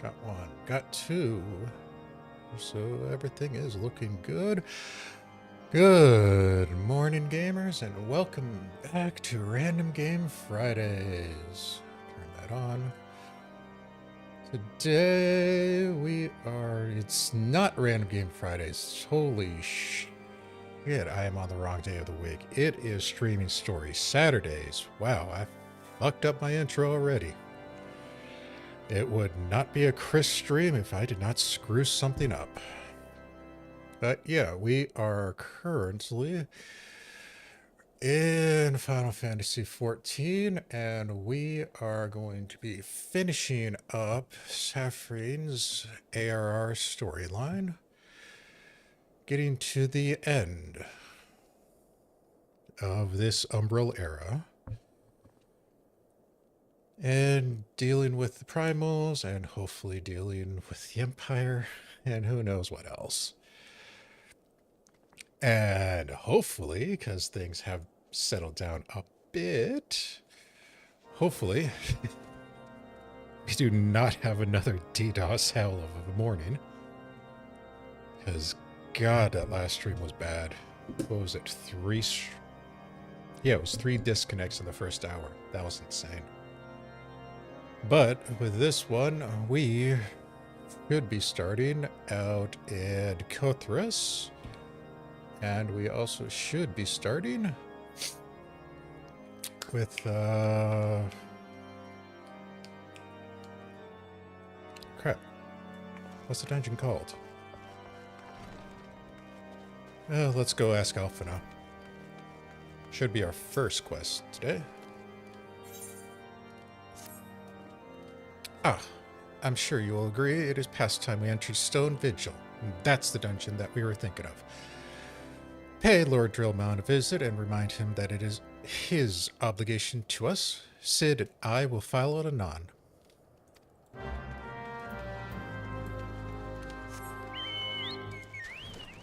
Got one. Got two. So everything is looking good. Good morning, gamers, and welcome back to Random Game Fridays. Turn that on. Today it's not Random Game Fridays. Holy shit, I am on the wrong day of the week. It is Streaming Story Saturdays. Wow, I fucked up my intro already. It would not be a crisp stream if I did not screw something up. But yeah, we are currently in Final Fantasy XIV, and we are going to be finishing up Saphrine's ARR storyline, getting to the end of this Umbral era, and dealing with the Primals, and hopefully dealing with the Empire, and who knows what else. And hopefully, because things have settled down a bit, hopefully, we do not have another DDoS hell of a morning. Because, God, that last stream was bad. What was it, it was 3 disconnects in the first hour. That was insane. But with this one, we should be starting out in Kothras. And we also should be starting with, crap. What's the dungeon called? Let's go ask Alphina. Should be our first quest today. I'm sure you will agree it is past time we entered Stone Vigil. That's the dungeon that we were thinking of. Pay Lord Drillmount a visit and remind him that it is his obligation to us. Sid and I will follow it anon.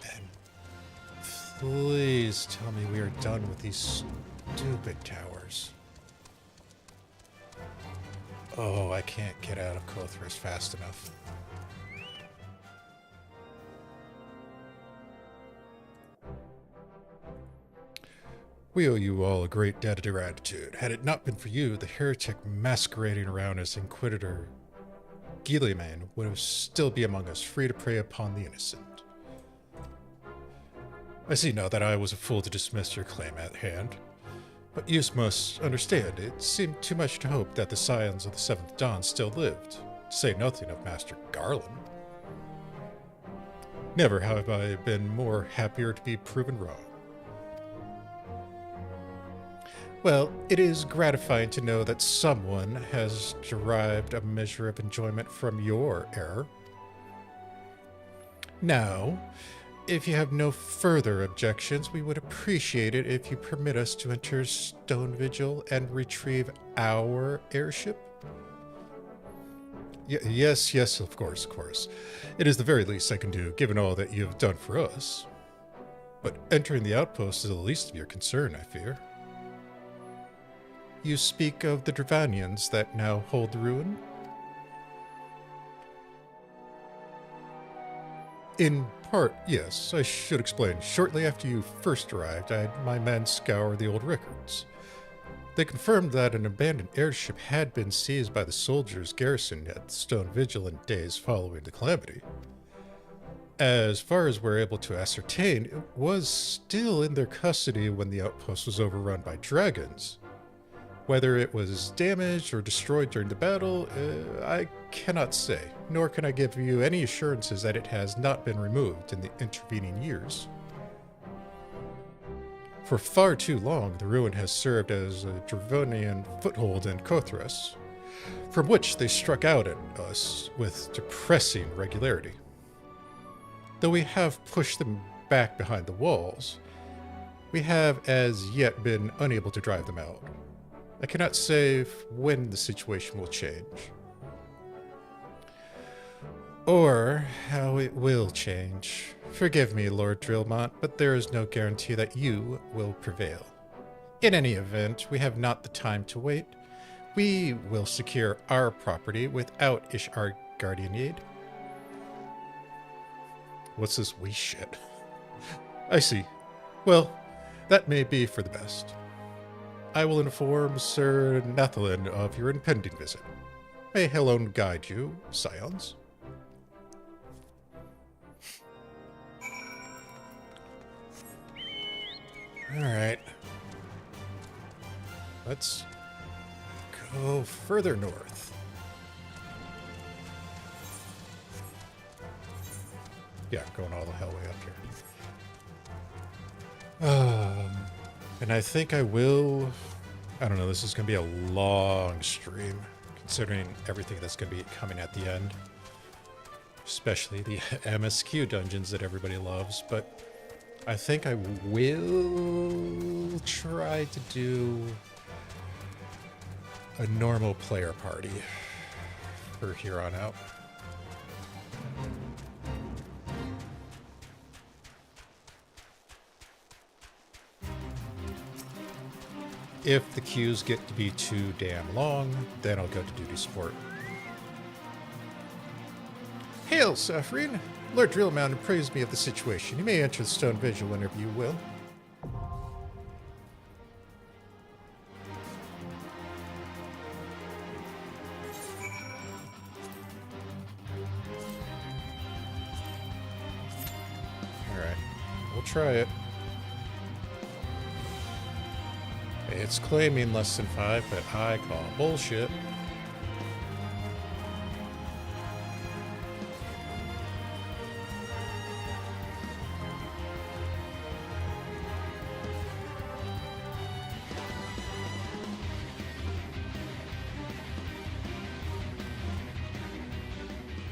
And please tell me we are done with these stupid towers. Oh, I can't get out of Kothras fast enough. We owe you all a great debt of gratitude. Had it not been for you, the heretic masquerading around as Inquisitor Garlemald would still be among us, free to prey upon the innocent. I see now that I was a fool to dismiss your claim at hand. But you must understand, it seemed too much to hope that the scions of the Seventh Dawn still lived, to say nothing of Master Garland. Never have I been more happier to be proven wrong. Well, it is gratifying to know that someone has derived a measure of enjoyment from your error. Now, if you have no further objections, we would appreciate it if you permit us to enter Stone Vigil and retrieve our airship. Yes, of course. It is the very least I can do, given all that you have done for us. But entering the outpost is the least of your concern, I fear. You speak of the Dravanians that now hold the ruin? In part, yes. I should explain. Shortly after you first arrived, I had my men scour the old records. They confirmed that an abandoned airship had been seized by the soldiers garrisoned at the Stone Vigil in days following the calamity. As far as we're able to ascertain, it was still in their custody when the outpost was overrun by dragons. Whether it was damaged or destroyed during the battle, I cannot say, nor can I give you any assurances that it has not been removed in the intervening years. For far too long, the ruin has served as a Dravanian foothold in Kothras, from which they struck out at us with depressing regularity. Though we have pushed them back behind the walls, we have as yet been unable to drive them out. I cannot say when the situation will change, or how it will change. Forgive me, Lord Drillmount, but there is no guarantee that you will prevail. In any event, we have not the time to wait. We will secure our property without guardian need? What's this we shit? I see. Well, that may be for the best. I will inform Sir Nathalin of your impending visit. May Helon guide you, scions. Alright. Let's go further north. Yeah, going all the hell way up here. And I think I will... I don't know, this is going to be a long stream, considering everything that's going to be coming at the end. Especially the MSQ dungeons that everybody loves, but I think I will try to do a normal player party for here on out. If the queues get to be too damn long, then I'll go to duty support. Hail, Saphrine! Lord Drillmound appraised me of the situation. You may enter the Stone Vigil whenever you will. Alright, we'll try it. It's claiming less than 5, but I call bullshit.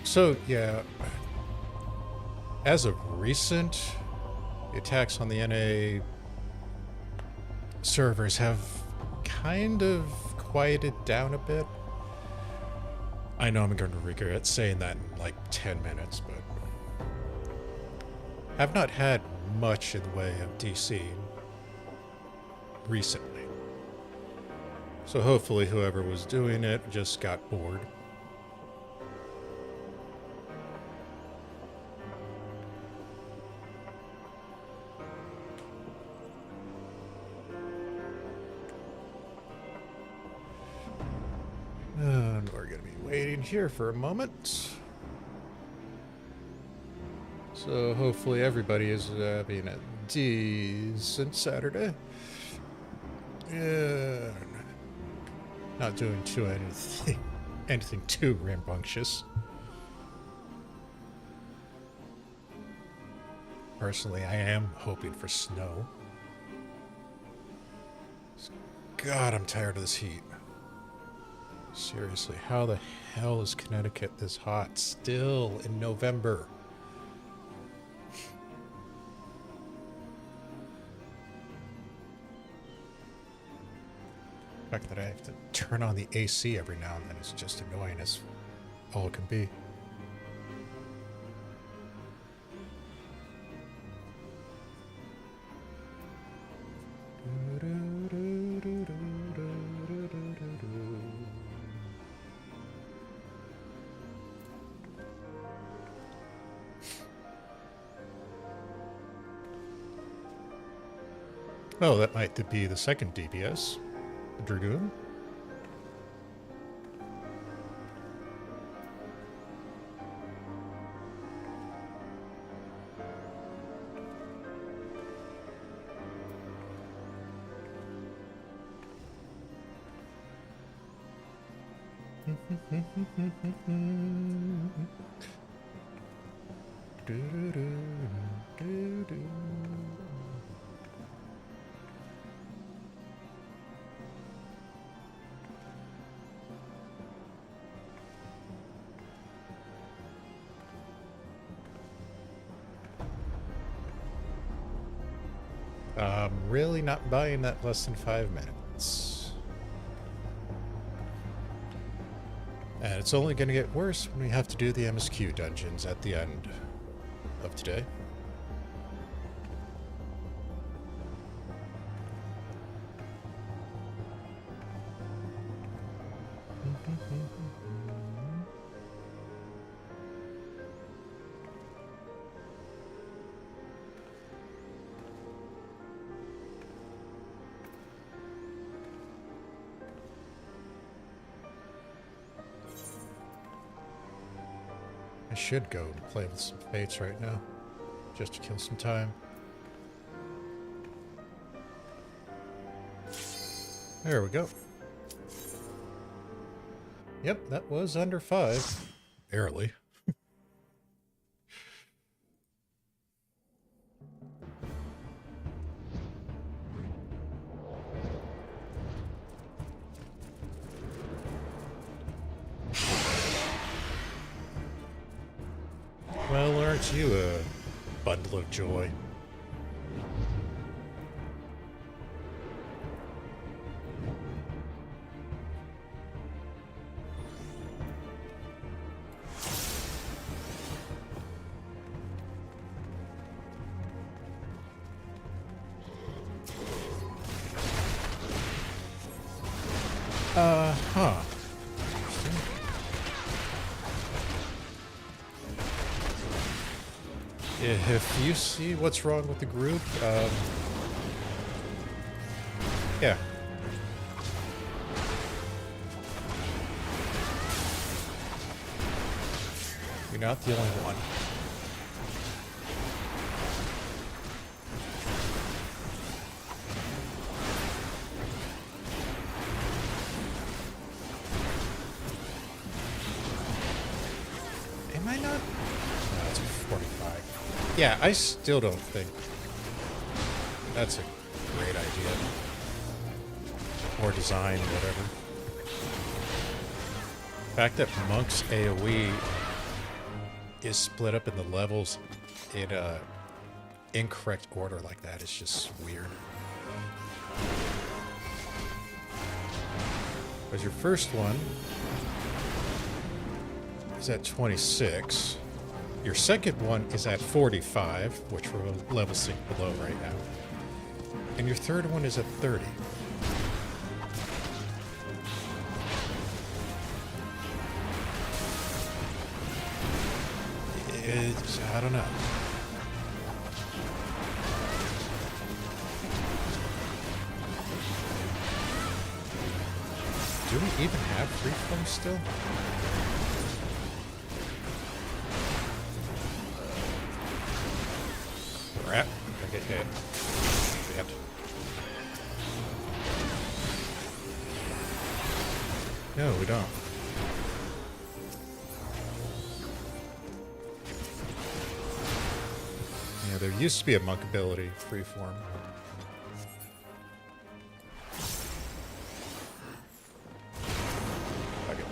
So, yeah, as of recent, the attacks on the NA servers have kind of quieted down a bit. I know I'm going to regret saying that in like 10 minutes, but I've not had much in the way of DC recently. So hopefully whoever was doing it just got bored. And we're going to be waiting here for a moment. So hopefully everybody is having a decent Saturday. And not doing anything too rambunctious. Personally, I am hoping for snow. God, I'm tired of this heat. Seriously, how the hell is Connecticut this hot still in November? The fact that I have to turn on the AC every now and then is just annoying as all it can be. Oh, that might be the second DPS. The Dragoon. I'm really not buying that less than 5 minutes. And it's only going to get worse when we have to do the MSQ dungeons at the end of today. should go and play with some fates right now, just to kill some time. There we go. Yep, that was under 5. Barely. Well, aren't you a bundle of joy? Huh. If you see what's wrong with the group, yeah. You're not the only one. Am I not? No, it's 45. Yeah, I still don't think that's a great idea. Or design, whatever. The fact that Monk's AoE is split up in the levels in a incorrect order like that is just weird. Because your first one is at 26. Your second one is at 45, which we're level sync below right now. And your third one is at 30. I don't know. Do we even have freeform still? Crap. I get hit. Shit. No, we don't. Yeah, there used to be a monk ability, freeform. Okay.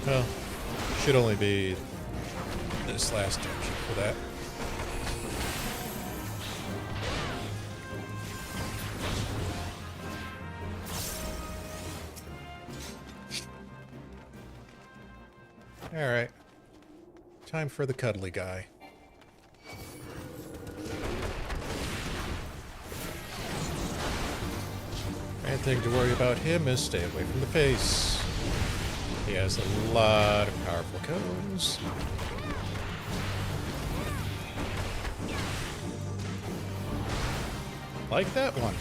Well, should only be this last junction for that. Alright. Time for the cuddly guy. Main thing to worry about him is stay away from the face. He has a lot of powerful cones. Like that one.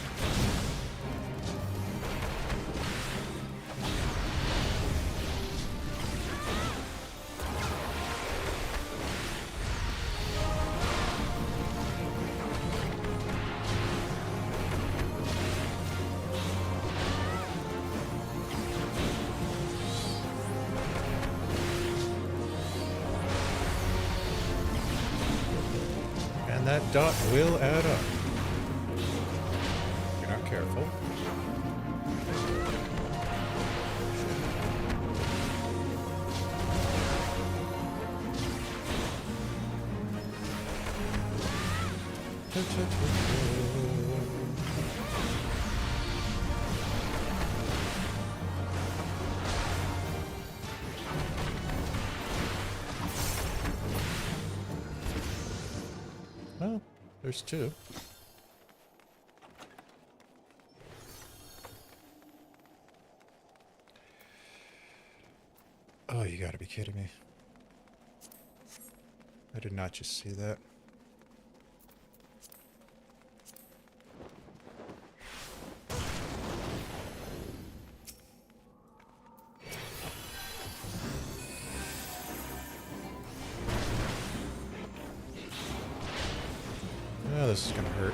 And that dot will add up. If you're not careful. Well, there's two. Oh, you gotta be kidding me. I did not just see that. Oh, this is gonna hurt.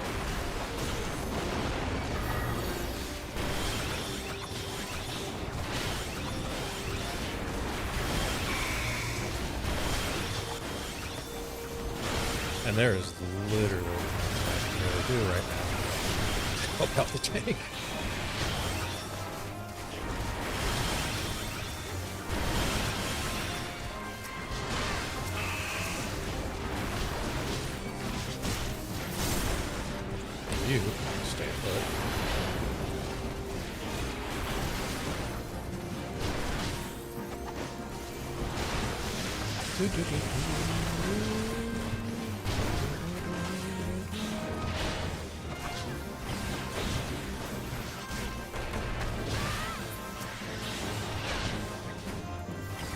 And there is literally nothing I can really do right now to help out the tank. You stay put.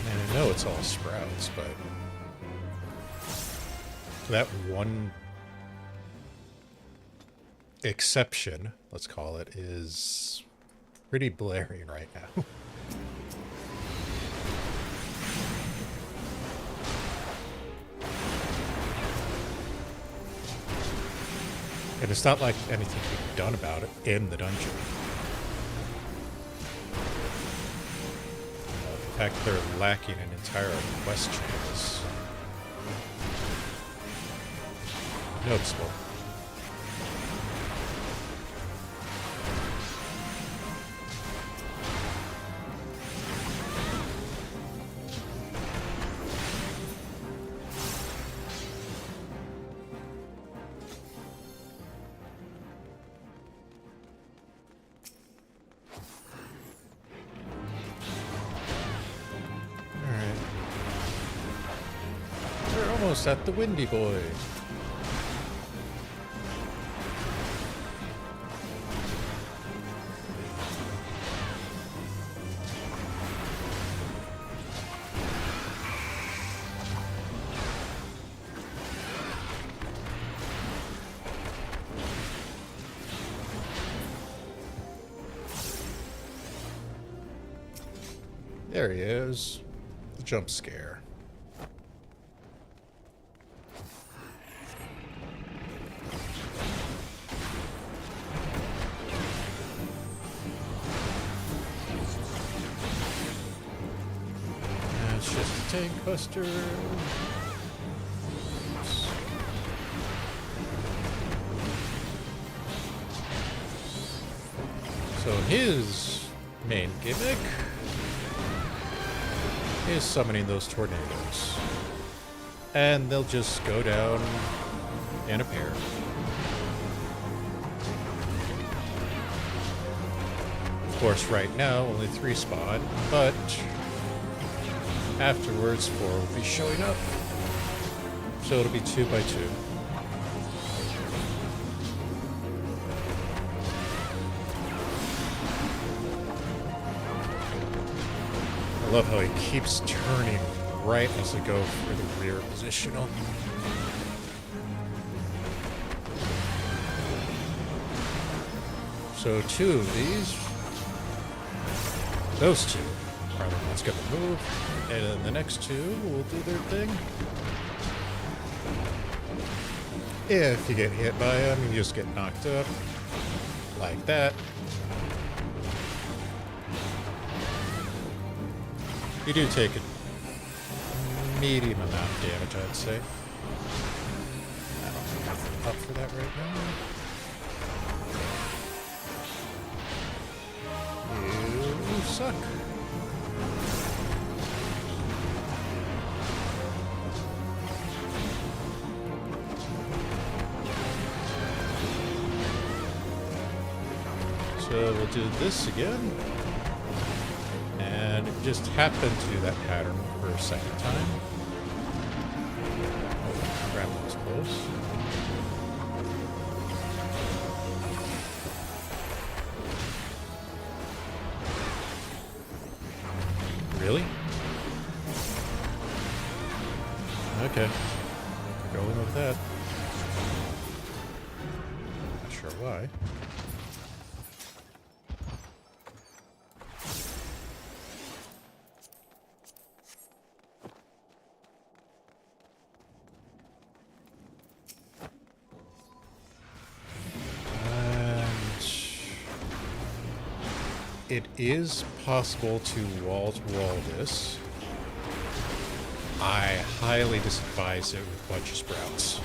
Man, I know it's all sprouts, but that one exception, let's call it, is pretty blaring right now. And it's not like anything can be done about it in the dungeon. The fact they're lacking an entire quest chain is noticeable. At the Windy Boy. There he is. The jump scare. Tank Buster. So his main gimmick is summoning those tornadoes. And they'll just go down in a pair. Of course, right now, only 3 spawn, but afterwards, 4 will be showing up. So it'll be 2 by 2. I love how he keeps turning right as they go for the rear positional. So 2 of these, those 2 are the ones going to move. And then the next 2 will do their thing. If you get hit by them, you just get knocked up. Like that. You do take a medium amount of damage, I'd say. I don't think I'm up for that right now. You suck. So we'll do this again. And it just happened to do that pattern for a second time. Oh, grab those close. Really? Okay. We're going with that. Not sure why. it is possible to wall-to-wall this. I highly disadvise it with a bunch of sprouts.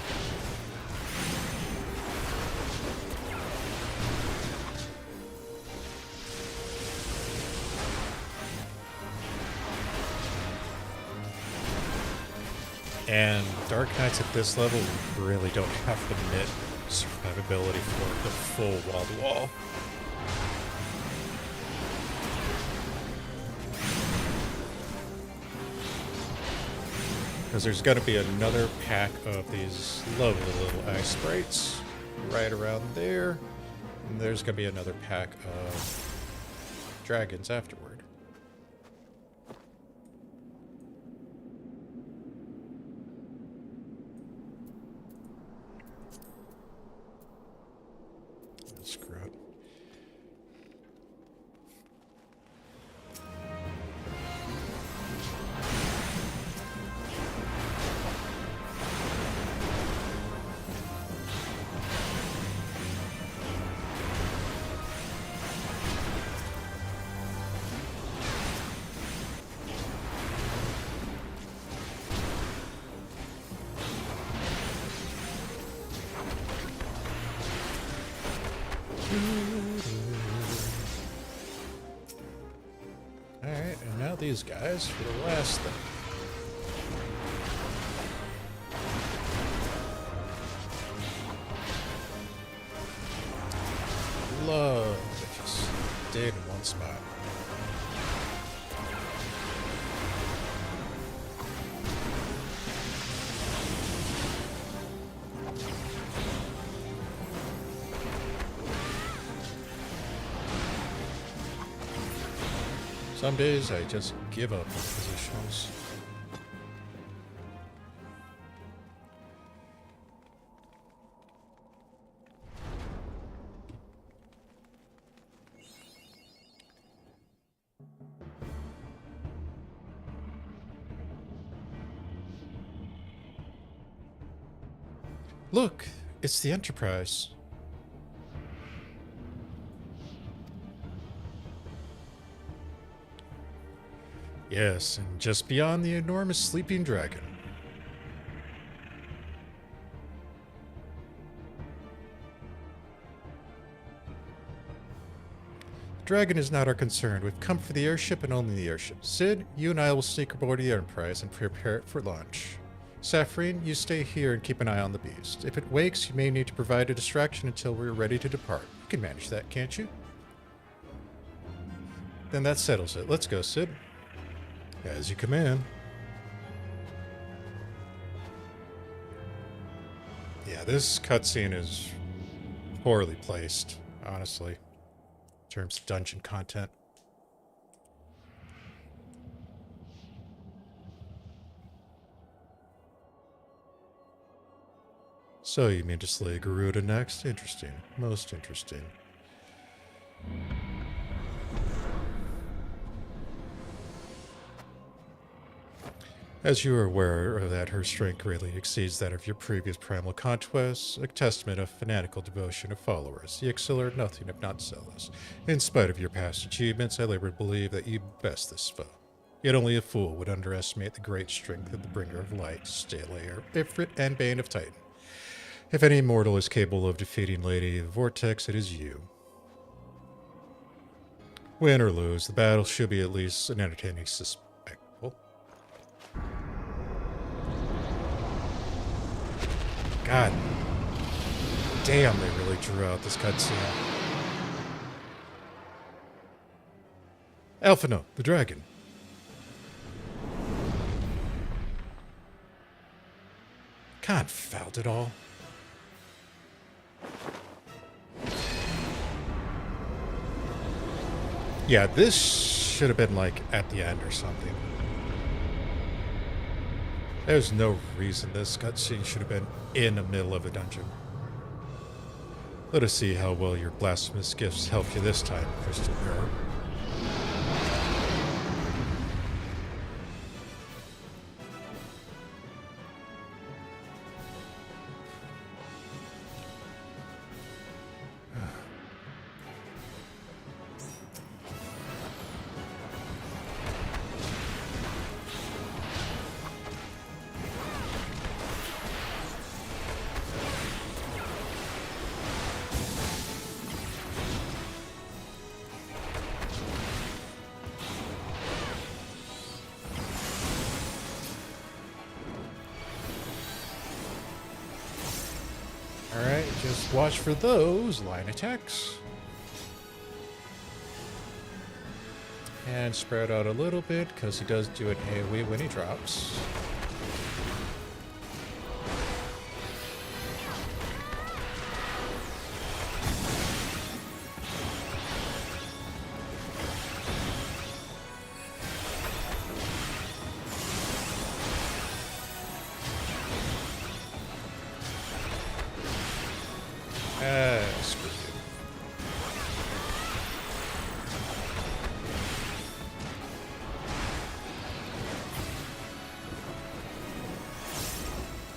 And Dark Knights at this level really don't have the mid survivability for the full wall-to-wall. Because there's going to be another pack of these lovely little ice sprites right around there. And there's going to be another pack of dragons afterward. Screw it. Alright, and now these guys for the last thing. Love to just stay in one spot. Some days I just give up on positionals. Look, it's the Enterprise. Yes, and just beyond the enormous sleeping dragon. The dragon is not our concern. We've come for the airship and only the airship. Sid, you and I will sneak aboard the Enterprise and prepare it for launch. Saphrine, you stay here and keep an eye on the beast. If it wakes, you may need to provide a distraction until we're ready to depart. You can manage that, can't you? Then that settles it. Let's go, Sid. As you command. Yeah, this cutscene is poorly placed, honestly, in terms of dungeon content. So you mean to slay Garuda next? Interesting. Most interesting. As you are aware that her strength greatly exceeds that of your previous primal conquests, a testament of fanatical devotion of followers, the Exilor nothing if not zealous. In spite of your past achievements, I labor to believe that you best this foe. Yet only a fool would underestimate the great strength of the Bringer of Light, Staylayer, Ifrit, and Bane of Titan. If any mortal is capable of defeating Lady Vortex, it is you. Win or lose, the battle should be at least an entertaining spectacle. God damn, they really drew out this cutscene. Alphino, the dragon. Confound it all. Yeah, this should have been like at the end or something. There's no reason this cutscene should have been in the middle of a dungeon. Let us see how well your blasphemous gifts help you this time, Crystal Mirror. Alright, just watch for those line attacks. And spread out a little bit, because he does do an AoE when he drops. Screw you.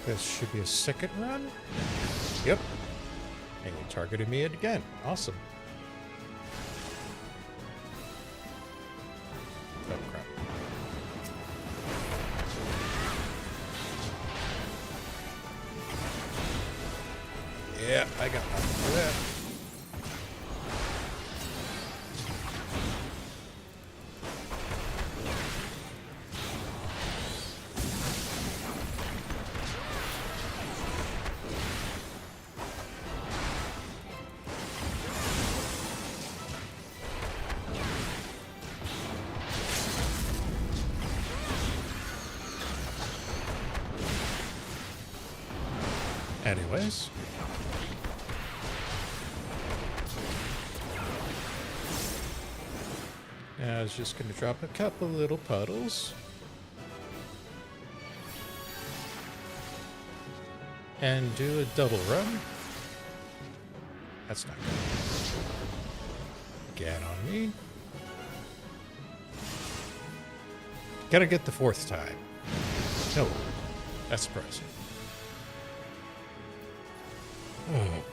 This should be a second run. Yep. And you targeted me again. Awesome. Oh, crap. Yeah, I got nothing for that. Anyways. Now I was just going to drop a couple little puddles. And do a double run. That's not good. Again on me. Gotta get the fourth time. No, that's surprising. Oh.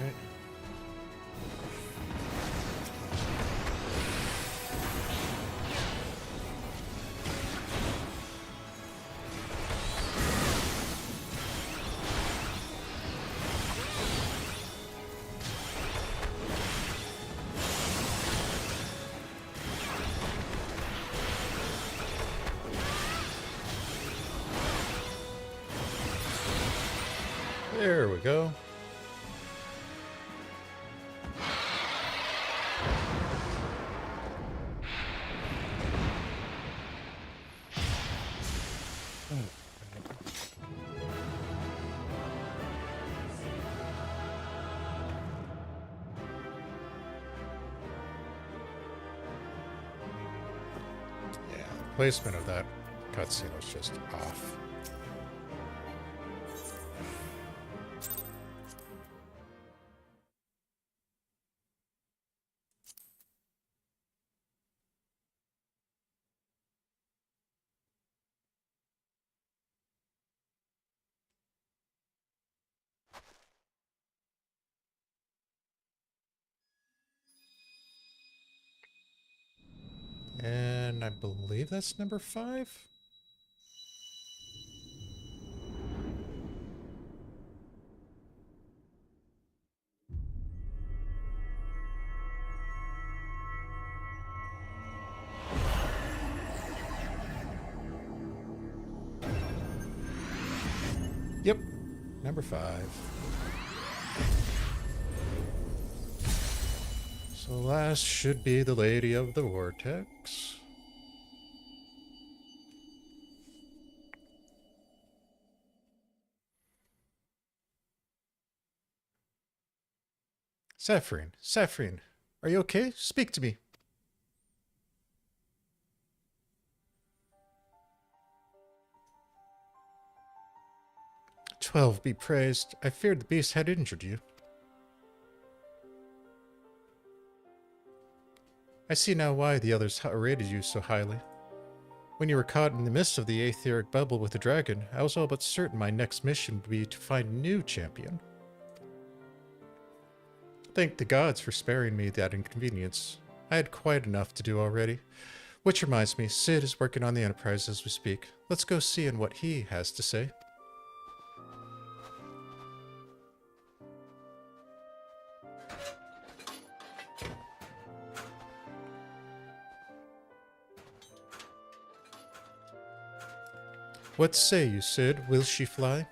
Right. There we go. Yeah, the placement of that cutscene was just off. And I believe that's number 5. Yep, number 5. So last should be the Lady of the Vortex. Saphrine, Saphrine, are you okay? Speak to me. "12 be praised. I feared the beast had injured you. I see now why the others rated you so highly. When you were caught in the midst of the aetheric bubble with the dragon, I was all but certain my next mission would be to find a new champion. Thank the gods for sparing me that inconvenience. I had quite enough to do already. Which reminds me, Sid is working on the Enterprise as we speak. Let's go see what he has to say." "What say you, Sid? Will she fly?"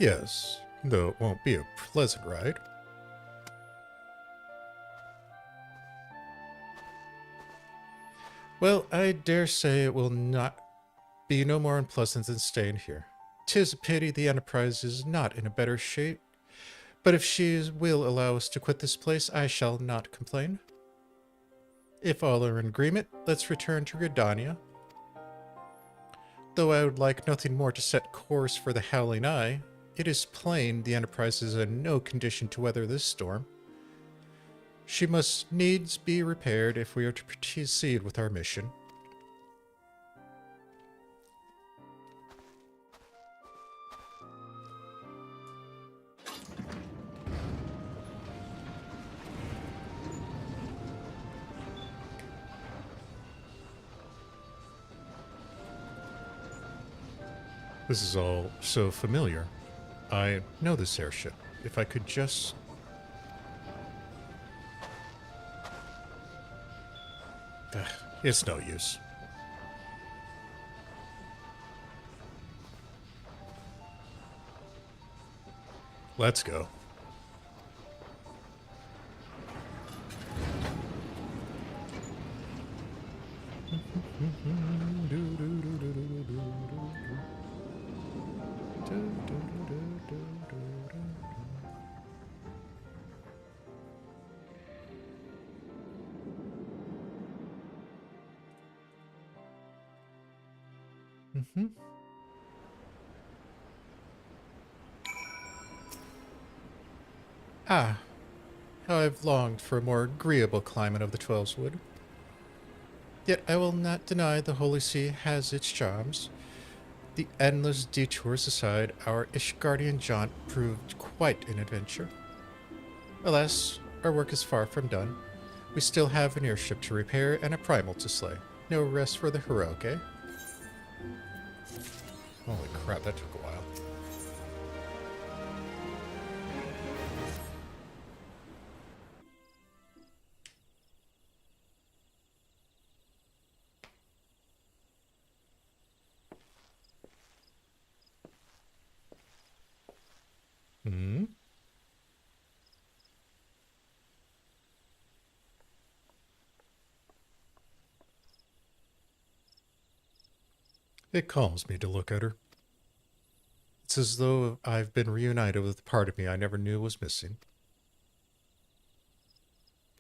Yes, though it won't be a pleasant ride. Well, I dare say it will not be no more unpleasant than staying here. 'Tis a pity the Enterprise is not in a better shape, but if she will allow us to quit this place, I shall not complain. If all are in agreement, let's return to Gridania. Though I would like nothing more to set course for the Howling Eye, it is plain the Enterprise is in no condition to weather this storm. She must needs be repaired if we are to proceed with our mission. This is all so familiar. I know this airship. If I could just... It's no use. Let's go. Ah, how I've longed for a more agreeable climate of the Twelveswood. Yet I will not deny the Holy See has its charms. The endless detours aside, our Ishgardian jaunt proved quite an adventure. Alas, our work is far from done. We still have an airship to repair and a Primal to slay. No rest for the heroic, eh? Holy crap, that took a while. Hmm? It calms me to look at her. It's as though I've been reunited with a part of me I never knew was missing.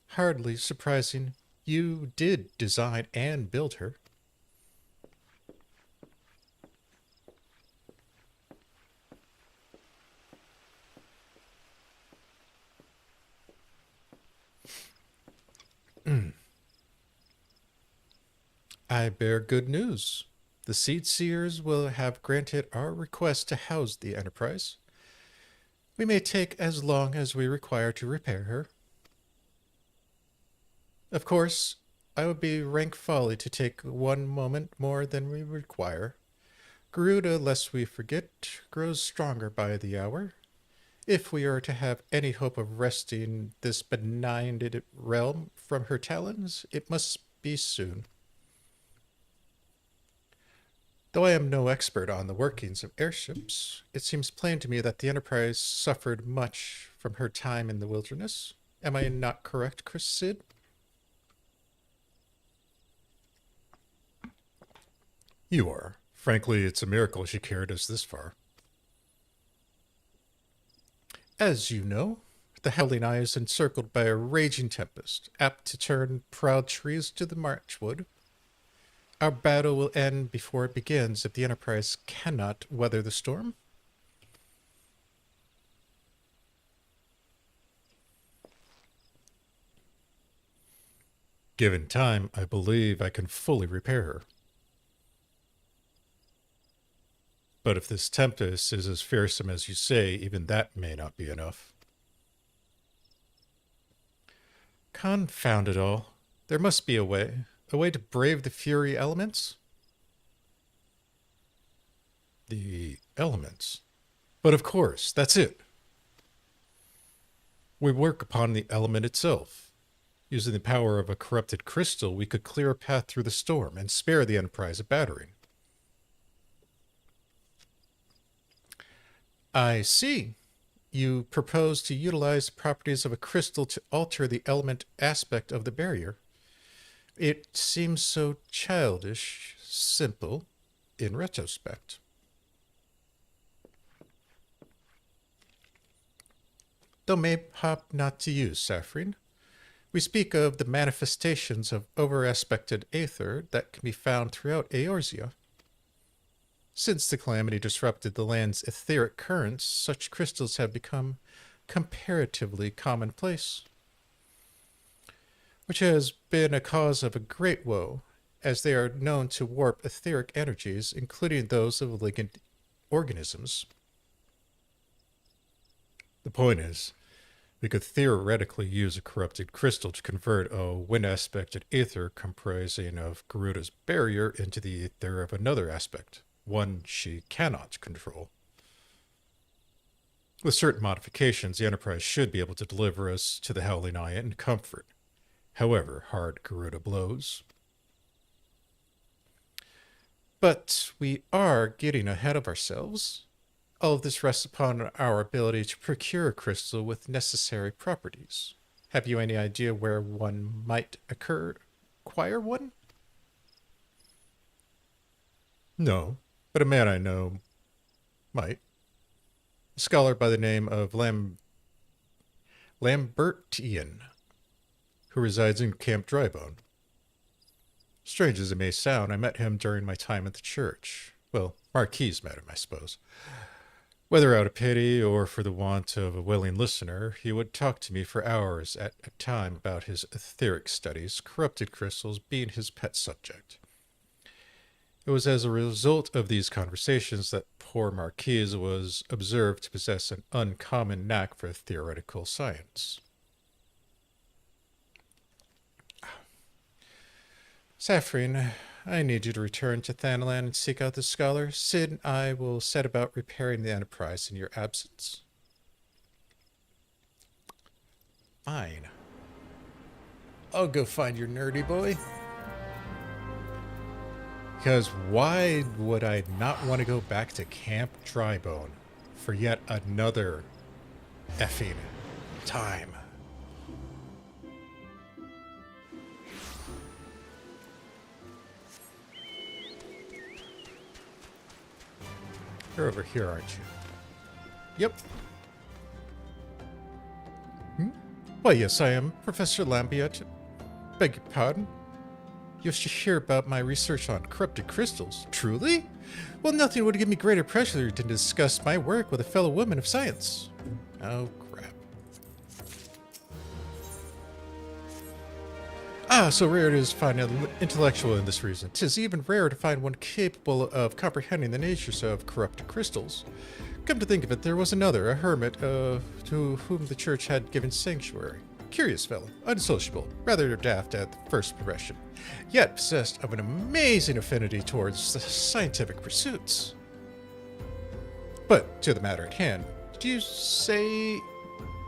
Hardly surprising you did design and build her. I bear good news. The Seed Seers will have granted our request to house the Enterprise. We may take as long as we require to repair her. Of course, I would be rank folly to take one moment more than we require. Garuda, lest we forget, grows stronger by the hour. If we are to have any hope of wresting this benighted realm from her talons, it must be soon. Though I am no expert on the workings of airships, it seems plain to me that the Enterprise suffered much from her time in the wilderness. Am I not correct, Chris Sid? You are. Frankly, it's a miracle she carried us this far. As you know, the Howling Eye is encircled by a raging tempest, apt to turn proud trees to the marchwood. Our battle will end before it begins if the Enterprise cannot weather the storm. Given time, I believe I can fully repair her. But if this tempest is as fearsome as you say, even that may not be enough. Confound it all. There must be a way. A way to brave the fury elements? The elements? But of course, that's it. We work upon the element itself. Using the power of a corrupted crystal, we could clear a path through the storm and spare the Enterprise a battering. I see. You propose to utilize the properties of a crystal to alter the element aspect of the barrier. It seems so childish, simple, in retrospect. Though mayhap not to you, Saphrine. We speak of the manifestations of over-aspected aether that can be found throughout Eorzea. Since the calamity disrupted the land's etheric currents, such crystals have become comparatively commonplace, which has been a cause of a great woe, as they are known to warp etheric energies, including those of living organisms. The point is, we could theoretically use a corrupted crystal to convert a wind-aspected aether comprising of Garuda's barrier into the aether of another aspect, one she cannot control. With certain modifications, the Enterprise should be able to deliver us to the Howling Eye in comfort, however hard Garuda blows. But we are getting ahead of ourselves. All of this rests upon our ability to procure a crystal with necessary properties. Have you any idea where one might acquire one? No, but a man I know might. A scholar by the name of Lambertian, who resides in Camp Drybone. Strange as it may sound, I met him during my time at the church. Well, Marquise met him, I suppose. Whether out of pity or for the want of a willing listener, he would talk to me for hours at a time about his etheric studies, corrupted crystals being his pet subject. It was as a result of these conversations that poor Marquise was observed to possess an uncommon knack for theoretical science. Saphrine, I need you to return to Thanalan and seek out the scholar. Sid and I will set about repairing the Enterprise in your absence. Fine. I'll go find your nerdy boy. Because why would I not want to go back to Camp Drybone for yet another effing time? You're over here, aren't you? Yep. Why, yes, I am. Professor Lambiet. Beg your pardon? You should hear about my research on corrupted crystals. Truly? Well, nothing would give me greater pleasure than to discuss my work with a fellow woman of science. Oh, crap. So rare it is to find an intellectual in this reason. 'Tis even rarer to find one capable of comprehending the natures of corrupted crystals. Come to think of it, there was another, a hermit, to whom the church had given sanctuary. Curious fellow, unsociable, rather daft at the first impression, yet possessed of an amazing affinity towards the scientific pursuits. But to the matter at hand, do you say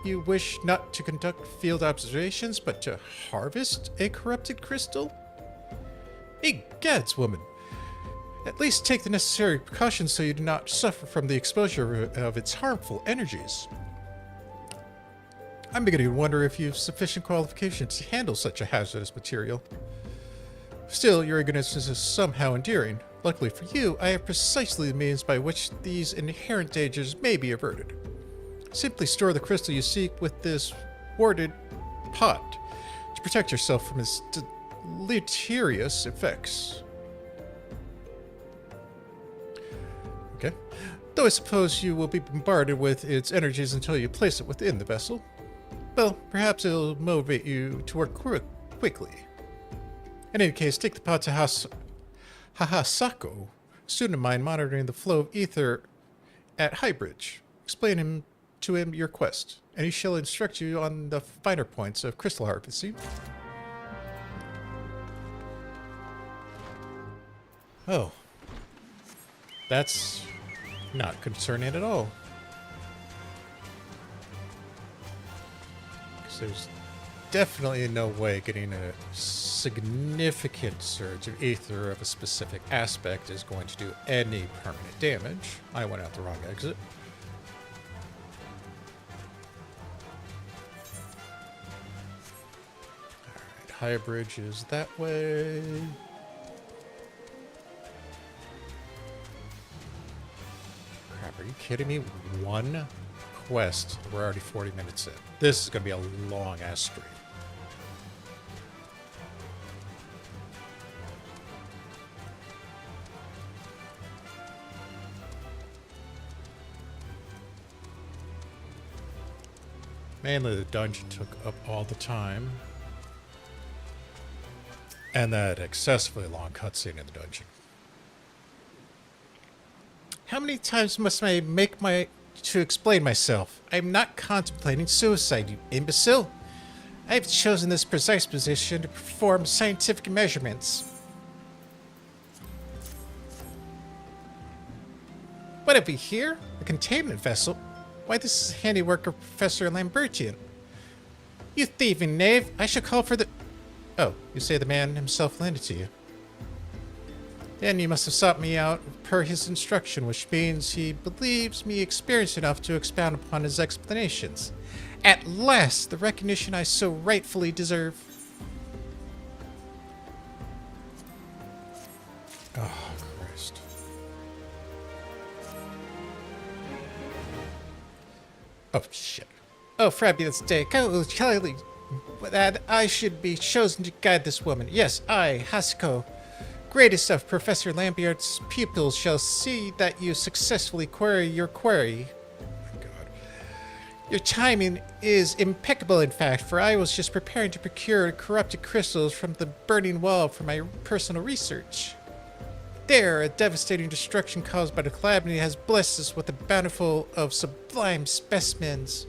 you wish not to conduct field observations, but to harvest a corrupted crystal? Egads, woman! At least take the necessary precautions so you do not suffer from the exposure of its harmful energies. I'm beginning to wonder if you have sufficient qualifications to handle such a hazardous material. Still, your ignorance is somehow endearing. Luckily for you, I have precisely the means by which these inherent dangers may be averted. Simply store the crystal you seek with this warded pot to protect yourself from its deleterious effects. Okay. Though I suppose you will be bombarded with its energies until you place it within the vessel. Well, perhaps it'll motivate you to work quickly. In any case, take the pot to Hahasako, a student of mine monitoring the flow of ether at Highbridge. Explain to him your quest, and he shall instruct you on the finer points of crystal harvesting. Oh. That's not concerning at all. Because there's definitely no way getting a significant surge of ether of a specific aspect is going to do any permanent damage. I went out the wrong exit. high bridge is that way. Crap, are you kidding me? One quest. We're already 40 minutes in. This is going to be a long-ass stream. Mainly the dungeon took up all the time. And that excessively long cutscene in the dungeon. How many times must I to explain myself? I am not contemplating suicide, you imbecile. I have chosen this precise position to perform scientific measurements. What have we here? A containment vessel? Why, this is handiwork of Professor Lambertian. You thieving knave! I shall call for the... Oh, you say the man himself lent it to you. Then you must have sought me out per his instruction, which means he believes me experienced enough to expound upon his explanations. At last, the recognition I so rightfully deserve. Oh, Christ. Oh, shit. Oh, fabulous day. Oh, Charlie, that I should be chosen to guide this woman. Yes, I, Hasako, greatest of Professor Lambert's pupils, shall see that you successfully query your query. Oh, my God. Your timing is impeccable, in fact, for I was just preparing to procure corrupted crystals from the burning wall for my personal research. There, a devastating destruction caused by the calamity has blessed us with a bountiful of sublime specimens.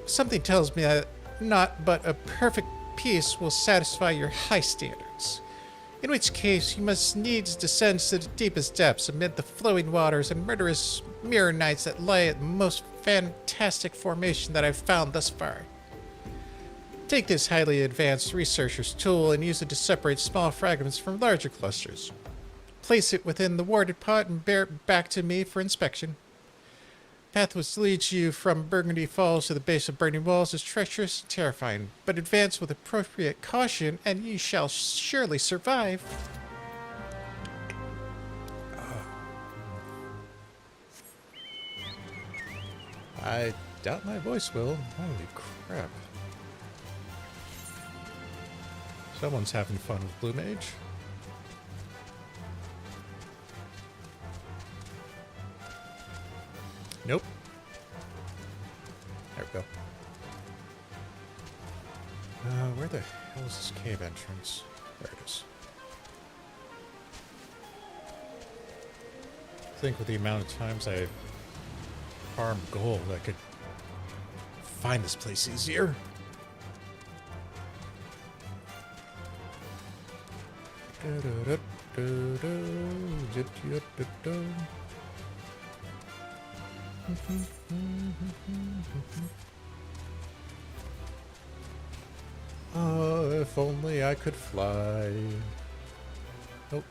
Something tells me that not but a perfect peace will satisfy your high standards. In which case, you must needs descend to the deepest depths amid the flowing waters and murderous mirror nights that lie at the most fantastic formation that I've found thus far. Take this highly advanced researcher's tool and use it to separate small fragments from larger clusters. Place it within the warded pot and bear it back to me for inspection. Path which leads you from Burgundy Falls to the base of Burning Walls is treacherous and terrifying, but advance with appropriate caution and ye shall surely survive. I doubt my voice will. Holy crap. Someone's having fun with Blue Mage. Nope. There we go. Where the hell is this cave entrance? There it is. I think with the amount of times I farmed gold, I could find this place easier. Oh, if only I could fly. Nope.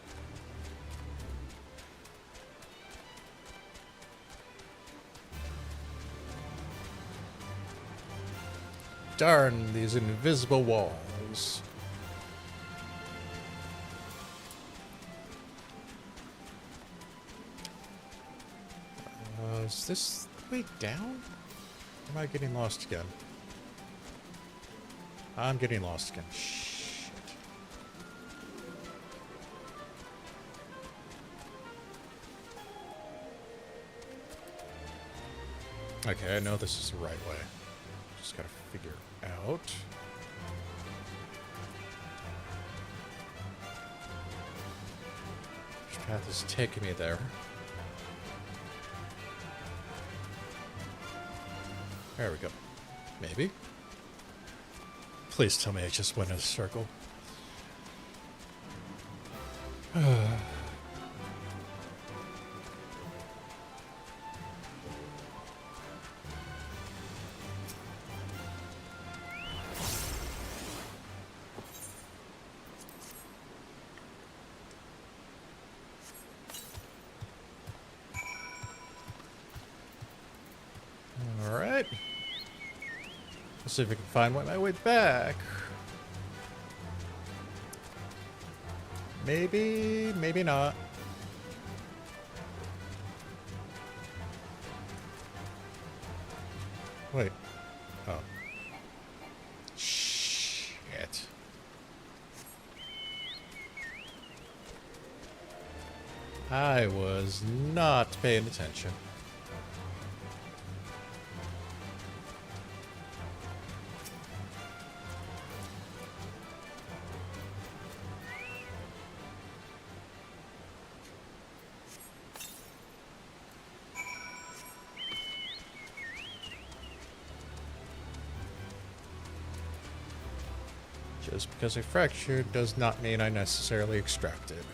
Darn these invisible walls. Is this the way down? Or am I getting lost again? I'm getting lost again. Shit. Okay, I know this is the right way. Just gotta figure out. Which path is taking me there? There we go. Maybe. Please tell me I just went in a circle. Alright. Let's see if we can find my way back. Maybe, maybe not. Wait. Oh. Shit. I was not paying attention. Just because I fractured does not mean I necessarily extracted.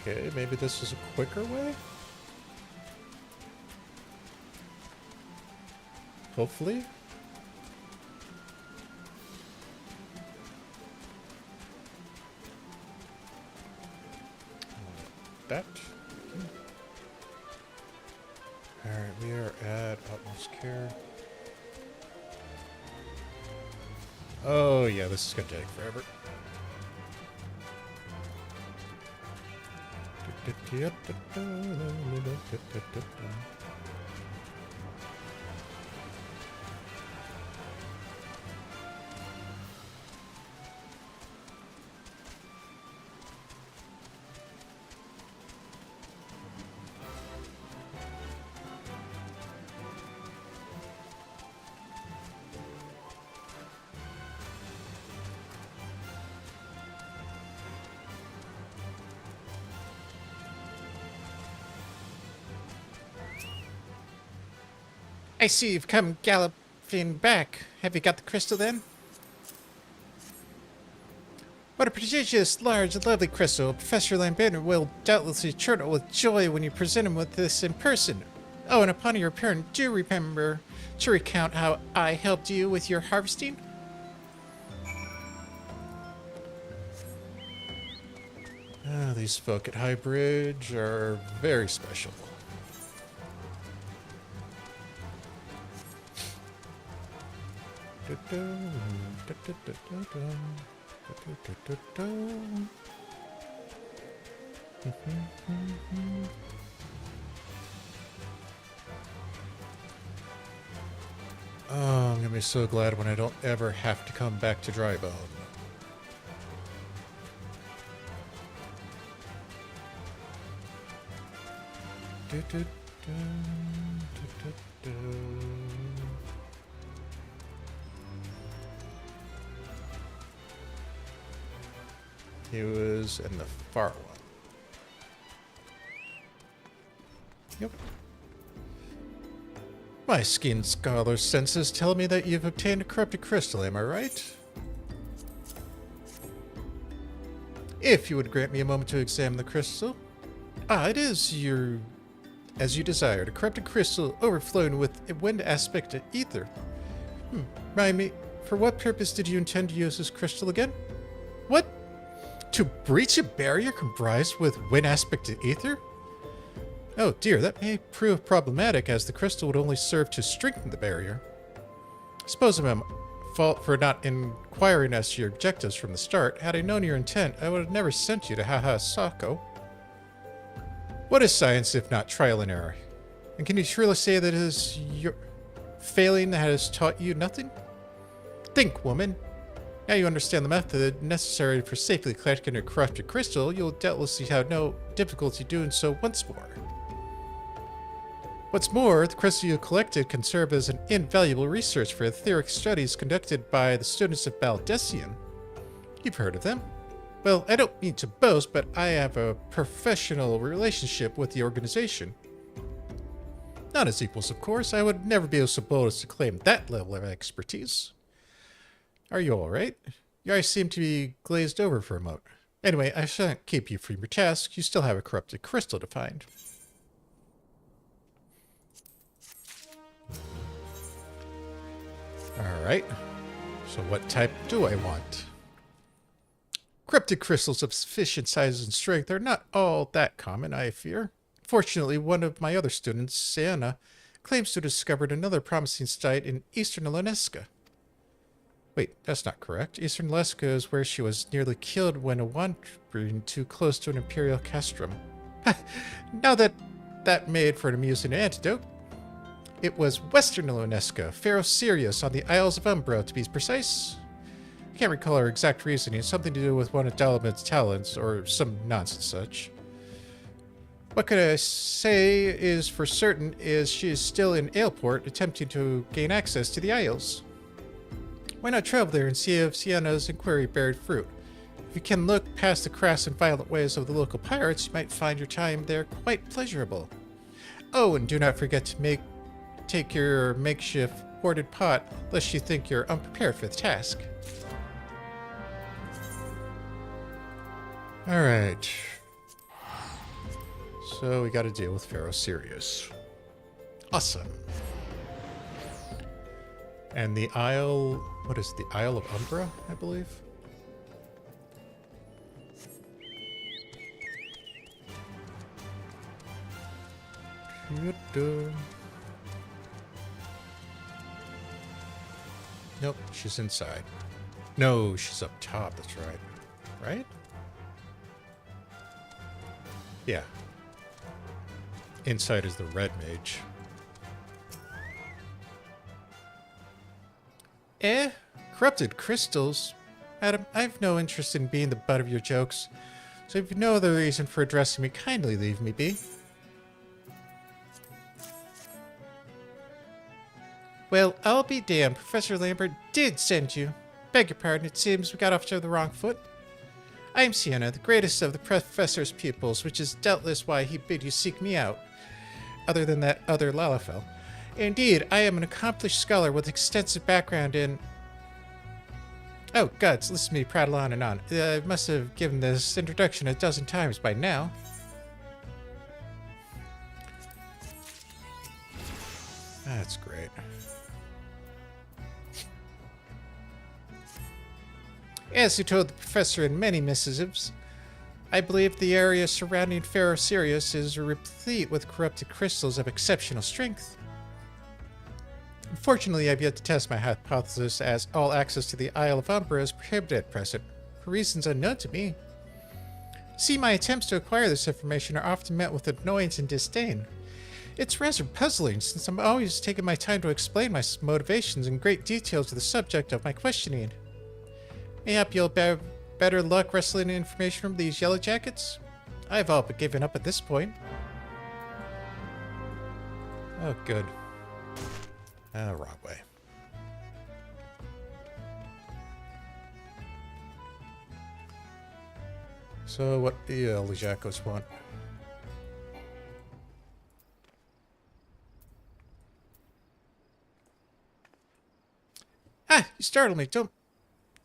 Okay, maybe this is a quicker way? Hopefully. That. Alright, we are at utmost care. Oh yeah, this is gonna take forever. I see you've come galloping back. Have you got the crystal then? What a prodigious, large, and lovely crystal. Professor Lambert will doubtlessly chortle with joy when you present him with this in person. Oh, and upon your return, do remember to recount how I helped you with your harvesting. These folk at High Bridge are very special. Oh, I'm gonna be so glad when I don't ever have to come back to Drybone. He was in the far one. Yep. My skin scholar senses tell me that you've obtained a corrupted crystal, am I right? If you would grant me a moment to examine the crystal. Ah, it is as you desired, a corrupted crystal overflowing with a wind aspect of ether. Remind me, for what purpose did you intend to use this crystal again? What? To breach a barrier comprised with wind aspect of ether? Oh dear, that may prove problematic as the crystal would only serve to strengthen the barrier. I suppose I'm at fault for not inquiring as to your objectives from the start. Had I known your intent, I would have never sent you to Haha Sako. What is science if not trial and error? And can you truly say that it is your failing that has taught you nothing? Think, woman. Now you understand the method necessary for safely collecting a corrupted crystal, you'll doubtlessly have no difficulty doing so once more. What's more, the crystal you collected can serve as an invaluable research for etheric studies conducted by the students of Baldessian. You've heard of them. Well, I don't mean to boast, but I have a professional relationship with the organization. Not as equals, of course. I would never be so bold as to claim that level of expertise. Are you alright? Your eyes seem to be glazed over for a moment. Anyway, I shan't keep you from your task. You still have a corrupted crystal to find. Alright. So what type do I want? Cryptic crystals of sufficient size and strength are not all that common, I fear. Fortunately, one of my other students, Sienna, claims to have discovered another promising site in eastern Alenesca. Wait, that's not correct. Eastern Alenesca is where she was nearly killed when wandering too close to an Imperial Castrum. Now that made for an amusing antidote. It was Western Alenesca, Pharaoh Sirius on the Isles of Umbra, to be precise. I can't recall her exact reasoning, something to do with one of Dalaman's talents, or some nonsense such. What could I say is for certain is she is still in Aleport, attempting to gain access to the Isles. Why not travel there and see if Sienna's inquiry bared fruit? If you can look past the crass and violent ways of the local pirates, you might find your time there quite pleasurable. Oh, and do not forget to take your makeshift hoarded pot, lest you think you're unprepared for the task. Alright. So we gotta deal with Pharaoh Sirius. Awesome. And the Isle... what is it? The Isle of Umbra, I believe? Nope, she's inside. No, she's up top, that's right. Right? Yeah. Inside is the red mage. Corrupted crystals? Madam, I've no interest in being the butt of your jokes, so if you have no other reason for addressing me, kindly leave me be. Well, I'll be damned. Professor Lambert did send you. Beg your pardon, it seems we got off to the wrong foot. I am Sienna, the greatest of the Professor's pupils, which is doubtless why he bid you seek me out, other than that other Lalafell. Indeed, I am an accomplished scholar with extensive background in... Oh, gods, listen to me prattle on and on. I must have given this introduction a dozen times by now. That's great. As you told the professor in many missives, I believe the area surrounding Pharaoh Sirius is replete with corrupted crystals of exceptional strength. Unfortunately, I've yet to test my hypothesis, as all access to the Isle of Umbra is prohibited at present, for reasons unknown to me. See, my attempts to acquire this information are often met with annoyance and disdain. It's rather puzzling, since I'm always taking my time to explain my motivations in great detail to the subject of my questioning. Mayhap you'll have better luck wrestling information from these yellow jackets? I've all but given up at this point. Oh, good. Wrong way. So, what do the yellow jackets want? Ah, you startled me. Don't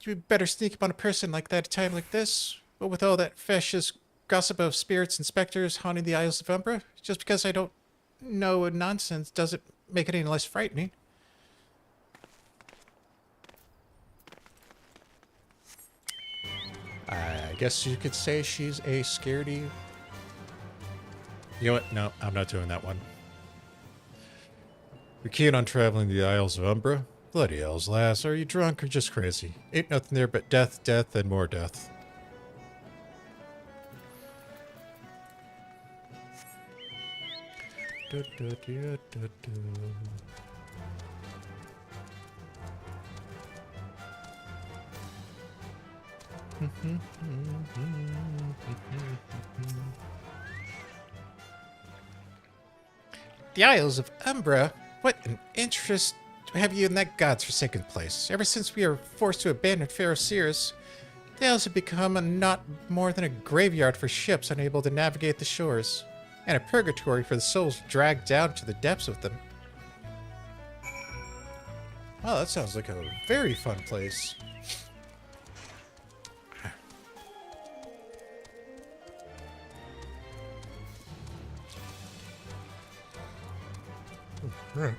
you better sneak up on a person like that at a time like this? But with all that fascist gossip of spirits and specters haunting the Isles of Umbra, just because I don't know nonsense doesn't make it any less frightening. I guess you could say she's a scaredy. You know what? No, I'm not doing that one. You're keen on traveling to the Isles of Umbra? Bloody hells, lass. Are you drunk or just crazy? Ain't nothing there but death, death, and more death. The Isles of Umbra? What an interest have you in that god's forsaken place. Ever since we were forced to abandon Pharaoh Sirius, the Isles have become not more than a graveyard for ships unable to navigate the shores, and a purgatory for the souls dragged down to the depths with them. Wow, that sounds like a very fun place. Right.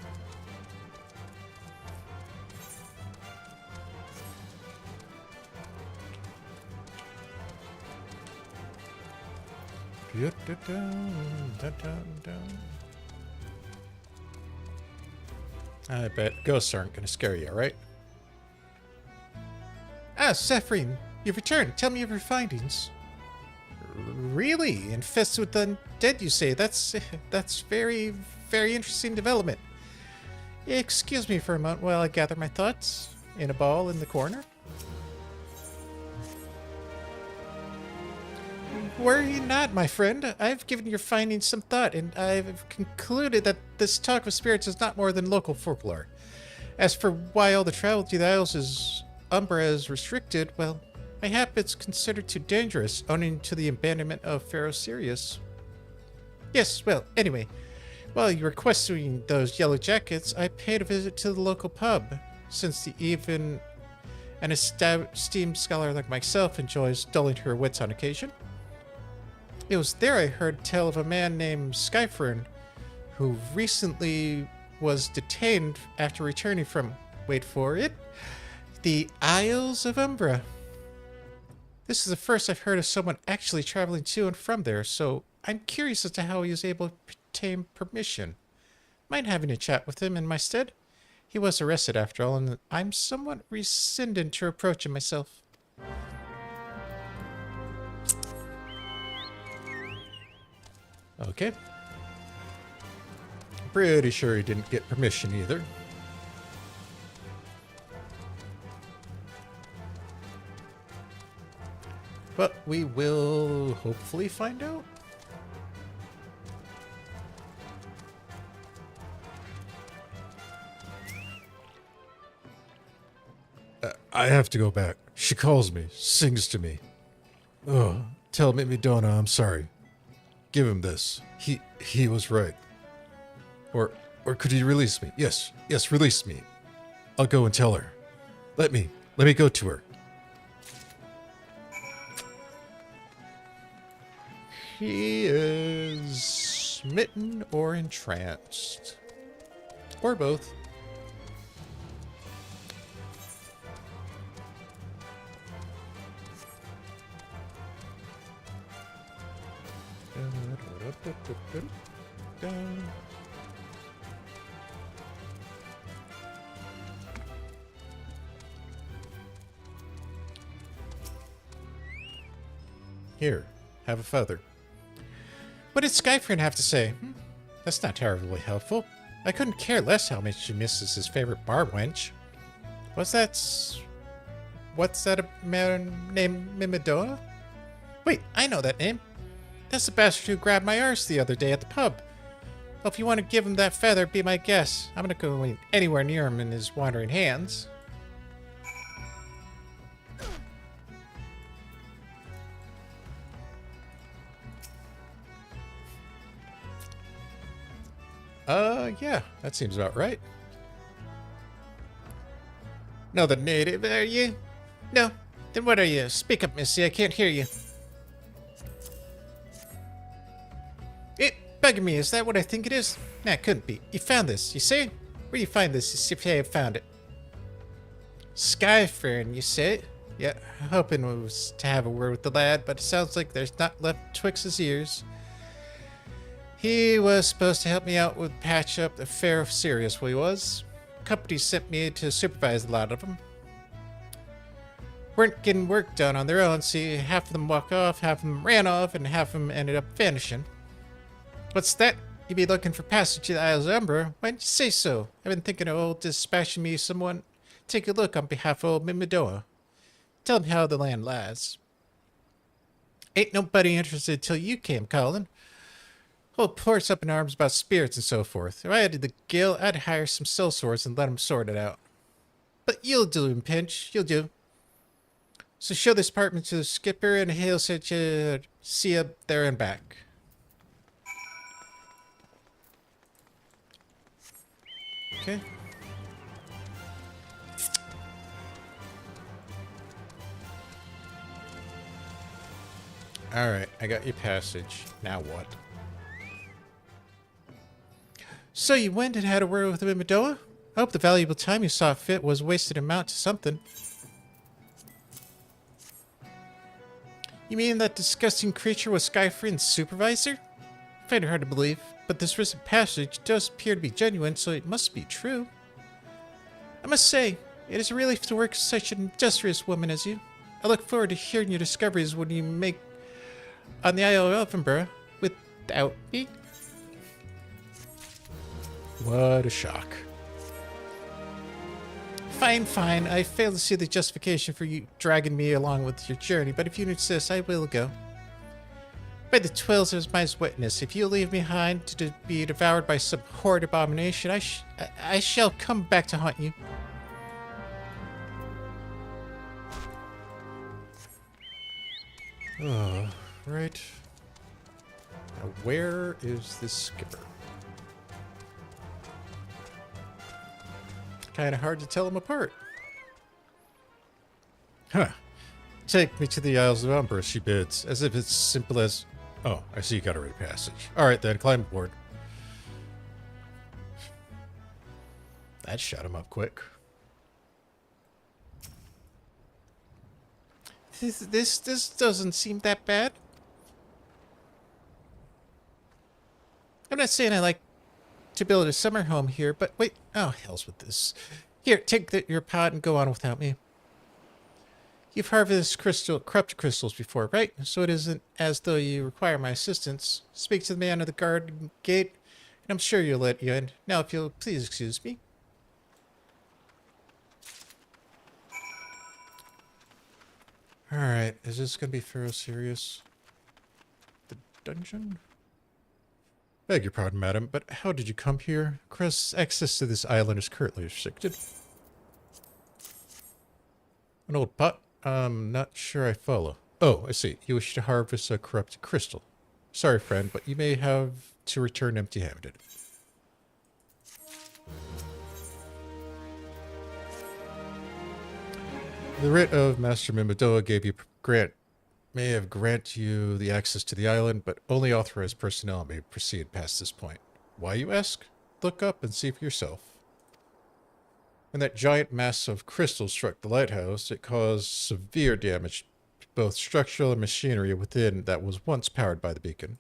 I bet ghosts aren't going to scare you, right? Ah, Saphrine, you've returned. Tell me of your findings. Really? Infested with undead, you say? That's very, very interesting development. Excuse me for a moment while I gather my thoughts in a ball in the corner. Worry not, my friend. I've given your findings some thought, and I've concluded that this talk of spirits is not more than local folklore. As for why all the travel to the Isles is Umbra is restricted, well, mayhap it's considered too dangerous, owing to the abandonment of Pharaoh Sirius. Yes, well, anyway, while you were questioning those yellow jackets, I paid a visit to the local pub, since even an esteemed scholar like myself enjoys dulling her wits on occasion. It was there I heard tell of a man named Skyfern, who recently was detained after returning from, wait for it, the Isles of Umbra. This is the first I've heard of someone actually traveling to and from there, so I'm curious as to how he was able to obtain permission. Mind having a chat with him in my stead? He was arrested after all, and I'm somewhat resistant to approach him myself. Okay. Pretty sure he didn't get permission either. But we will hopefully find out. I have to go back. She calls me, sings to me. Oh, tell Madonna I'm sorry. Give him this. He was right. Or could he release me? Yes, release me. I'll go and tell her. Let me go to her. He is smitten or entranced. Or both. Here, have a feather. What did Skyfriend have to say? That's not terribly helpful. I couldn't care less how much she misses his favorite bar wench. What's that a man named Mimidoa? Wait, I know that name. That's the bastard who grabbed my arse the other day at the pub. Well, if you want to give him that feather, be my guest. I'm not going anywhere near him in his wandering hands. Yeah, that seems about right. Another native, are you? No. Then what are you? Speak up, missy. I can't hear you. Bugging me, is that what I think it is? Nah, it couldn't be. You found this, you see? Where you find this, you see if I found it. Skyfern, you say? Yeah, hoping it was to have a word with the lad, but it sounds like there's not left twixt his ears. He was supposed to help me out with patch up the Pharaoh Sirius, he was. Company sent me to supervise a lot of them. Weren't getting work done on their own, see, half of them walked off, half of them ran off, and half of them ended up vanishing. What's that? You be looking for passage to the Isles of Umbra? Why didn't you say so? I've been thinking of old dispatching me someone. Take a look on behalf of old Mimidoa. Tell him how the land lies. Ain't nobody interested till you came, Colin. Old port's up in arms about spirits and so forth. If I had the guild, I'd hire some sellswords and let them sort it out. But you'll do him, Pinch. You'll do. So show this apartment to the skipper and he'll set you see you there and back. Okay. Alright, I got your passage. Now what? So you went and had a word with Mimidoa? I hope the valuable time you saw fit was wasted amount to something. You mean that disgusting creature was Skyfriend's supervisor? I find it hard to believe, but this recent passage does appear to be genuine, so it must be true. I must say, it is a relief to work with such an industrious woman as you. I look forward to hearing your discoveries when you make on the Isle of Elfinborough without me. What a shock. Fine, fine. I fail to see the justification for you dragging me along with your journey, but if you insist, I will go. By the twills of my witness, if you leave me behind to be devoured by some horrid abomination, I shall come back to haunt you. Oh, right. Now, where is this skipper? Kind of hard to tell them apart. Huh. Take me to the Isles of Umbra, she bids, as if it's simple as... Oh, I see you got a right passage. Alright then, climb aboard. That shut him up quick. This doesn't seem that bad. I'm not saying I like to build a summer home here, but wait. Oh, hell's with this. Here, take your pot and go on without me. You've harvested corrupted crystals before, right? So it isn't as though you require my assistance. Speak to the man at the garden gate, and I'm sure you'll let you in. Now, if you'll please excuse me. Alright, is this gonna be fairly serious? The dungeon? Beg your pardon, madam, but how did you come here? Access to this island is currently restricted. An old pot? Not sure I follow. Oh, I see. You wish to harvest a corrupted crystal. Sorry, friend, but you may have to return empty-handed. The writ of Master Mimidoa gave you may have granted you the access to the island, but only authorized personnel may proceed past this point. Why, you ask? Look up and see for yourself. When that giant mass of crystal struck the lighthouse, it caused severe damage to both structural and machinery within that was once powered by the beacon.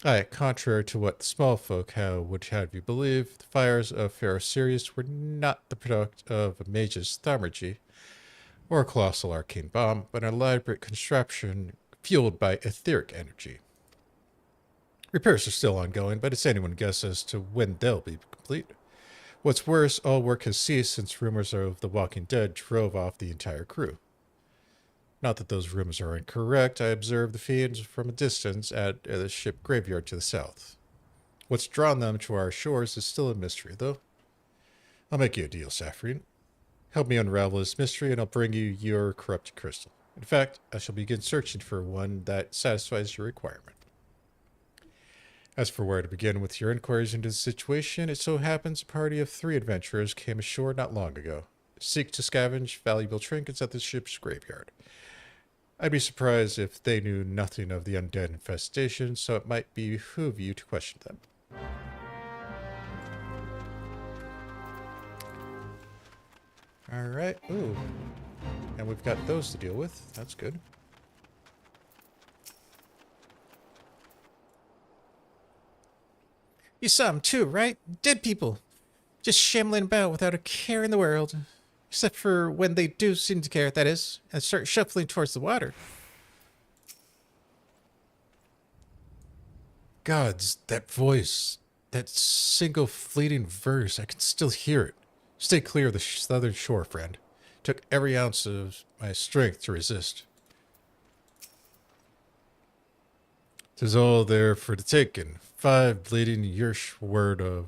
Aye, contrary to what the small folk would have you believe, the fires of Pharaoh Sirius were not the product of a mage's thaumaturgy or a colossal arcane bomb, but an elaborate construction fueled by etheric energy. Repairs are still ongoing, but it's anyone's guess as to when they'll be complete. What's worse, all work has ceased since rumors of the Walking Dead drove off the entire crew. Not that those rumors are incorrect, I observed the fiends from a distance at the ship graveyard to the south. What's drawn them to our shores is still a mystery, though. I'll make you a deal, Saphrine. Help me unravel this mystery, and I'll bring you your corrupted crystal. In fact, I shall begin searching for one that satisfies your requirement. As for where to begin with your inquiries into the situation, it so happens a party of 3 adventurers came ashore not long ago. Seek to scavenge valuable trinkets at the ship's graveyard. I'd be surprised if they knew nothing of the undead infestation, so it might behoove you to question them. Alright, ooh. And we've got those to deal with. That's good. You saw them too, right? Dead people. Just shambling about without a care in the world. Except for when they do seem to care, that is, and start shuffling towards the water. Gods, that voice, that single fleeting verse, I can still hear it. Stay clear of the southern shore, friend. Took every ounce of my strength to resist. 'Tis all there for the taking. 5 bleeding Yersh word of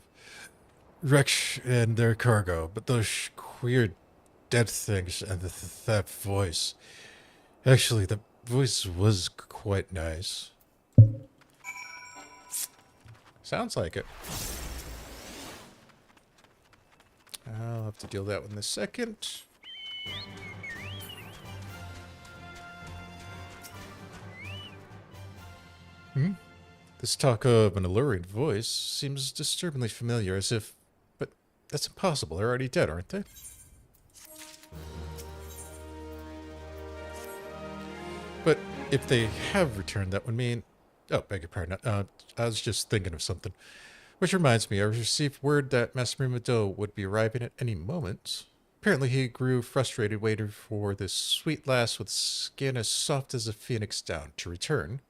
wrecks and their cargo, but those queer dead things and that voice. Actually, the voice was quite nice. Sounds like it. I'll have to deal with that one in a second. This talk of an alluring voice seems disturbingly familiar, as if... But that's impossible. They're already dead, aren't they? But if they have returned, that would mean... Oh, beg your pardon. I was just thinking of something. Which reminds me, I received word that Master Mado would be arriving at any moment. Apparently he grew frustrated waiting for this sweet lass with skin as soft as a phoenix down to return.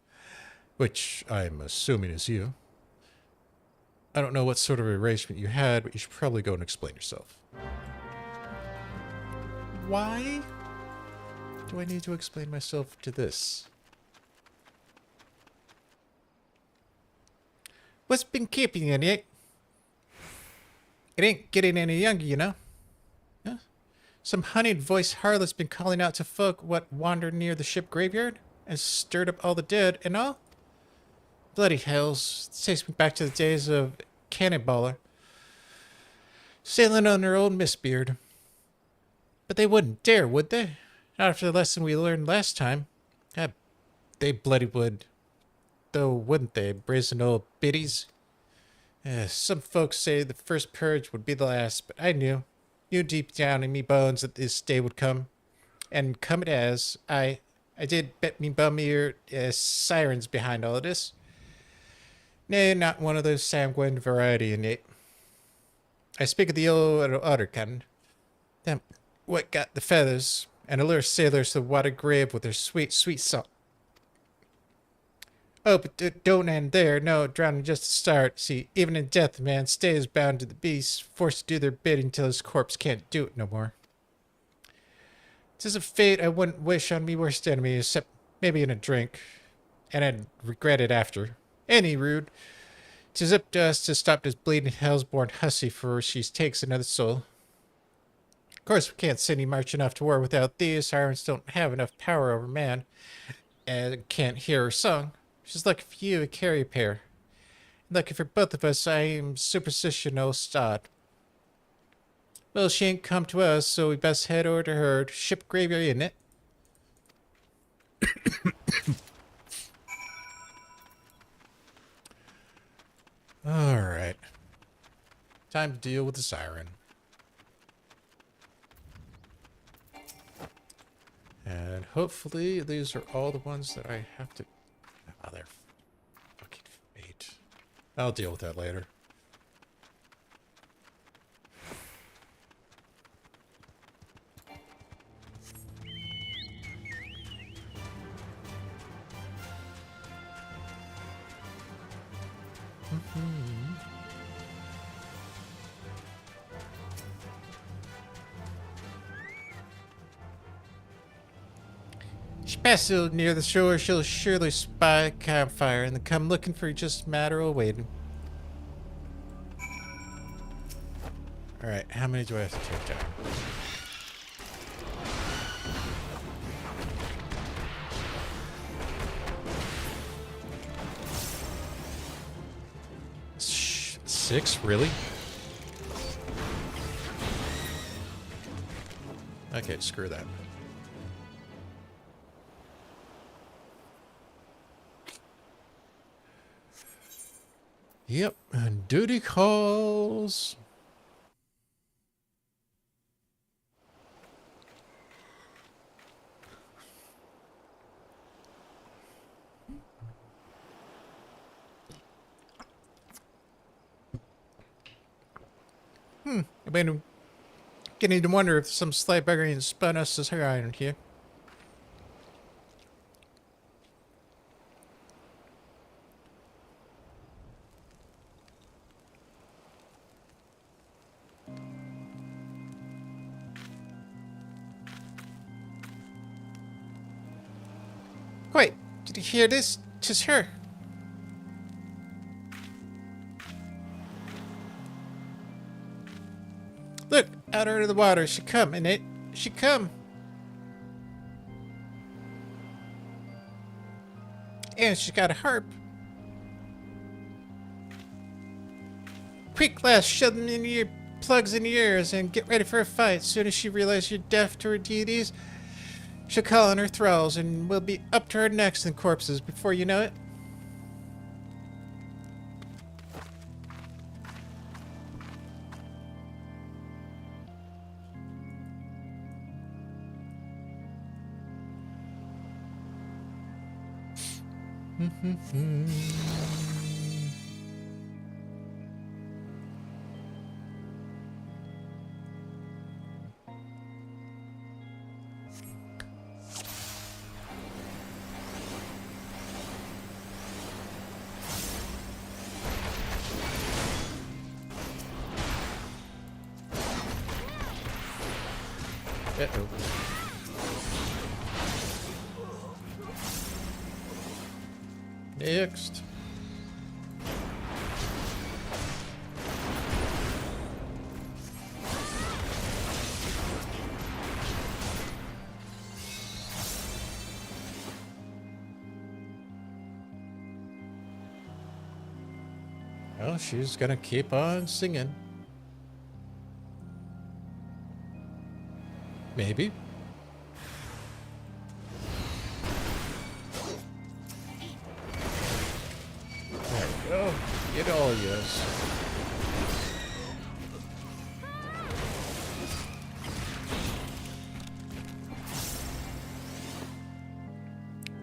Which I'm assuming is you. I don't know what sort of arrangement you had, but you should probably go and explain yourself. Why do I need to explain myself to this? What's been keeping you, Nick? It ain't getting any younger, you know. Huh? Some honeyed-voiced harlot's been calling out to folk what wandered near the ship graveyard and stirred up all the dead and all. Bloody hells, it takes me back to the days of Cannonballer, sailing on their old Mistbeard. But they wouldn't dare, would they? Not after the lesson we learned last time. They bloody would. Though, wouldn't they, brazen old biddies? Some folks say the first purge would be the last, but I knew deep down in me bones that this day would come. And come it has. I did bet me bum ear sirens behind all of this. Nay, not one of those sanguine variety, innate. I speak of the old other kind. Them what got the feathers, and allure sailors to the water grave with their sweet, sweet song. Oh, but don't end there. No, drowning just to start. See, even in death, man stays bound to the beast, forced to do their bidding till his corpse can't do it no more. 'Tis a fate I wouldn't wish on me worst enemy, except maybe in a drink, and I'd regret it after. Any rude. 'Tis up to us to stop this bleeding hell's-born hussy for she takes another soul. Of course, we can't send you marching off to war without these. Sirens don't have enough power over man, and can't hear her song. She's lucky for you, a carrier pair. Lucky for both of us, I am superstitional stod. Well, she ain't come to us, so we best head over to her. Ship graveyard, isn't it? Alright. Time to deal with the siren. And hopefully these are all the ones that I have to... Oh, they're fucking fate. I'll deal with that later. She passes near the shore, she'll surely spy a campfire and then come looking for you, just a matter of waiting. Alright, how many do I have to take down? Six? Really? Okay, screw that. Yep, and duty calls. I mean, I'm getting to wonder if some sly buggering spun us as her iron here. Wait, did you hear this? 'Tis her. Look, out under the water. She come, innit? She come. And she's got a harp. Quick, lass, shove them in your plugs in your ears and get ready for a fight. Soon as she realizes you're deaf to her deities, she'll call on her thralls, and we'll be up to our necks in corpses before you know it. Uh-oh. Next. Well, she's gonna keep on singing. Maybe. There we go. Get all yours.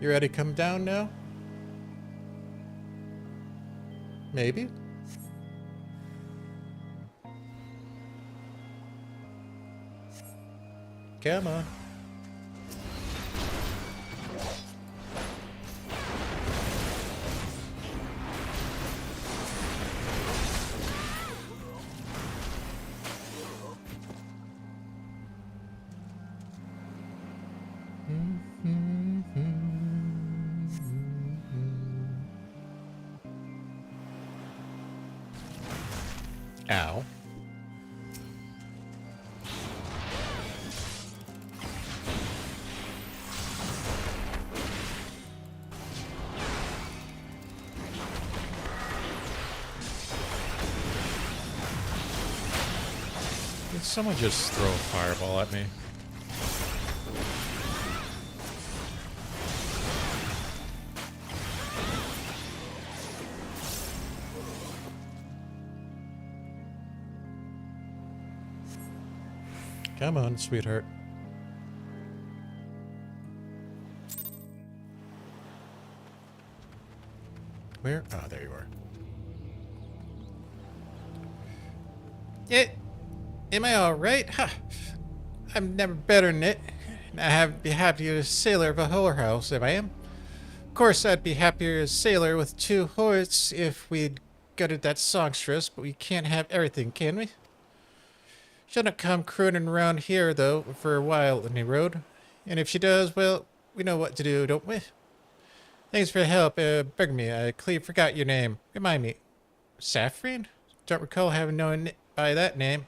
You ready to come down now? Maybe. Come on. Ow. Did someone just throw a fireball at me? Come on, sweetheart. Where? Oh, there you are. Am I all right? Huh. I'm never better than it. I'd be happier as sailor of a whorehouse if I am. Of course, I'd be happier as sailor with 2 horts if we'd gutted that songstress, but we can't have everything, can we? Shouldn't come crooning around here, though, for a while, any road. And if she does, well, we know what to do, don't we? Thanks for the help, begging me. I clearly forgot your name. Remind me. Saphrine? Don't recall having known it by that name.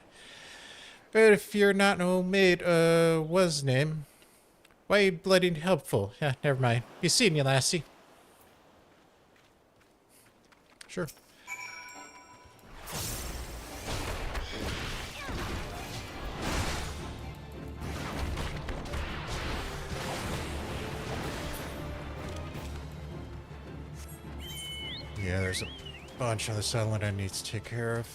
But if you're not no maid, was name. Why you bloody helpful? Yeah, never mind. Be seeing you, lassie. Sure. Yeah, there's a bunch on the settlement I need to take care of.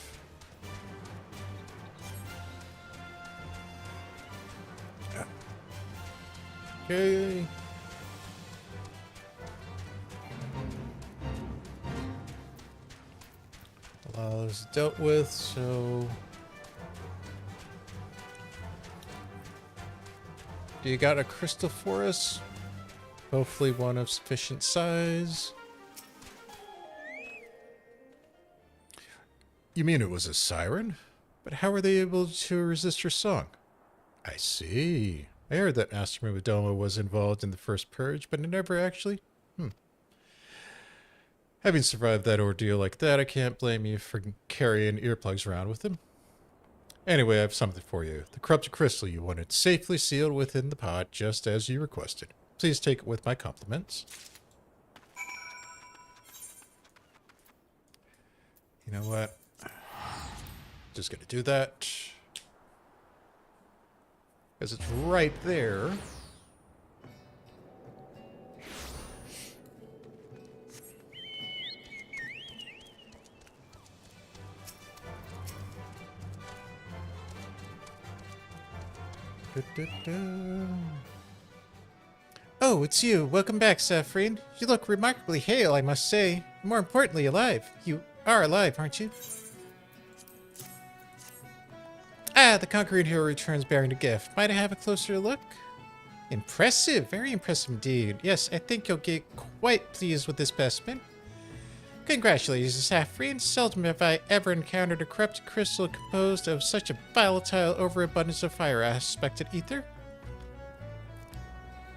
Okay. A lot of those dealt with, so... Do you got a crystal for us? Hopefully one of sufficient size. You mean it was a siren? But how were they able to resist your song? I see. I heard that Master Mumadoma was involved in the first purge, but it never actually... Having survived that ordeal like that, I can't blame you for carrying earplugs around with him. Anyway, I have something for you. The corrupted crystal you wanted safely sealed within the pod, just as you requested. Please take it with my compliments. You know what? Just gonna do that. Because it's right there. Oh, it's you. Welcome back, Saphrine. You look remarkably hale, I must say. More importantly, alive. You are alive, aren't you? Ah, the conquering hero returns bearing a gift. Might I have a closer look? Impressive. Very impressive indeed. Yes, I think you'll get quite pleased with this specimen. Congratulations, Saphrine. Seldom have I ever encountered a corrupted crystal composed of such a volatile overabundance of fire aspected ether.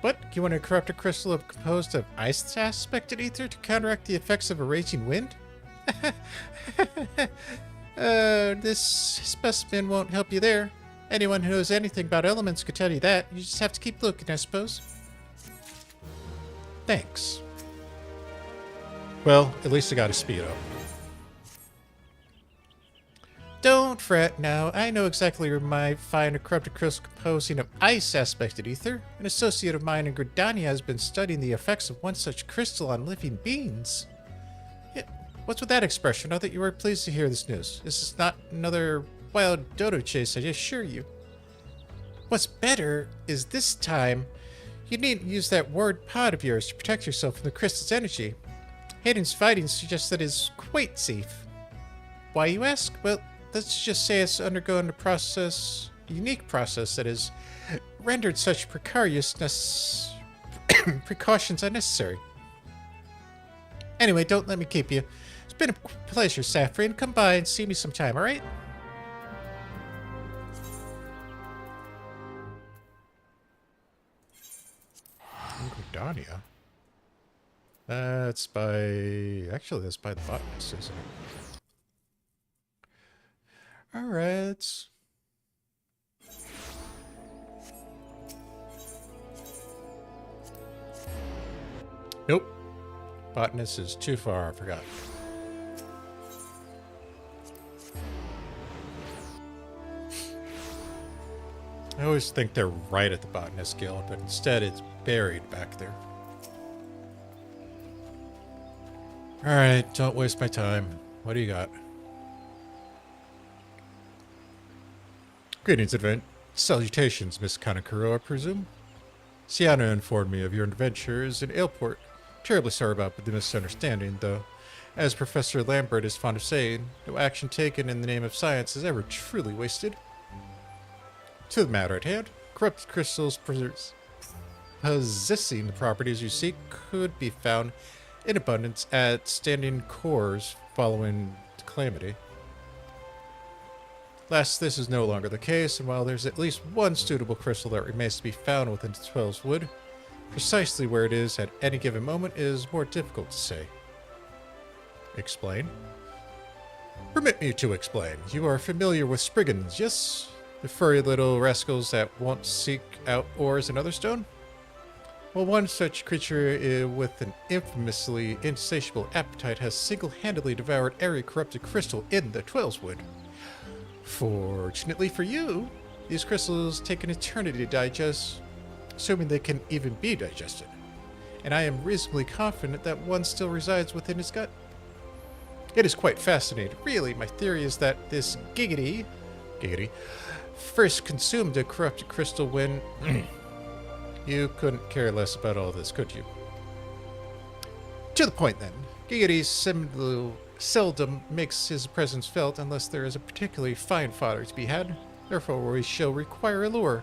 What? You want a corrupted crystal composed of ice aspected ether to counteract the effects of a raging wind? This specimen won't help you there. Anyone who knows anything about elements could tell you that. You just have to keep looking, I suppose. Thanks. Well, at least I got to speed up. Don't fret now. I know exactly where you might find a corrupted crystal composing of ice aspected ether. An associate of mine in Gridania has been studying the effects of one such crystal on living beings. Yeah, what's with that expression? I thought you were pleased to hear this news. This is not another wild dodo chase, I assure you. What's better is this time you needn't use that ward pod of yours to protect yourself from the crystal's energy. Hayden's fighting suggests that it is quite safe. Why, you ask? Well, let's just say it's undergone a unique process that has rendered such precarious precautions unnecessary. Anyway, don't let me keep you. It's been a pleasure, Saphrine. Come by and see me sometime, alright? Gridania? That's by... Actually, that's by the botanist, isn't it? Alright. Nope. Botanist is too far, I forgot. I always think they're right at the Botanist Guild, but instead it's buried back there. Alright, don't waste my time. What do you got? Greetings, Advent. Salutations, Miss Kanakuro, I presume. Sienna informed me of your adventures in Aleport. Terribly sorry about the misunderstanding, though. As Professor Lambert is fond of saying, no action taken in the name of science is ever truly wasted. To the matter at hand, corrupted crystals possessing the properties you seek could be found in abundance at standing cores following the calamity. Last, this is no longer the case, and while there's at least one suitable crystal that remains to be found within the Twelves Wood, precisely where it is at any given moment is more difficult to say. Explain? Permit me to explain. You are familiar with Spriggans, yes? The furry little rascals that won't seek out ores and other stone? Well, one such creature with an infamously insatiable appetite has single-handedly devoured every corrupted crystal in the Twelveswood. Fortunately for you, these crystals take an eternity to digest, assuming they can even be digested. And I am reasonably confident that one still resides within his gut. It is quite fascinating. Really, my theory is that this Giggity, first consumed a corrupted crystal when... You couldn't care less about all this, could you? To the point, then. Giggity seldom makes his presence felt unless there is a particularly fine fodder to be had. Therefore, we shall require a lure.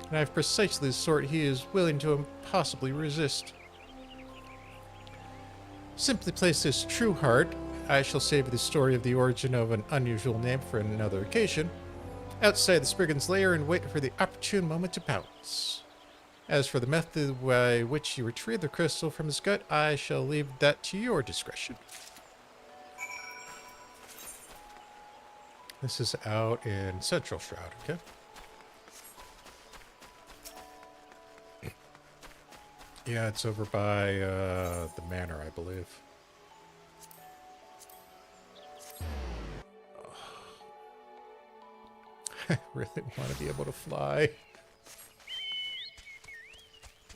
And I have precisely the sort he is willing to impossibly resist. Simply place this true heart, I shall save the story of the origin of an unusual name for another occasion, outside the Spriggan's lair and wait for the opportune moment to pounce. As for the method by which you retrieve the crystal from his gut, I shall leave that to your discretion. This is out in Central Shroud, okay? Yeah, it's over by the manor, I believe. I really want to be able to fly.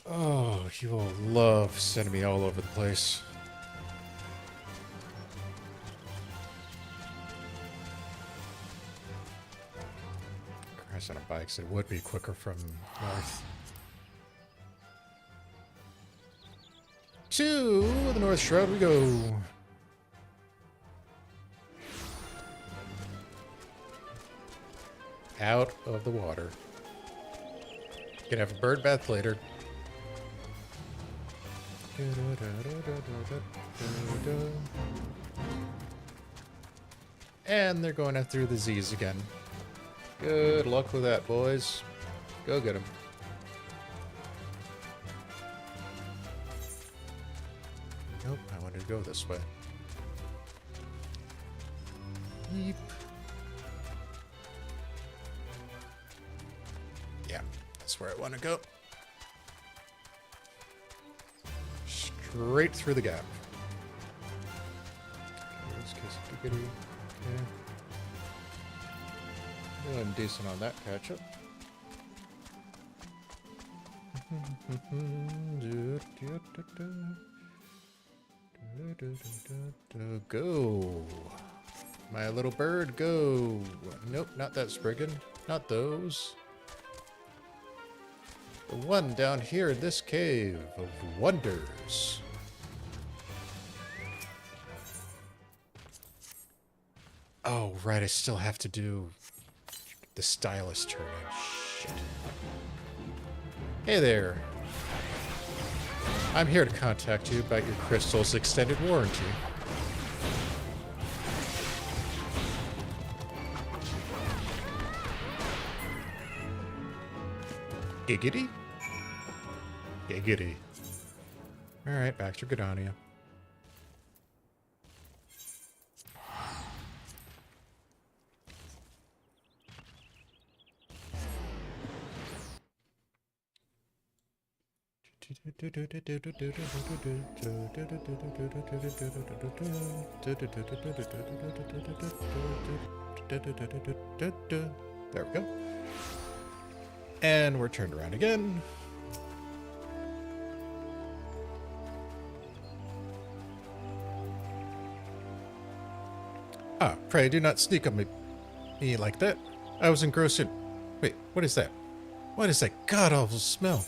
Oh, you will love sending me all over the place. Crash on a bike, so it would be quicker from north. to the North Shroud we go. Out of the water. Gonna have a bird bath later. And they're going after the Z's again. Good luck with that, boys. Go get them. Nope, I wanted to go this way. Yeep. Yeah, that's where I want to go. Straight through the gap. Okay, this case of Giggity. Okay. Doing decent on that catch-up. Go. My little bird, go. Nope, not that Spriggan. Not those. The one down here in this cave of wonders. Oh, right, I still have to do the stylus turn in. Shit. Hey there. I'm here to contact you about your crystal's extended warranty. Giggity? Giggity. Alright, back to Gridania. There we go. And we're turned around again. Ah, pray do not sneak on me like that. I was engrossed in... Wait, what is that? What is that god-awful smell?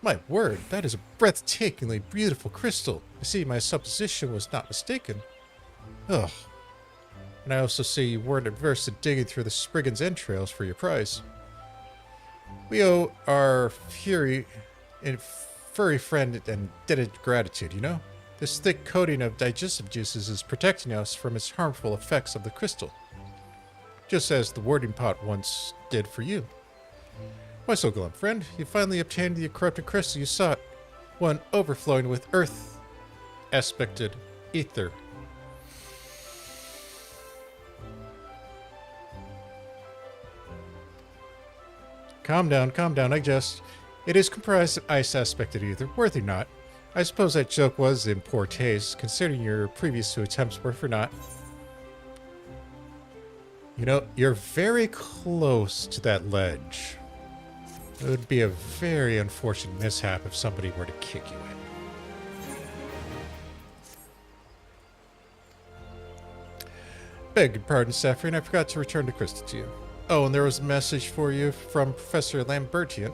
My word, that is a breathtakingly beautiful crystal. I see my supposition was not mistaken. Ugh. And I also see you weren't averse to digging through the Spriggan's entrails for your prize. We owe our furry friend and indebted gratitude, you know? This thick coating of digestive juices is protecting us from its harmful effects of the crystal. Just as the warding pot once did for you. Why so glum, friend? You finally obtained the corrupted crystal you sought. One overflowing with earth-aspected ether. Calm down, I jest. It is comprised of ice-aspected ether, worthy not. I suppose that joke was in poor taste, considering your previous two attempts were for naught. You know, you're very close to that ledge. It would be a very unfortunate mishap if somebody were to kick you in. Beg your pardon, Saphrine, I forgot to return the crystal to you. Oh, and there was a message for you from Professor Lambertian.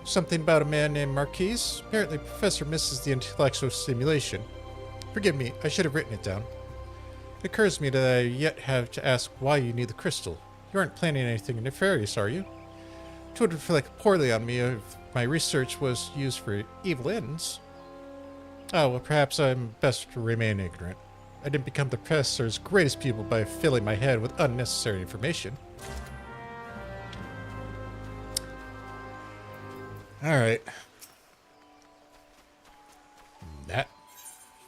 Something about a man named Marquise. Apparently, Professor misses the intellectual stimulation. Forgive me, I should have written it down. It occurs to me that I yet have to ask why you need the crystal. You aren't planning anything nefarious, are you? It would reflect poorly on me if my research was used for evil ends. Oh, well, perhaps I'm best to remain ignorant. I didn't become the professor's greatest pupil by filling my head with unnecessary information. Alright. That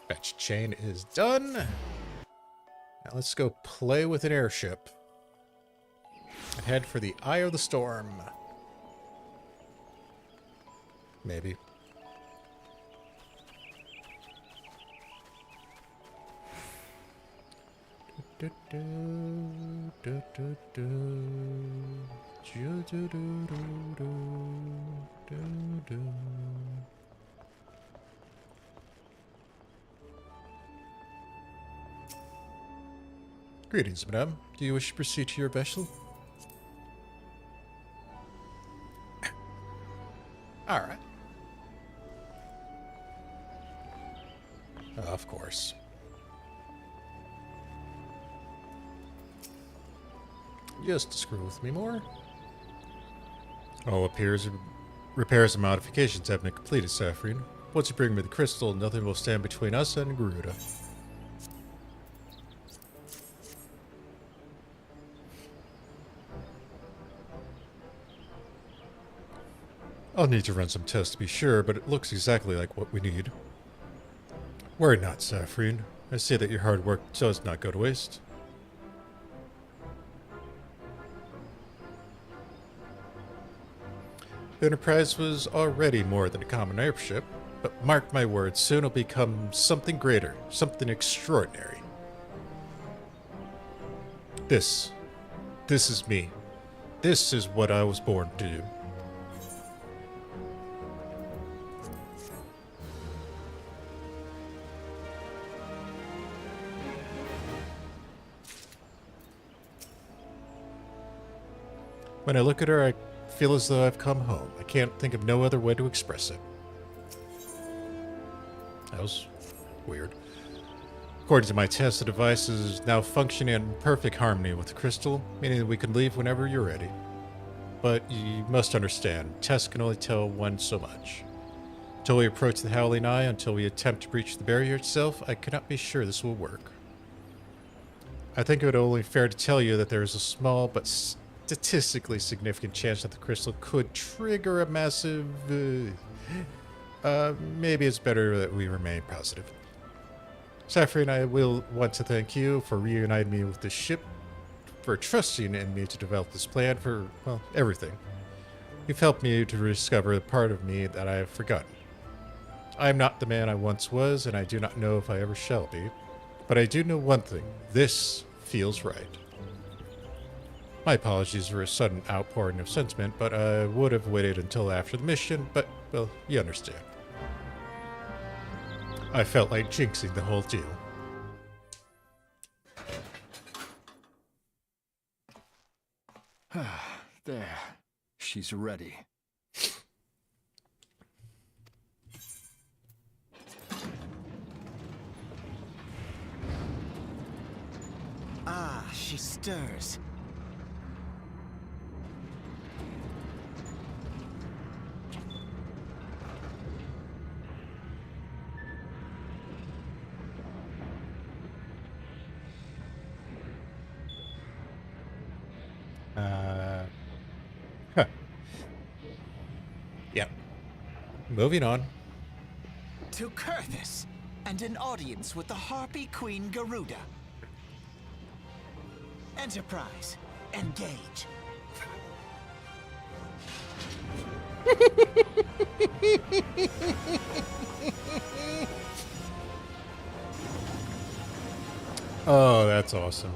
fetch chain is done. Now let's go play with an airship. And head for the Eye of the Storm. Maybe. Greetings, madame. Do you wish to proceed to your vessel? Alright. just to screw with me more. All repairs and modifications have been completed, Saphrine. Once you bring me the crystal, nothing will stand between us and Garuda. I'll need to run some tests to be sure, but it looks exactly like what we need. Worry not, Saphrine. I see that your hard work does not go to waste. The Enterprise was already more than a common airship, but mark my words, soon it'll become something greater, something extraordinary. This is me. This is what I was born to do. When I look at her, I feel as though I've come home. I can't think of no other way to express it. That was weird. According to my test, the device is now functioning in perfect harmony with the crystal, meaning that we can leave whenever you're ready. But you must understand, tests can only tell one so much. Until we approach the Howling Eye, until we attempt to breach the barrier itself, I cannot be sure this will work. I think it would only fair to tell you that there is a small but statistically significant chance that the crystal could trigger a massive... maybe it's better that we remain positive. Saphrine, I will want to thank you for reuniting me with the ship, for trusting in me to develop this plan, for, well, everything. You've helped me to rediscover the part of me that I have forgotten. I am not the man I once was, and I do not know if I ever shall be. But I do know one thing. This feels right. My apologies for a sudden outpouring of sentiment, but I would have waited until after the mission, but, well, you understand. I felt like jinxing the whole deal. There. She's ready. Ah, she stirs. Yep. Moving on. To Kurthus, and an audience with the Harpy Queen Garuda. Enterprise, engage. Oh, that's awesome.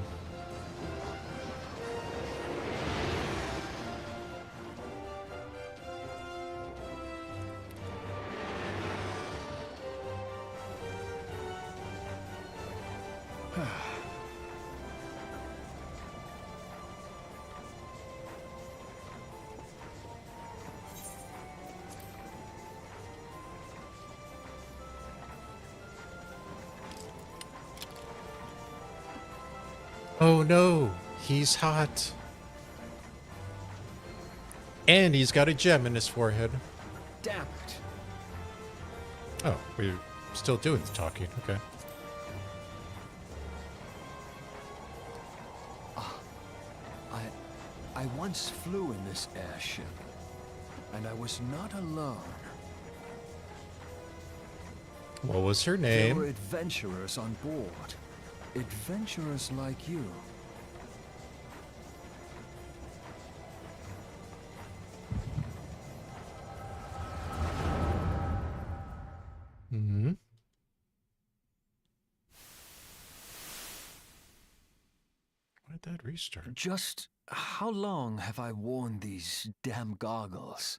Oh no, he's hot. And he's got a gem in his forehead. Damn it. Oh, we're still doing the talking, okay. I once flew in this airship, and I was not alone. What was her There were name? adventurers on board. Adventurers like you. Mm-hmm. Why did that restart? Just how long have I worn these damn goggles?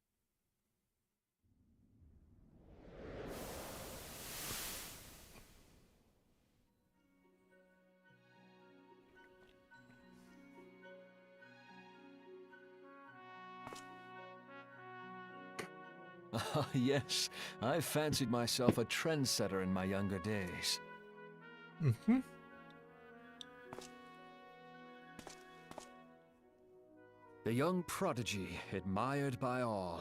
Ah, yes, I fancied myself a trendsetter in my younger days. Mm-hmm. The young prodigy, admired by all,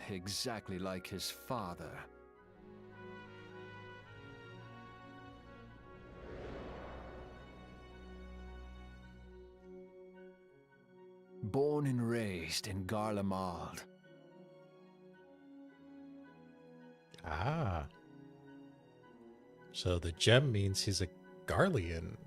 exactly like his father. Born and raised in Garlemald. Ah. So the gem means he's a Garlean.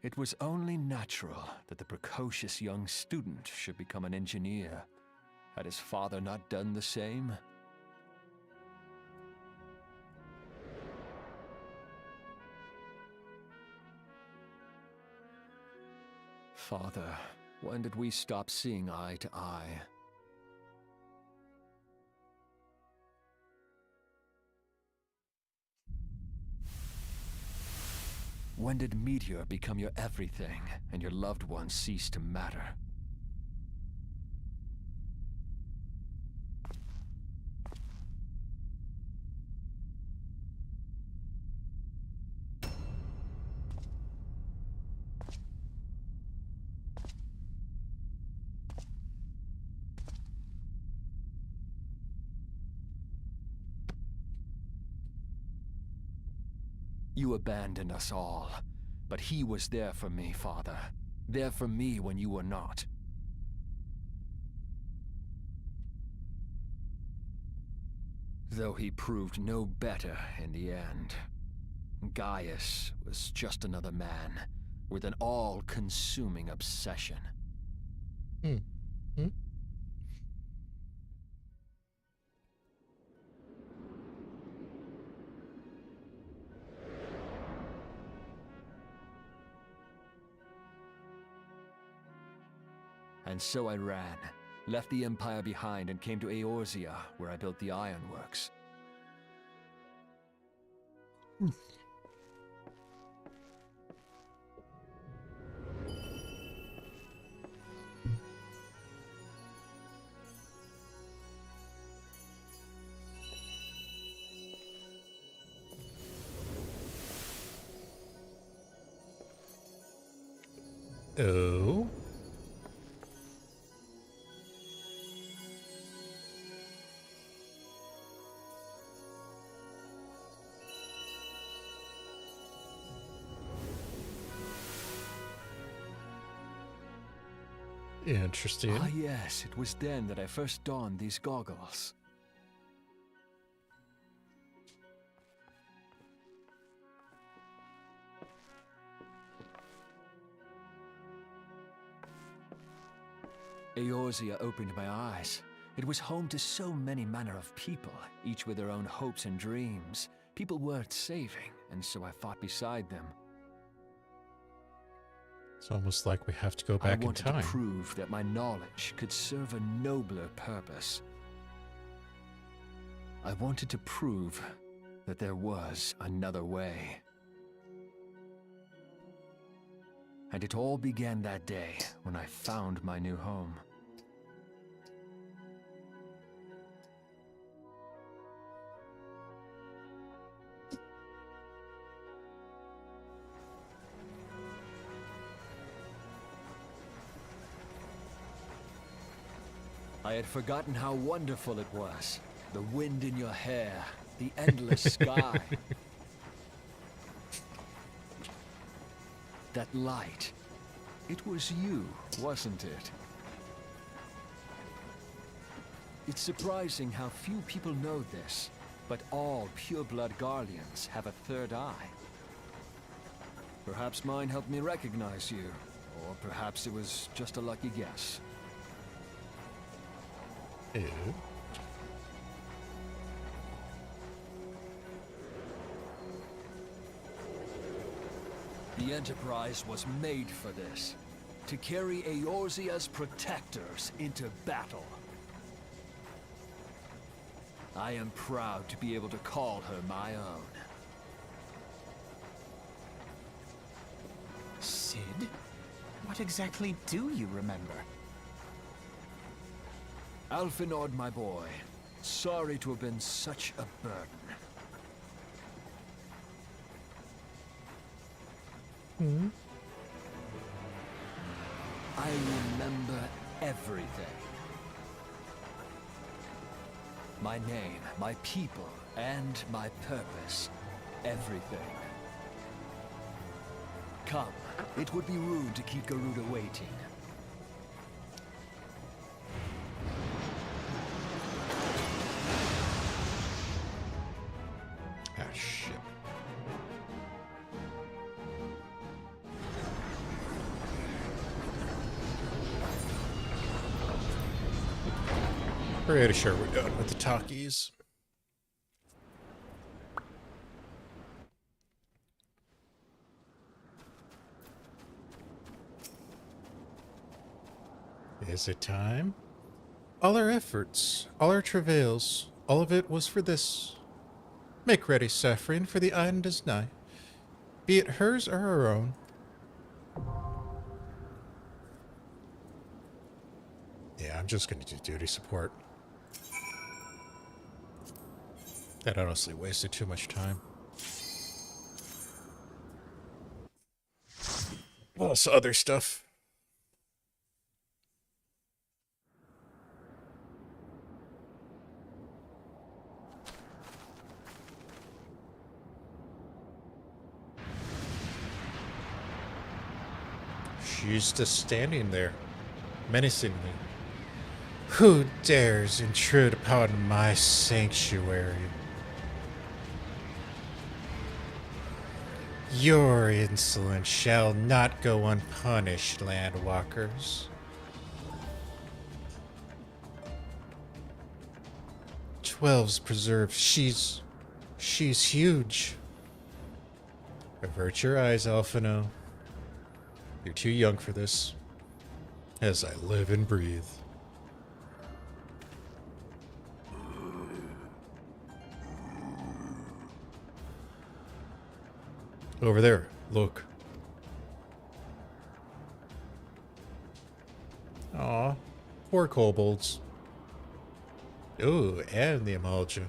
It was only natural that the precocious young student should become an engineer. Had his father not done the same? Father, when did we stop seeing eye to eye? When did Meteor become your everything, and your loved ones cease to matter? You abandoned us all, but he was there for me, Father. There for me when you were not. Though he proved no better in the end. Gaius was just another man, with an all-consuming obsession. Hmm. Hmm? And so I ran, left the Empire behind and came to Eorzea, where I built the ironworks. Oh. Interesting. Ah yes, it was then that I first donned these goggles. Eorzea opened my eyes. It was home to so many manner of people, each with their own hopes and dreams. People worth saving, and so I fought beside them. It's almost like we have to go back in I wanted time. to prove that my knowledge could serve a nobler purpose. I wanted to prove that there was another way. And it all began that day when I found my new home. I had forgotten how wonderful it was. The wind in your hair, the endless sky. That light. It was you, wasn't it? It's surprising how few people know this, but all pure-blood Garleans have a third eye. Perhaps mine helped me recognize you, or perhaps it was just a lucky guess. Ew. The Enterprise was made for this, to carry Eorzea's protectors into battle. I am proud to be able to call her my own. Sid? What exactly do you remember? Alfinord, my boy. Sorry to have been such a burden. I remember everything. My name, my people, and my purpose. Everything. Come. It would be rude to keep Garuda waiting. Ah, shit. Pretty sure we're done with the talkies. Is it time? All our efforts, all our travails, all of it was for this. Make ready, Saphrine, for the end is nigh. Be it hers or our own. Yeah, I'm just gonna do duty support. That honestly wasted too much time. Plus other stuff. She's just standing there, menacingly. Who dares intrude upon my sanctuary? Your insolence shall not go unpunished, landwalkers. 12's preserved. She's huge. Avert your eyes, Alphino. You're too young for this. As I live and breathe. Over there, look. Aw, poor kobolds. Ooh, and the Amalja.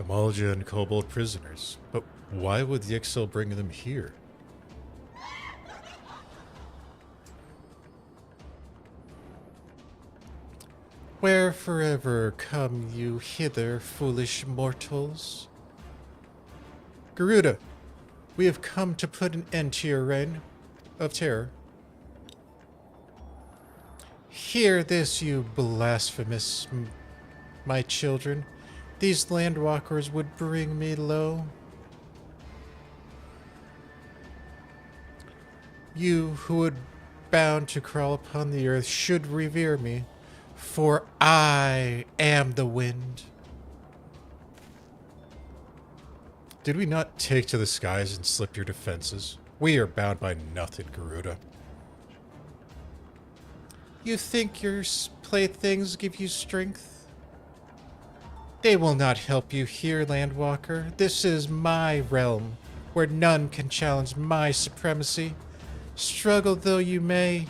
Amalja and kobold prisoners. But why would the Ixil bring them here? Where forever come you hither, foolish mortals? Garuda, we have come to put an end to your reign of terror. Hear this, you blasphemous, my children. These landwalkers would bring me low. You who would bound to crawl upon the earth should revere me, for I am the wind. Did we not take to the skies and slip your defenses? We are bound by nothing, Garuda. You think your playthings give you strength? They will not help you here, Landwalker. This is my realm, where none can challenge my supremacy. Struggle though you may,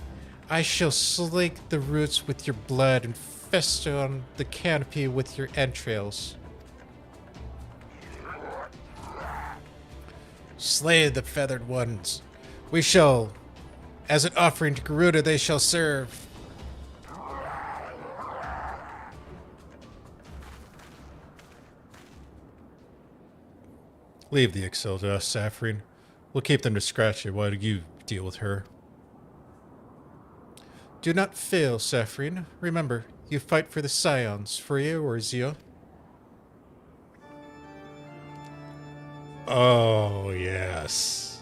I shall slake the roots with your blood and festoon the canopy with your entrails. Slay the feathered ones. We shall, as an offering to Garuda, they shall serve. Leave the Ixil to us, Saphrine. We'll keep them to scratch you while you deal with her. Do not fail, Saphrine. Remember, you fight for the Scions, Freya or Zio. Oh, yes.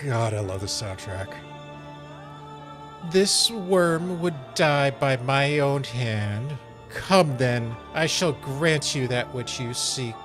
God, I love the soundtrack. This worm would die by my own hand. Come then, I shall grant you that which you seek.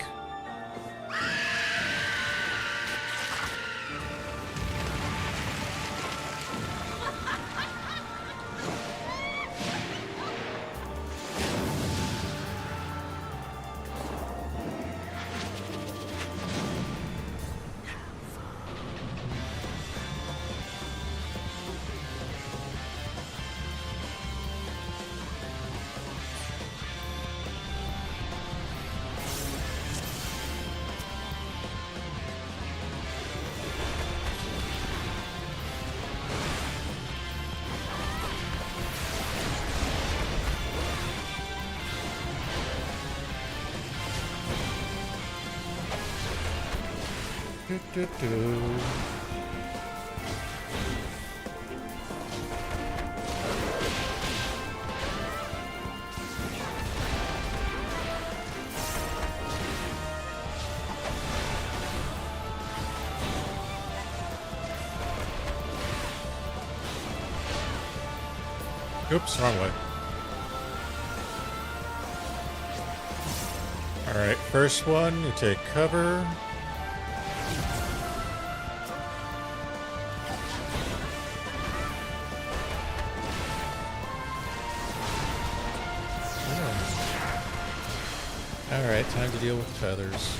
Oops, wrong way. Alright, first one, you take cover. Alright, time to deal with the feathers.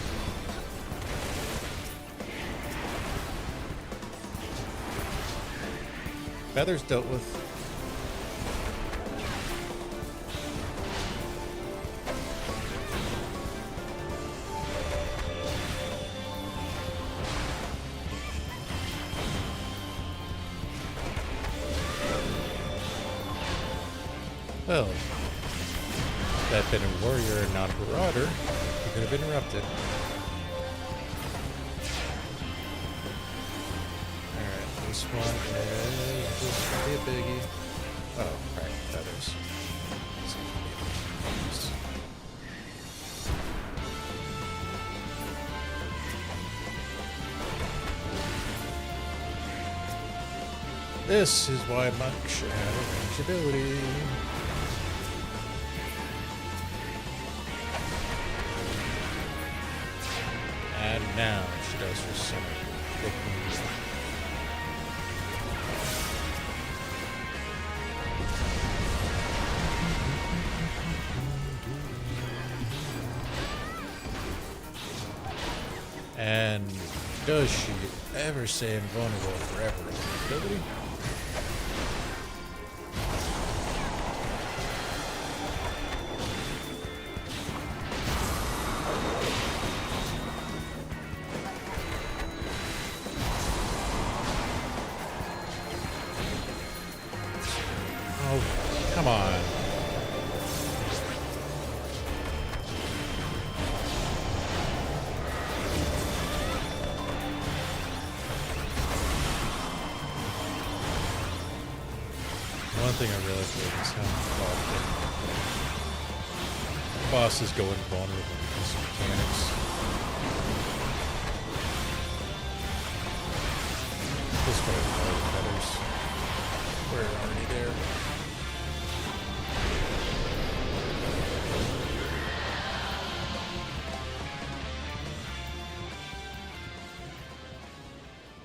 Feathers dealt with. Well, if that had been a warrior and not a marauder, he could have interrupted. Alright, this one is just gonna be a biggie. Oh, right, feathers. This is why monks should have a range ability. And now she does her center. And does she ever say invulnerable forever in her ability? Oh, come on. One thing I realized is how the boss is going vulnerable because of mechanics. This way, the feathers. We're already there.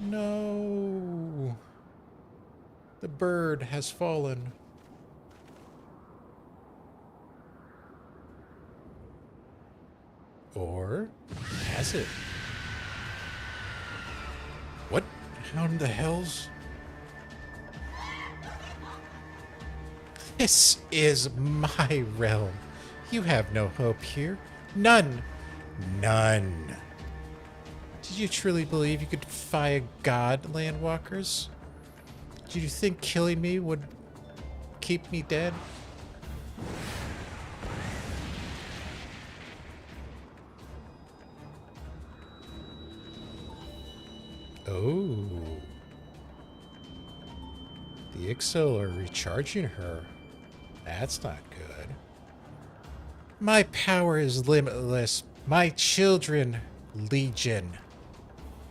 No. The bird has fallen. Or has it? What? How in the hell's... This is my realm. You have no hope here. None. None. Did you truly believe you could defy a god, landwalkers? Did you think killing me would keep me dead? Oh. The Ixo are recharging her. That's not good. My power is limitless. My children, legion.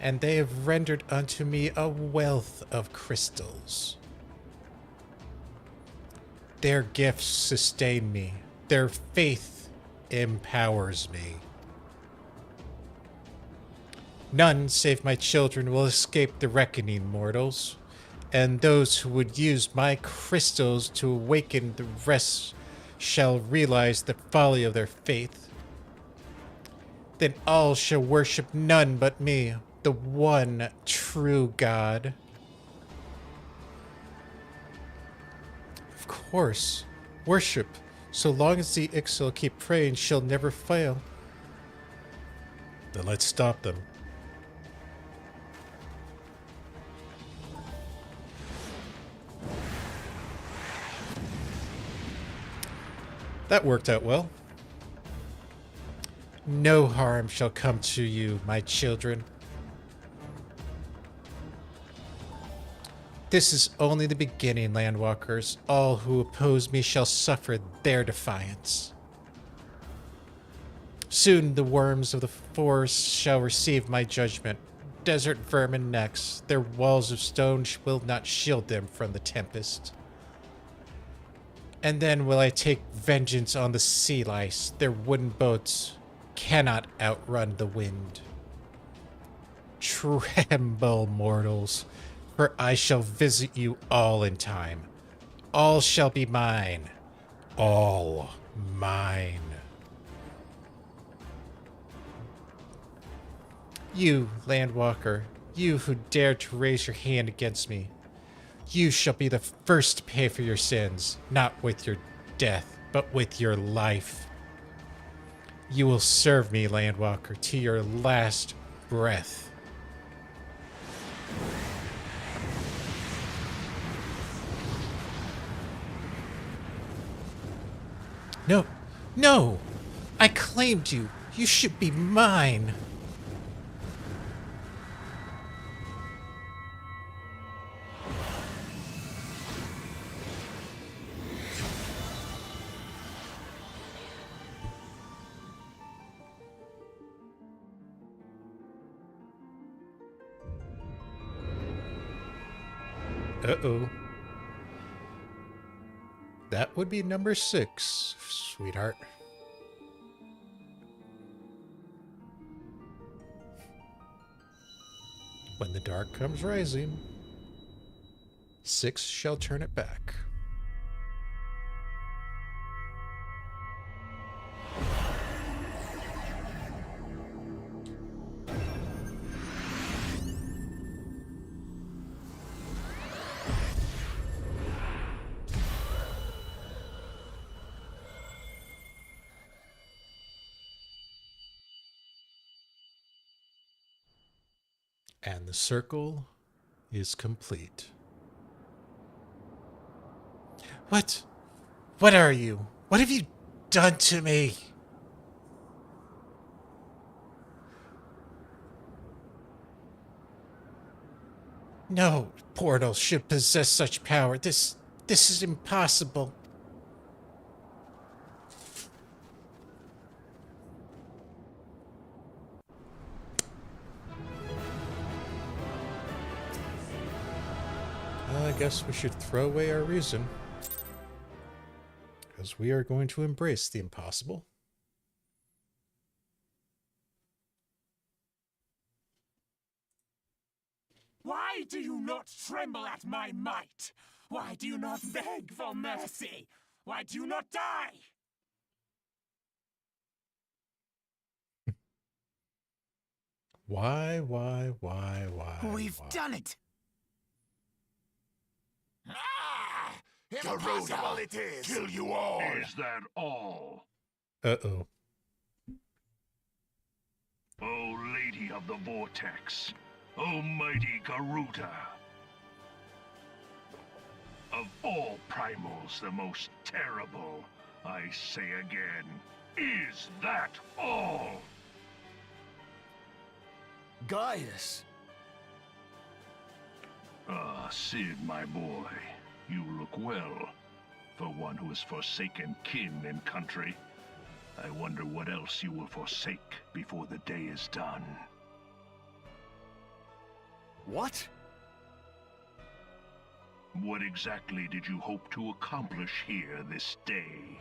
And they have rendered unto me a wealth of crystals. Their gifts sustain me. Their faith empowers me. None save my children will escape the reckoning, mortals. And those who would use my crystals to awaken the rest shall realize the folly of their faith. Then all shall worship none but me, the one true God. Of course, worship, so long as the Ixil keep praying, shall never fail. Then let's stop them. That worked out well. No harm shall come to you, my children. This is only the beginning, Landwalkers. All who oppose me shall suffer their defiance. Soon the worms of the forest shall receive my judgment. Desert vermin next. Their walls of stone will not shield them from the tempest. And then will I take vengeance on the sea lice. Their wooden boats cannot outrun the wind. Tremble, mortals, for I shall visit you all in time. All shall be mine. All mine. You, Landwalker, you who dare to raise your hand against me, you shall be the first to pay for your sins, not with your death, but with your life. You will serve me, Landwalker, to your last breath. No, no! I claimed you. You should be mine. Uh-oh. That would be number 6, sweetheart. When the dark comes rising, 6 shall turn it back. And the circle is complete. What? What are you? What have you done to me? No portal should possess such power. This is impossible. I guess we should throw away our reason, because we are going to embrace the impossible. Why do you not tremble at my might? Why do you not beg for mercy? Why do you not die? Why? We've done it! Ah! Impossible it is! Kill you all! Is that all? Uh-oh. O Lady of the Vortex, O mighty Garuda. Of all primals, the most terrible, I say again, is that all? Gaius! Ah, Sid, my boy, you look well. For one who has forsaken kin and country, I wonder what else you will forsake before the day is done. What? What exactly did you hope to accomplish here this day?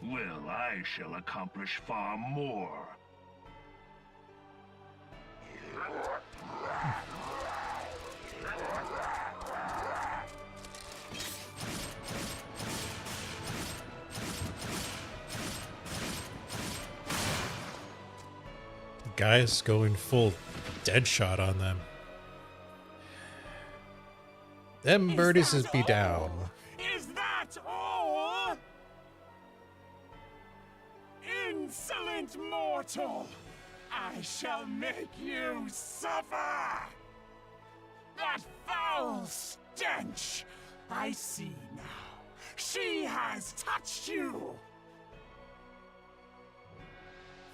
Well, I shall accomplish far more. Guy's going full dead shot on them. Them birdies is be down. Is that all? Insolent mortal! I shall make you suffer! That foul stench! I see now. She has touched you!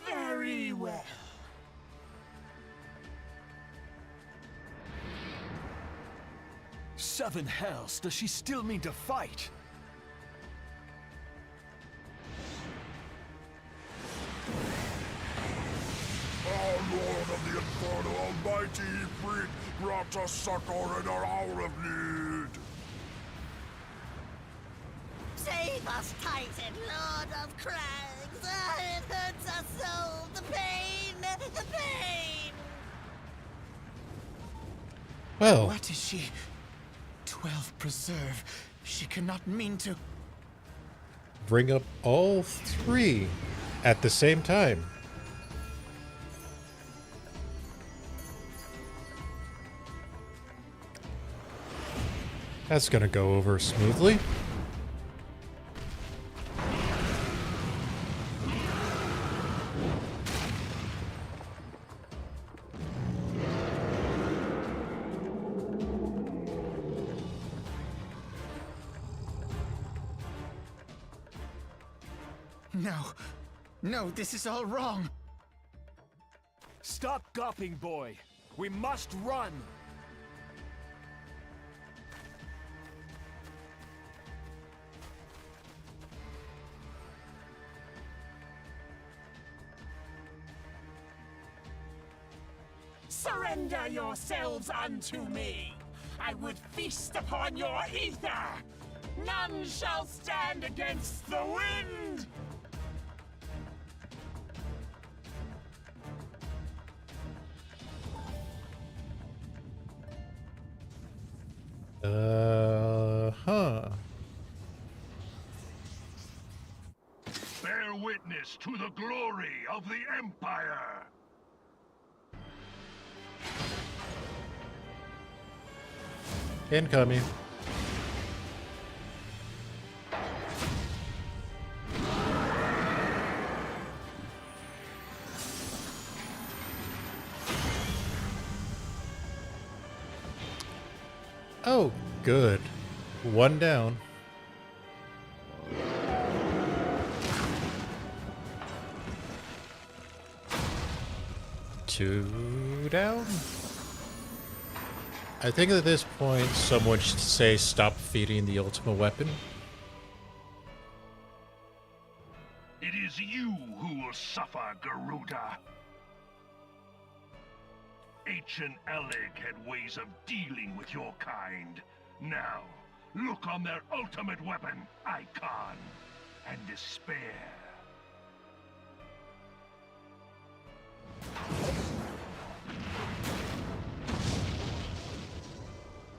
Very well. seven hells does she still mean to fight? Our Lord of the Inferno Almighty, Freak, grant us succor in our hour of need. Save us, Titan, Lord of Crags! It hurts us so! The pain! The pain! Well, What is she? 12 preserve. She cannot mean to... bring up all three at the same time. That's gonna go over smoothly. No. No, this is all wrong. Stop gawping, boy. We must run. Surrender yourselves unto me. I would feast upon your ether. None shall stand against the wind. Huh. Bear witness to the glory of the Empire. Incoming. Oh, good. One down. Two down. I think at this point someone should say stop feeding the ultimate weapon. It is you who will suffer, Garuda. Ancient Alec had ways of dealing with your kind. Now, look on their ultimate weapon, Icon, and despair.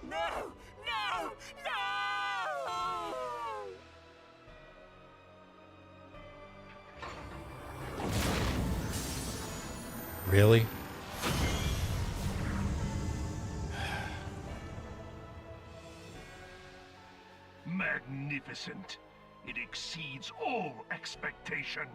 No! No! No! Really? Magnificent. It exceeds all expectation.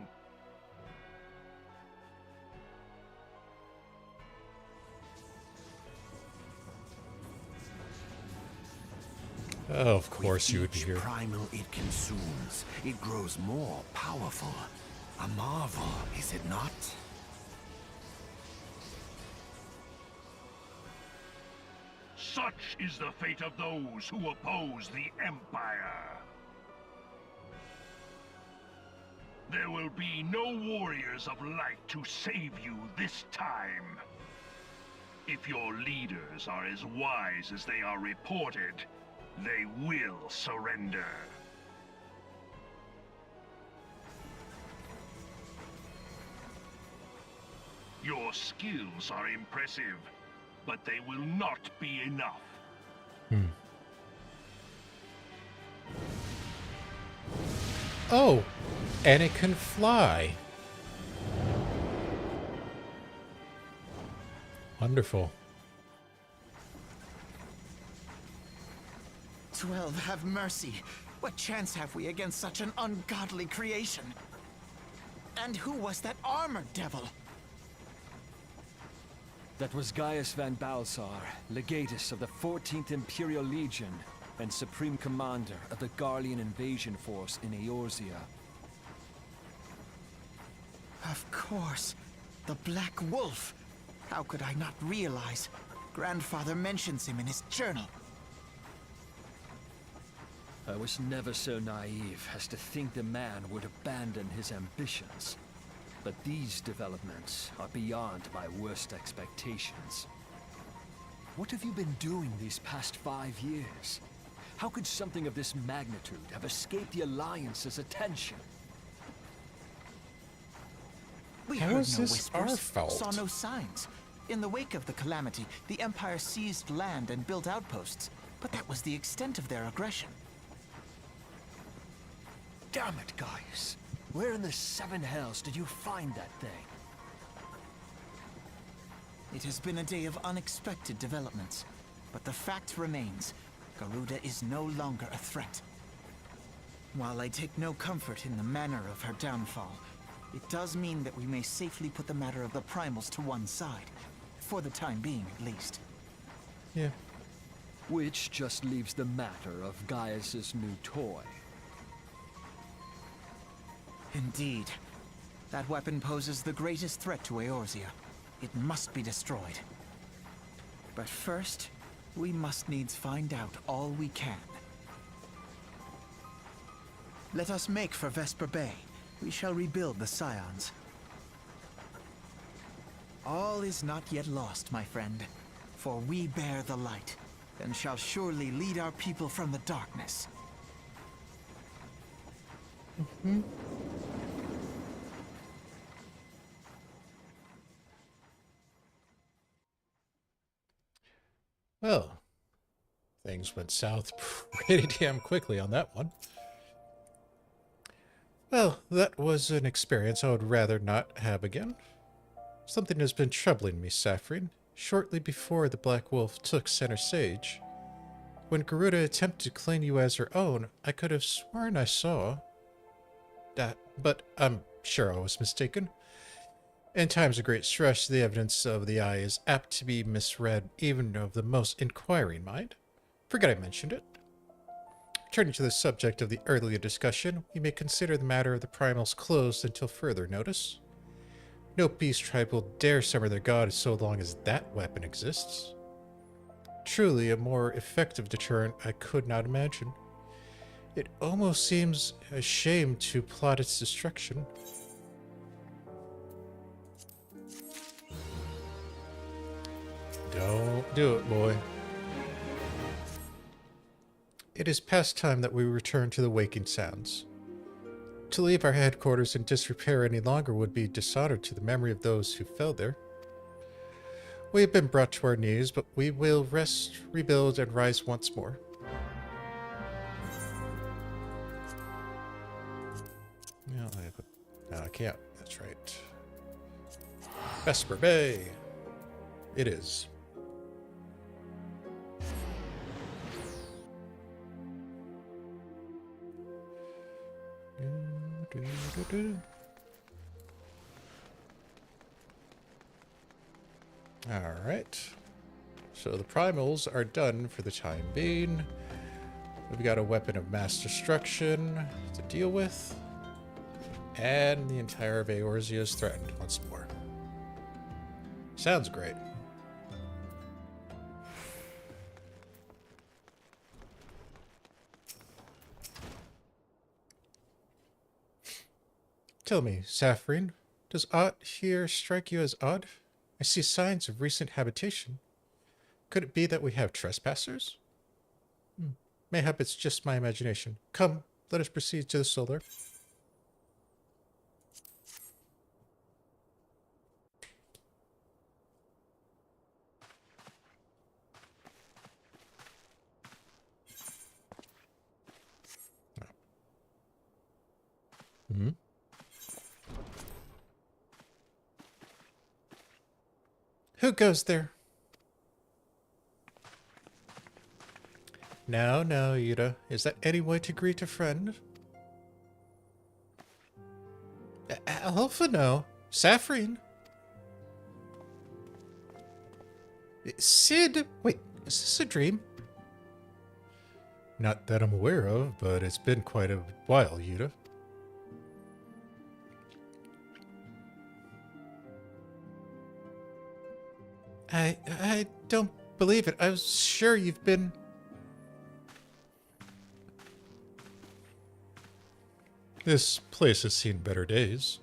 Oh, of course you would be Each here. primal it consumes, it grows more powerful. A marvel, is it not? Such is the fate of those who oppose the Empire. There will be no warriors of light to save you this time. If your leaders are as wise as they are reported, they will surrender. Your skills are impressive, but they will not be enough. Oh, and it can fly. Wonderful. 12, have mercy. What chance have we against such an ungodly creation? And who was that armored devil? That was Gaius van Balsar, legatus of the 14th Imperial Legion and Supreme Commander of the Garlean invasion force in Eorzea. Of course. The Black Wolf. How could I not realize? Grandfather mentions him in his journal. I was never so naive as to think the man would abandon his ambitions. But these developments are beyond my worst expectations. What have you been doing these past 5 years? How could something of this magnitude have escaped the Alliance's attention? We How heard is no this our whispers, fault? saw no signs. In the wake of the calamity, the Empire seized land and built outposts, but that was the extent of their aggression. Damn it, Gaius. Where in the 7 hells did you find that thing? It has been a day of unexpected developments, but the fact remains, Garuda is no longer a threat. While I take no comfort in the manner of her downfall, it does mean that we may safely put the matter of the Primals to one side, for the time being at least. Yeah. Which just leaves the matter of Gaius's new toy. Indeed. That weapon poses the greatest threat to Eorzea. It must be destroyed. But first, we must needs find out all we can. Let us make for Vesper Bay. We shall rebuild the Scions. All is not yet lost, my friend, for we bear the light, and shall surely lead our people from the darkness. Well, things went south pretty damn quickly on that one. Well, that was an experience I would rather not have again. Something has been troubling me, Saphrine. Shortly before the Black Wolf took center stage, when Garuda attempted to claim you as her own, I could have sworn I saw that, but I'm sure I was mistaken. In times of great stress, the evidence of the eye is apt to be misread even of the most inquiring mind. Forget I mentioned it. Turning to the subject of the earlier discussion, we may consider the matter of the Primals closed until further notice. No beast tribe will dare summon their god so long as that weapon exists. Truly a more effective deterrent I could not imagine. It almost seems a shame to plot its destruction. Don't do it, boy. It is past time that we return to the waking sounds. To leave our headquarters in disrepair any longer would be dishonor to the memory of those who fell there. We have been brought to our knees, but we will rest, rebuild, and rise once more. No, I can't. That's right. Vesper Bay. It is. Alright. So the primals are done for the time being. We've got a weapon of mass destruction to deal with. And the entire of Eorzea is threatened once more. Sounds great. Tell me, Saphrine, does aught here strike you as odd? I see signs of recent habitation. Could it be that we have trespassers? Mayhap it's just my imagination. Come, let us proceed to the solar. Who goes there? Now, Yuta. Is that any way to greet a friend? Alpha, no. Saphrine. Sid! Wait, is this a dream? Not that I'm aware of, but it's been quite a while, Yuta. I don't believe it. I was sure you've been... This place has seen better days.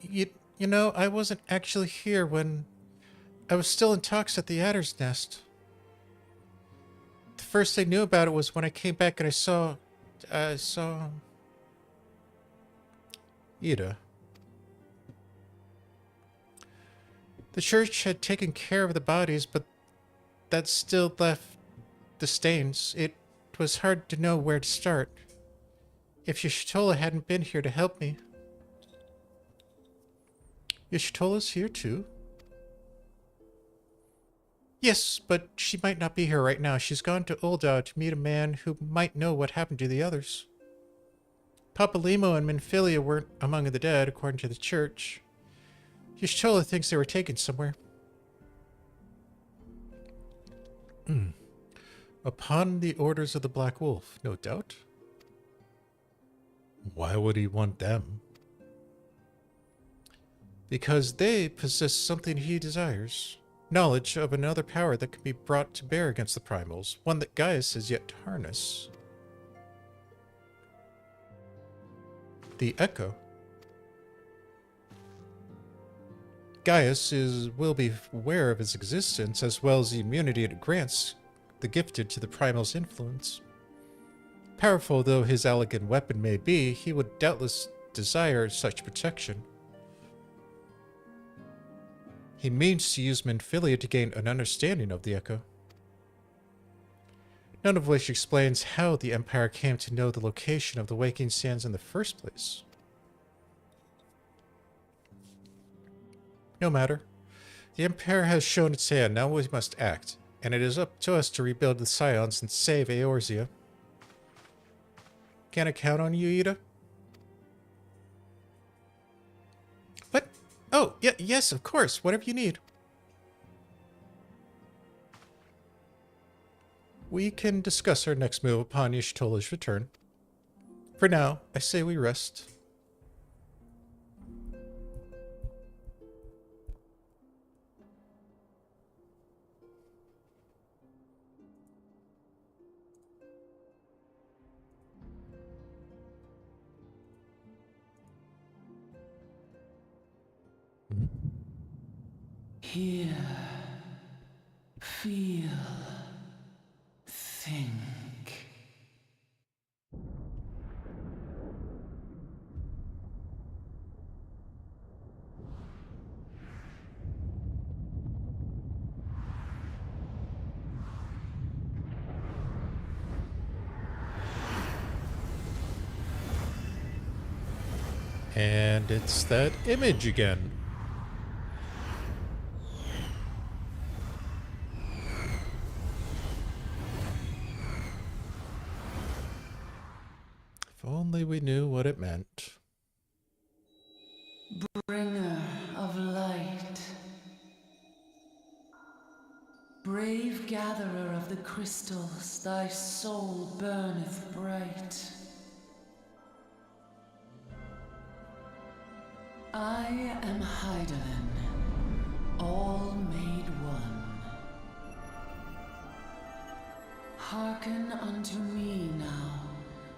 You know, I wasn't actually here when I was still in talks at the Adder's Nest. The first I knew about it was when I came back and I saw Ida. the church had taken care of the bodies, but that still left the stains. It was hard to know where to start. If Yashtola hadn't been here to help me. Yashtola's here too? Yes, but she might not be here right now. She's gone to Ul'dah to meet a man who might know what happened to the others. Papalimo and Minfilia weren't among the dead, according to the church. Yashtola thinks they were taken somewhere. Upon the orders of the Black Wolf, no doubt. Why would he want them? Because they possess something he desires. Knowledge of another power that can be brought to bear against the Primals, one that Gaius has yet to harness. The Echo. Gaius will be aware of its existence, as well as the immunity it grants the gifted to the Primal's influence. Powerful though his elegant weapon may be, he would doubtless desire such protection. He means to use Minfilia to gain an understanding of the Echo. None of which explains how the Empire came to know the location of the Waking Sands in the first place. No matter. The Empire has shown its hand, now we must act, and it is up to us to rebuild the Scions and save Eorzea. Can I count on you, Ida? What? Oh, yes, of course, whatever you need. We can discuss our next move upon Yashtola's return. For now, I say we rest. Hear, feel, think. And it's that image again. If only we knew what it meant. Bringer of light. Brave gatherer of the crystals, thy soul burneth bright. I am Hydaelyn, all made one. Hearken unto me now,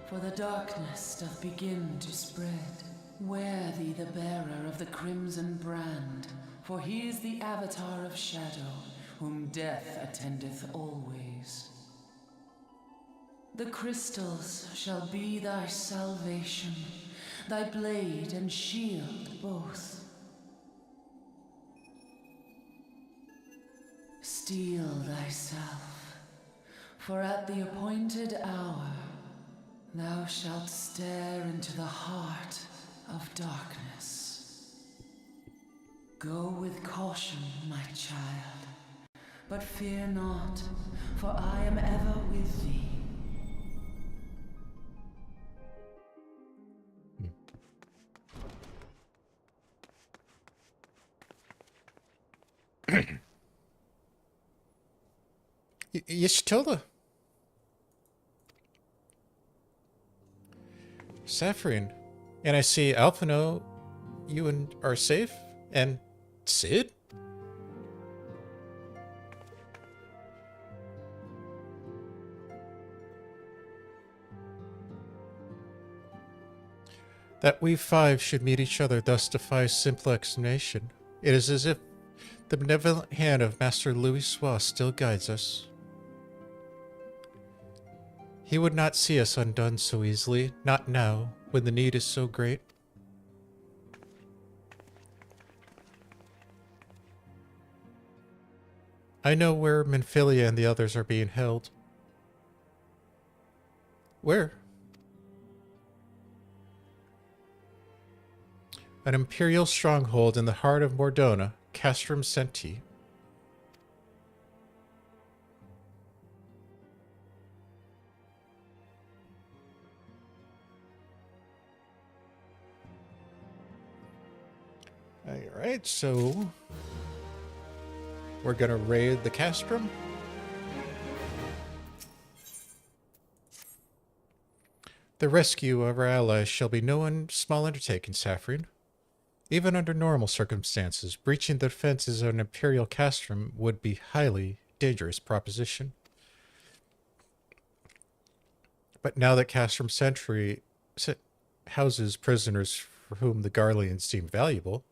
for the darkness doth begin to spread. Wear thee the bearer of the crimson brand, for he is the avatar of shadow, whom death attendeth always. The crystals shall be thy salvation, thy blade and shield both. Steel thyself, for at the appointed hour thou shalt stare into the heart of darkness. Go with caution, my child, but fear not, for I am ever with thee. Yashtola. Saphrine. And I see Alphino, you are safe? And Sid? That we five should meet each other thus defies simple explanation. It is as if the benevolent hand of Master Louis Sois still guides us. He would not see us undone so easily, not now, when the need is so great. I know where Minfilia and the others are being held. Where? An imperial stronghold in the heart of Mordona, Castrum Centri. Alright, so we're gonna raid the Castrum. The rescue of our allies shall be no small undertaking, Saphrine. Even under normal circumstances, breaching the defenses of an Imperial Castrum would be a highly dangerous proposition. But now that Castrum Centri houses prisoners for whom the Garleans deem valuable,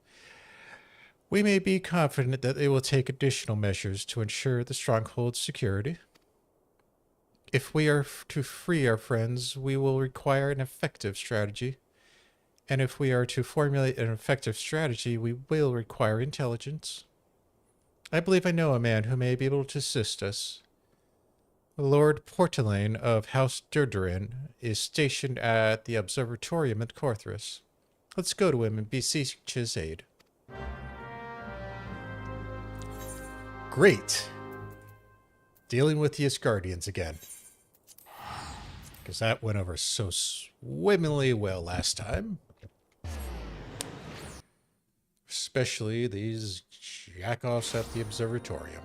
we may be confident that they will take additional measures to ensure the stronghold's security. If we are to free our friends, we will require an effective strategy. And if we are to formulate an effective strategy, we will require intelligence. I believe I know a man who may be able to assist us. Lord Portelaine of House Durdurin is stationed at the Observatorium at Corthris. Let's go to him and beseech his aid. Great. Dealing with the Asgardians again. Because that went over so swimmingly well last time. Especially these jackoffs at the Observatorium.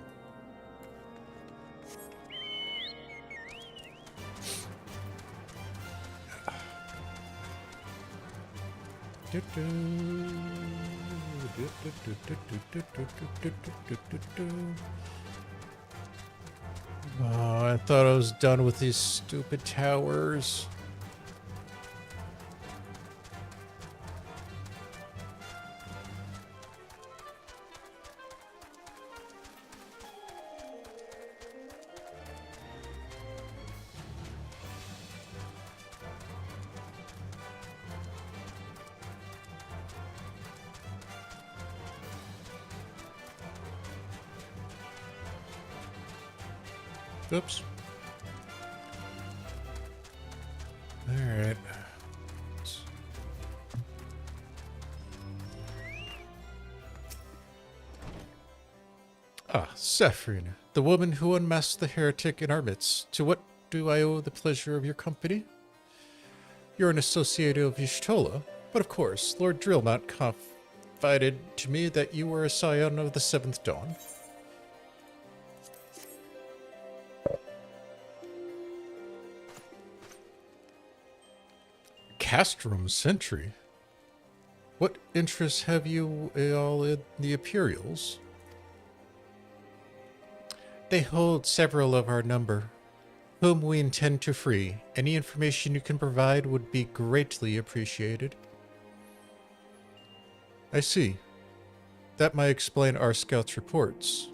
Oh, I thought I was done with these stupid towers. Oops. Alright. Ah, Saphrine, the woman who unmasked the heretic in our midst. To what do I owe the pleasure of your company? You're an associate of Y'shtola, but of course, Lord Drillmount confided to me that you were a scion of the Seventh Dawn. Castrum Centri? What interests have you all in the Imperials? They hold several of our number, whom we intend to free. Any information you can provide would be greatly appreciated. I see. That might explain our scouts' reports.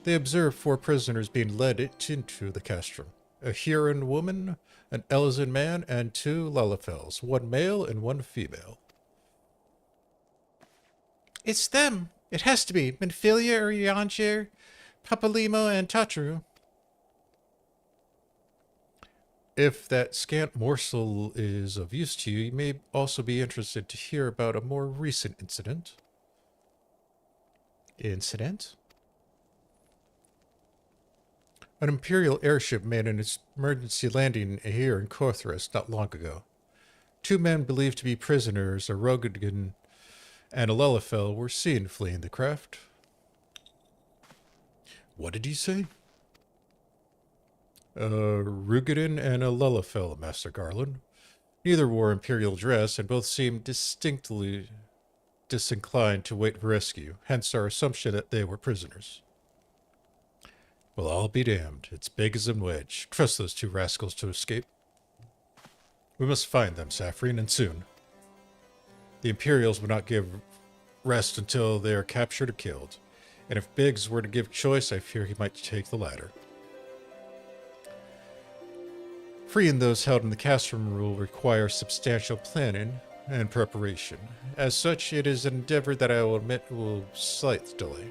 They observed 4 prisoners being led into the Castrum. A Huron woman, an Elzin man, and 2 Lalafels, 1 male and 1 female. It's them! It has to be! Minfilia or Yanjir, Papalimo, and Tatru. If that scant morsel is of use to you, you may also be interested to hear about a more recent incident. Incident? An Imperial airship made an emergency landing here in Corthris not long ago. 2 men believed to be prisoners, a Rogadin and a Lelafel, were seen fleeing the craft. What did he say? A Rogadin and a Lelafel, Master Garland. Neither wore Imperial dress, and both seemed distinctly disinclined to wait for rescue, hence our assumption that they were prisoners. Well, I'll be damned. It's big as a wedge. Trust those 2 rascals to escape. We must find them, Saphrine, and soon. The Imperials will not give rest until they are captured or killed. And if Biggs were to give choice, I fear he might take the latter. Freeing those held in the Castrum rule require substantial planning and preparation. As such, it is an endeavor that I will admit will slightly delay.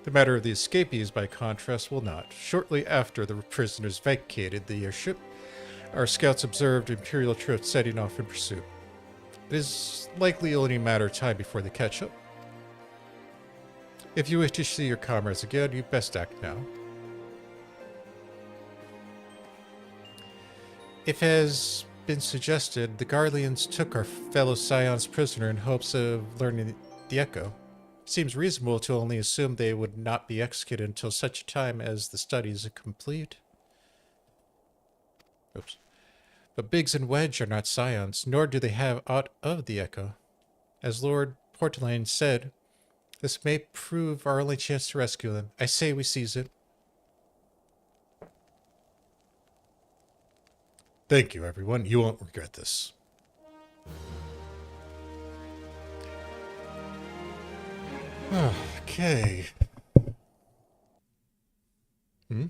The matter of the escapees, by contrast, will not. Shortly after the prisoners vacated the airship, our scouts observed Imperial troops setting off in pursuit. It is likely only a matter of time before they catch up. If you wish to see your comrades again, you best act now. If has been suggested, the Garleans took our fellow Scions prisoner in hopes of learning the echo. Seems reasonable to only assume they would not be executed until such time as the studies are complete. Oops. But Biggs and Wedge are not Scions, nor do they have aught of the echo. As Lord Portelaine said, this may prove our only chance to rescue them. I say we seize it. Thank you, everyone. You won't regret this. Okay. Hmm?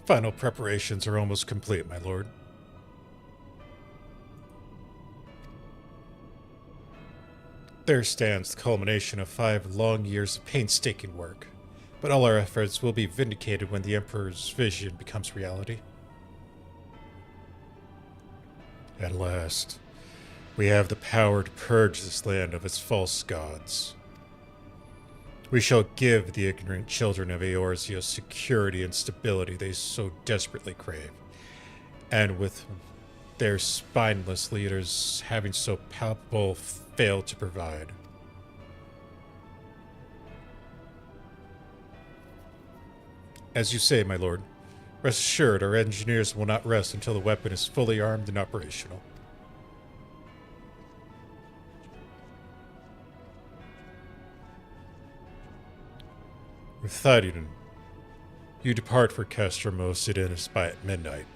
Final preparations are almost complete, my lord. There stands the culmination of 5 long years of painstaking work, but all our efforts will be vindicated when the Emperor's vision becomes reality. At last, we have the power to purge this land of its false gods. We shall give the ignorant children of Eorzea security and stability they so desperately crave, and with their spineless leaders having so palpable failed to provide. As you say, my lord, rest assured our engineers will not rest until the weapon is fully armed and operational. With Thydon, you depart for Castrum Centri by at midnight.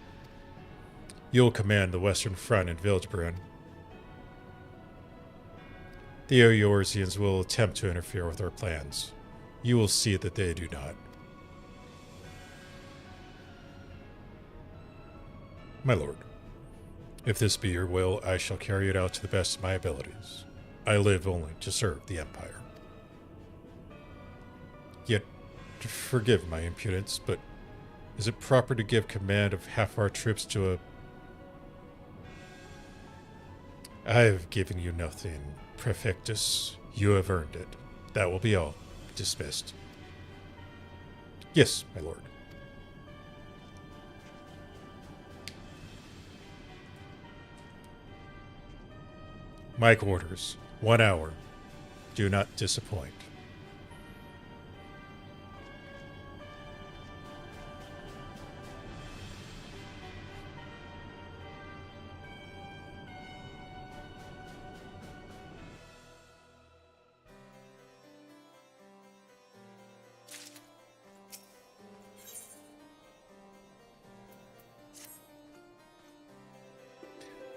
You'll command the western front in Vilgebrunn. The Eorzeans will attempt to interfere with our plans. You will see that they do not. My lord, if this be your will, I shall carry it out to the best of my abilities. I live only to serve the Empire. Yet, forgive my impudence, but is it proper to give command of half our troops to a... I have given you nothing, Prefectus. You have earned it. That will be all. Dismissed. Yes, my lord. Mike orders. 1 hour. Do not disappoint.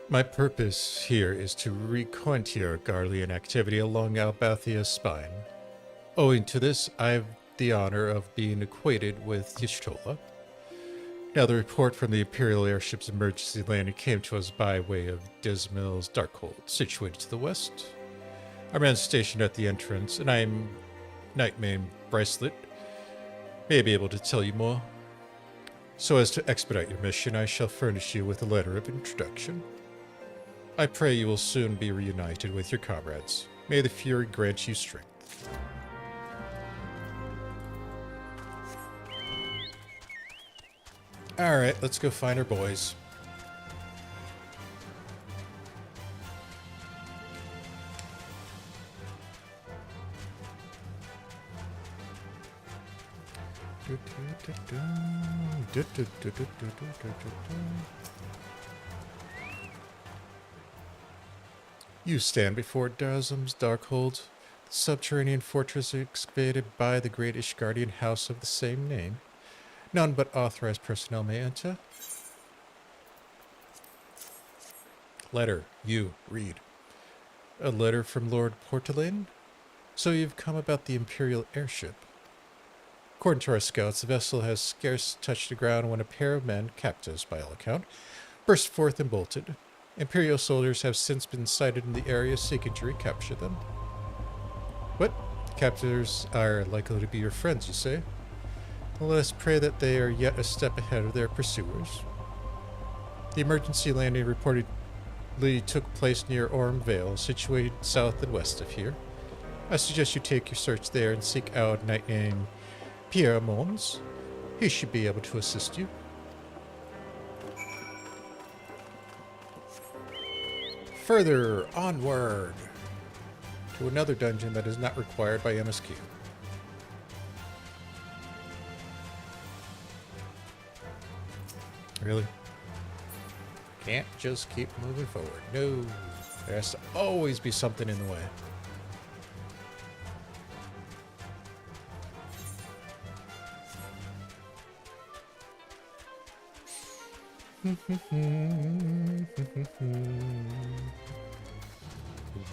My purpose here is to recontour Garlean activity along Albathia's spine. Owing to this, I have the honor of being acquainted with Y'shtola. Now, the report from the Imperial airship's emergency landing came to us by way of Dismal's Darkhold, situated to the west. Our men stationed at the entrance, and I am Nightmane Bracelet, may be able to tell you more. So as to expedite your mission, I shall furnish you with a letter of introduction. I pray you will soon be reunited with your comrades. May the Fury grant you strength. Alright, let's go find our boys. You stand before Darzum's Darkhold, the subterranean fortress excavated by the great Ishgardian house of the same name. None but authorized personnel may enter. Letter, you read. A letter from Lord Portelaine? So you've come about the Imperial airship. According to our scouts, the vessel has scarce touched the ground when a pair of men, captives by all account, burst forth and bolted. Imperial soldiers have since been sighted in the area seeking to recapture them. What? Captors are likely to be your friends, you say? Well, let us pray that they are yet a step ahead of their pursuers. The emergency landing reportedly took place near Orm Vale, situated south and west of here. I suggest you take your search there and seek out a knight named Pierre Mons. He should be able to assist you. Further onward to another dungeon that is not required by MSQ. Really? Can't just keep moving forward. No. There has to always be something in the way.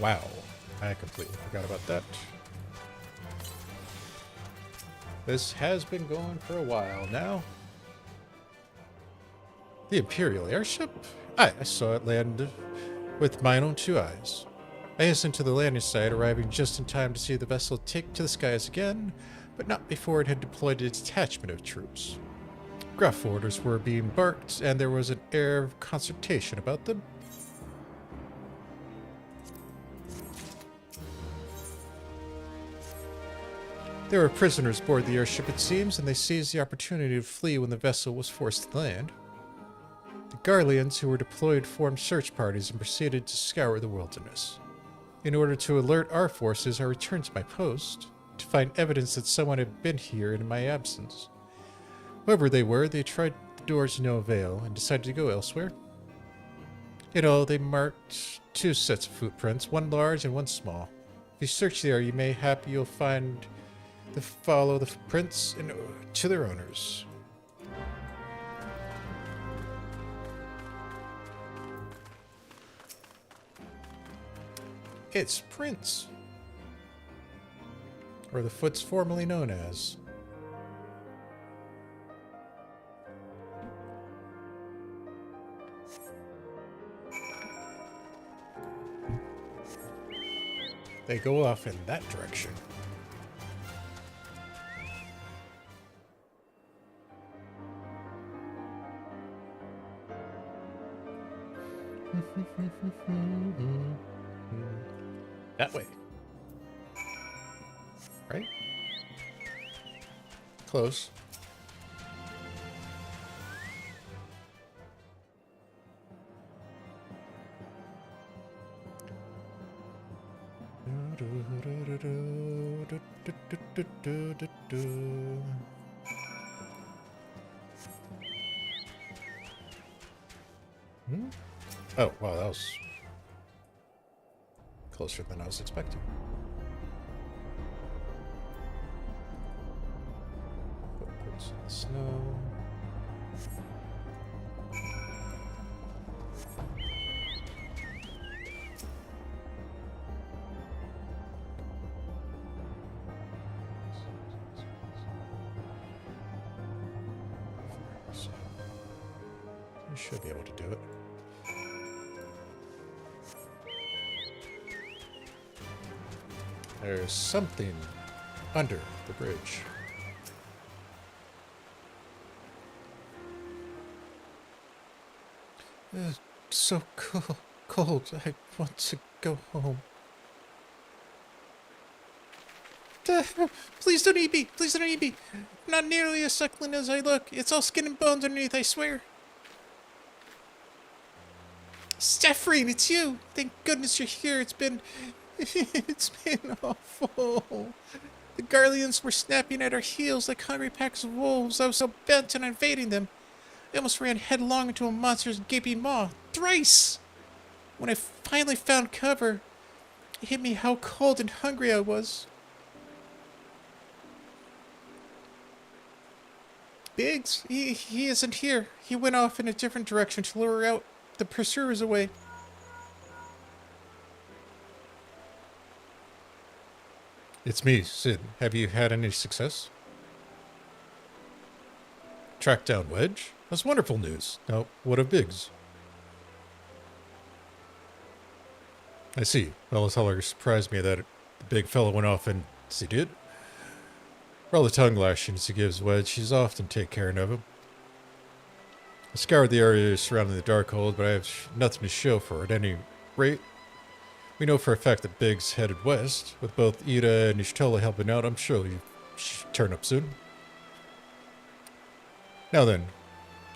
Wow. I completely forgot about that. This has been going for a while now. The Imperial airship? I saw it land with mine own two eyes. I hastened to the landing site, arriving just in time to see the vessel take to the skies again, but not before it had deployed a detachment of troops. Gruff orders were being barked, and there was an air of consternation about them. There were prisoners aboard the airship, it seems, and they seized the opportunity to flee when the vessel was forced to land. The Garleans who were deployed formed search parties and proceeded to scour the wilderness. In order to alert our forces, I returned to my post to find evidence that someone had been here in my absence. Whoever they were, they tried the doors to no avail and decided to go elsewhere. In all, they marked 2 sets of footprints, one large and one small. If you search there, you may happen you'll follow the prints to their owners. It's Prince, or the foot's formerly known as. They go off in that direction. That way. Right? Close. Oh, wow, that was closer than I was expecting. Footprints in the snow. I should be able to do it. There's something under the bridge. It's so cold. I want to go home. Please don't eat me. Please don't eat me. I'm not nearly as succulent as I look. It's all skin and bones underneath, I swear. Saphrine, it's you. Thank goodness you're here. It's been awful. The Garleans were snapping at our heels like hungry packs of wolves. I was so bent on invading them, I almost ran headlong into a monster's gaping maw. Thrice! When I finally found cover, it hit me how cold and hungry I was. Biggs? He isn't here. He went off in a different direction to lure out the pursuers away. It's me, Sid. Have you had any success? Tracked down Wedge? That's wonderful news. Now, what of Biggs? I see. Well, it's all surprised me that the big fellow went off and... he did? For all the tongue lashings he gives Wedge, she's often take care of him. I scoured the area surrounding the Darkhold, but I have nothing to show for it. At any rate, we know for a fact that Biggs headed west. With both Ida and Ishtola helping out, I'm sure you should turn up soon. Now then,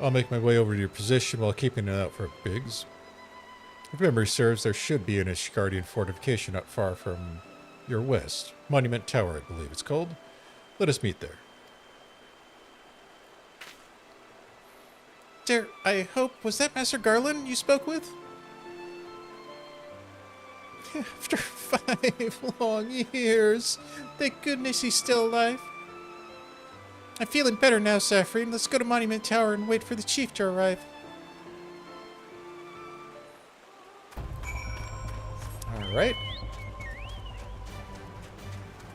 I'll make my way over to your position while keeping an eye out for Biggs. If memory serves, there should be an Ishgardian fortification not far from your west. Monument Tower, I believe it's called. Let us meet there. There, I hope, was that Master Garland you spoke with? After 5 long years, thank goodness he's still alive. I'm feeling better now, Saphrine. Let's go to Monument Tower and wait for the chief to arrive. Alright.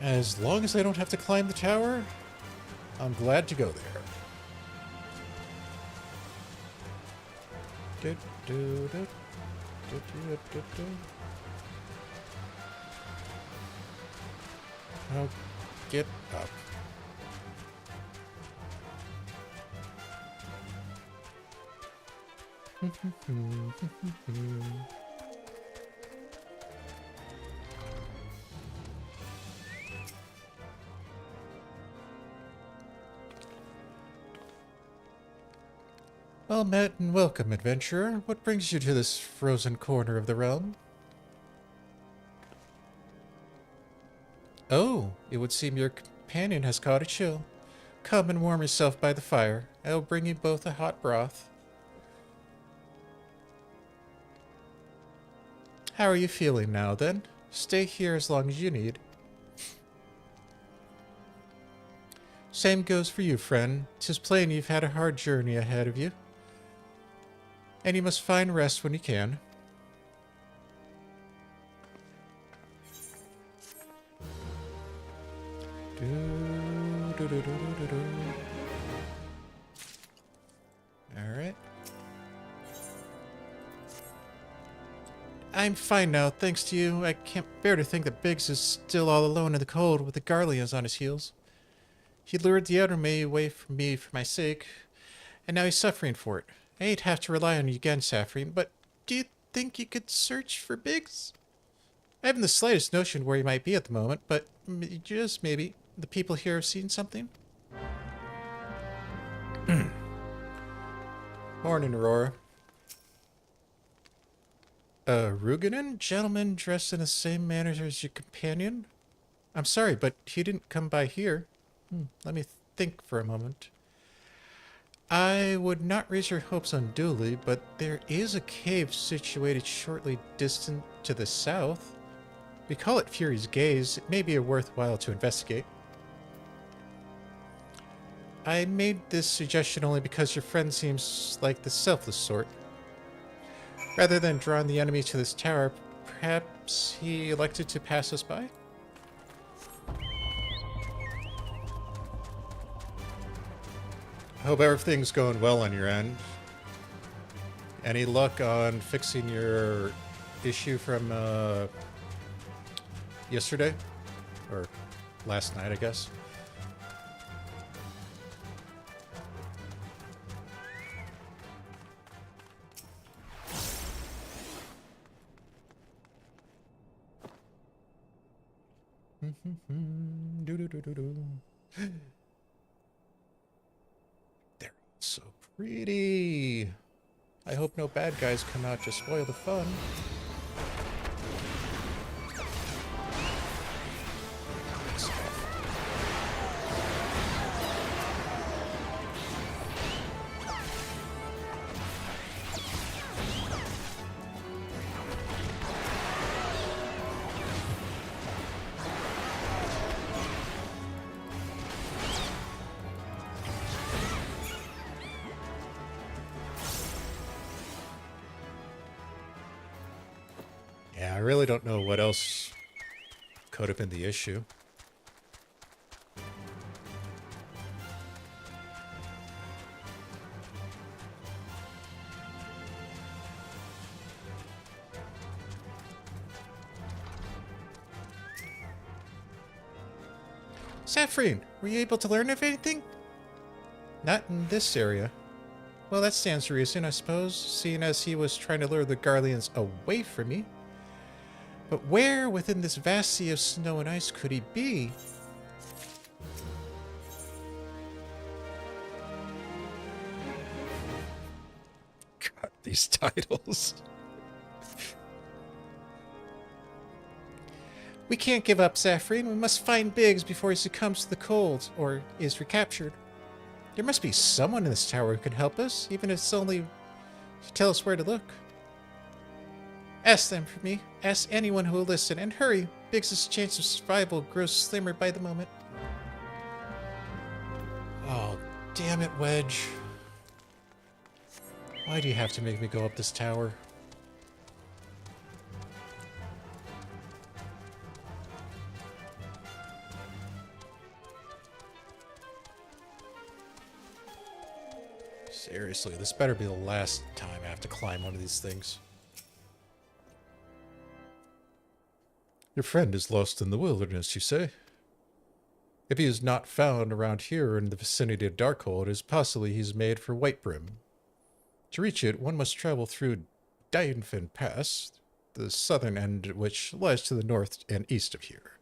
As long as I don't have to climb the tower, I'm glad to go there. I'll get up. Well met and welcome, adventurer. What brings you to this frozen corner of the realm? Oh, it would seem your companion has caught a chill. Come and warm yourself by the fire. I will bring you both a hot broth. How are you feeling now, then? Stay here as long as you need. Same goes for you, friend. 'Tis plain you've had a hard journey ahead of you, and you must find rest when you can. Alright. I'm fine now, thanks to you. I can't bear to think that Biggs is still all alone in the cold with the Garleans on his heels. He lured the outer May away from me for my sake, and now he's suffering for it. I hate to have to rely on you again, Saphrine, but do you think you could search for Biggs? I haven't the slightest notion where he might be at the moment, but just maybe the people here have seen something. Morning, Aurora. Ruganen? Gentleman dressed in the same manner as your companion? I'm sorry, but he didn't come by here. Let me think for a moment. I would not raise your hopes unduly, but there is a cave situated shortly distant to the south. We call it Fury's Gaze. It may be worthwhile to investigate. I made this suggestion only because your friend seems like the selfless sort. Rather than drawing the enemy to this tower, perhaps he elected to pass us by? I hope everything's going well on your end. Any luck on fixing your issue from yesterday? Or last night, I guess? They're so pretty. I hope no bad guys come out to spoil the fun. Yeah, I really don't know what else could have been the issue. Saphrine, were you able to learn of anything? Not in this area. Well, that stands to reason, I suppose, seeing as he was trying to lure the Garleans away from me. But where within this vast sea of snow and ice could he be? God, these titles. We can't give up, Saphrine. We must find Biggs before he succumbs to the cold, or is recaptured. There must be someone in this tower who can help us, even if it's only to tell us where to look. Ask them for me. Ask anyone who will listen, and hurry. Biggs' chance of survival grows slimmer by the moment. Oh, damn it, Wedge. Why do you have to make me go up this tower? Seriously, this better be the last time I have to climb one of these things. Your friend is lost in the wilderness, you say? If he is not found around here or in the vicinity of Darkhold, it is possibly he's made for Whitebrim. To reach it, one must travel through Dianfin Pass, the southern end which lies to the north and east of here.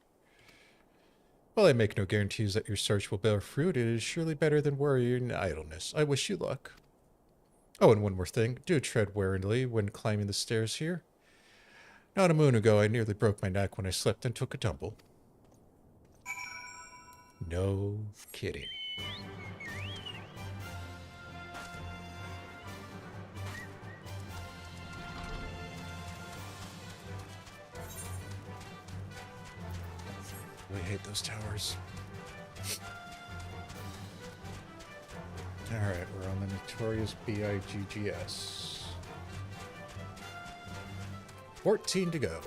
While I make no guarantees that your search will bear fruit, it is surely better than worry and idleness. I wish you luck. Oh, and one more thing. Do tread warily when climbing the stairs here. Not a moon ago, I nearly broke my neck when I slipped and took a tumble. No kidding. We hate those towers. Alright, we're on the Notorious Biggs. 14 to go.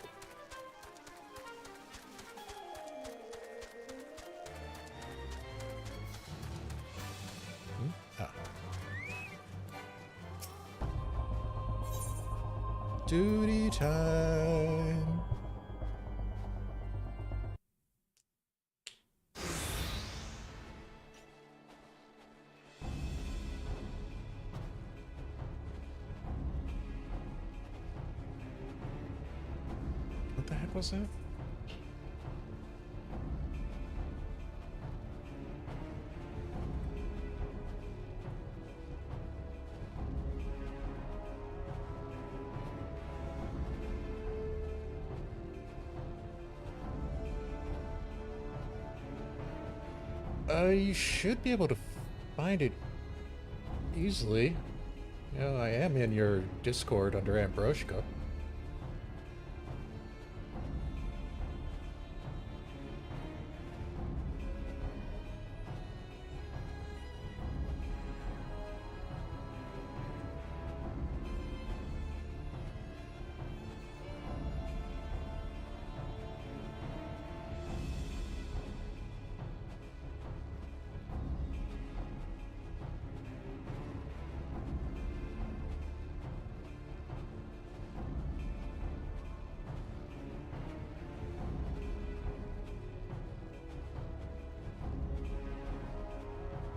Duty time. What the heck was that? You should be able to find it easily. You know, I am in your Discord under Ambrosia.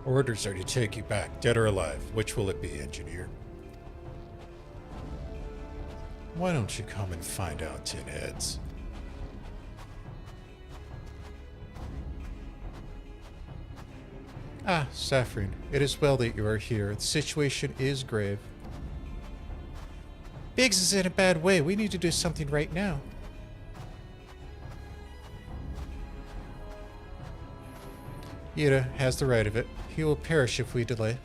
Orders are to take you back, dead or alive. Which will it be, engineer? Why don't you come and find out, tinheads? Ah, Saphrine, it is well that you are here. The situation is grave. Biggs is in a bad way. We need to do something right now. Ida has the right of it. He will perish if we delay.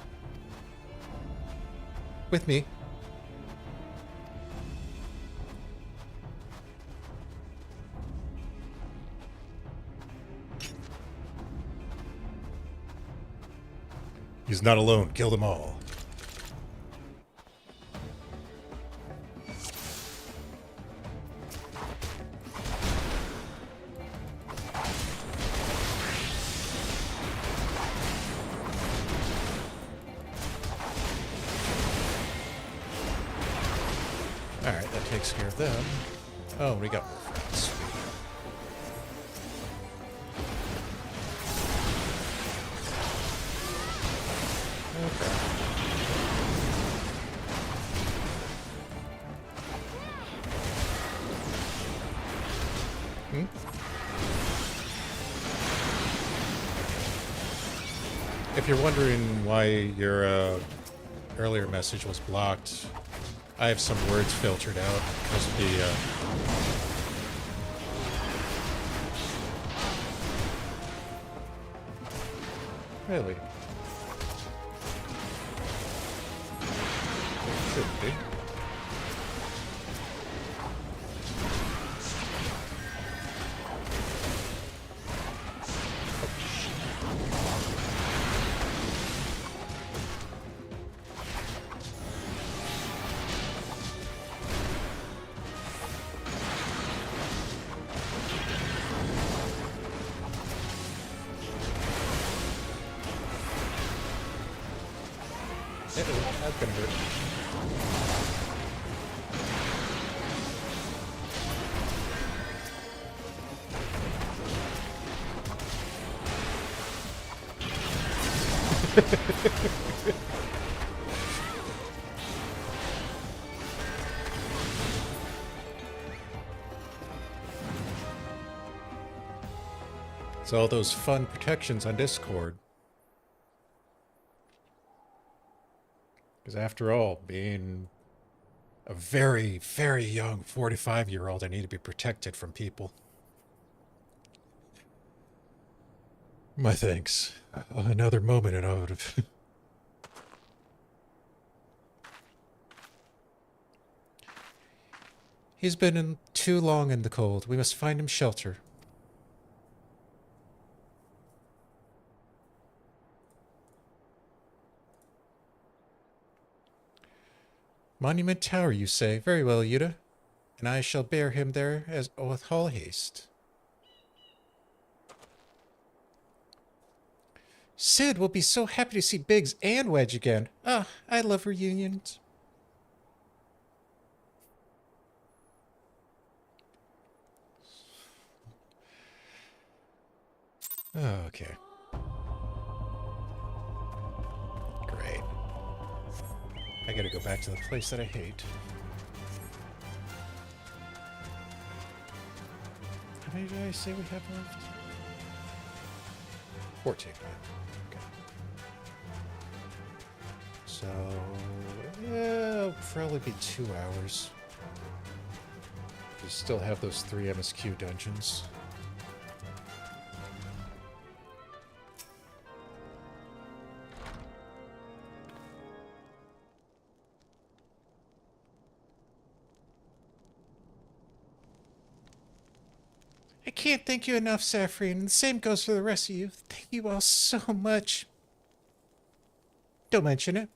With me. He's not alone. Kill them all. takes care of them. Oh, we got more friends. Okay. If you're wondering why your earlier message was blocked, I have some words filtered out because of the really? Shouldn't be. That's gonna hurt. It's all those fun protections on Discord. Because after all, being a very, very young 45-year-old, I need to be protected from people. My thanks. Another moment and I would have... He's been in too long in the cold. We must find him shelter. Monument Tower, you say? Very well, Yuta. And I shall bear him there as with all haste. Sid will be so happy to see Biggs and Wedge again. Ah, I love reunions. Okay. Great. I gotta go back to the place that I hate. How many did I say we have left? 14. Okay. So, it'll probably be 2 hours. We still have those 3 MSQ dungeons. I can't thank you enough, Saphrine, and the same goes for the rest of you. Thank you all so much. Don't mention it.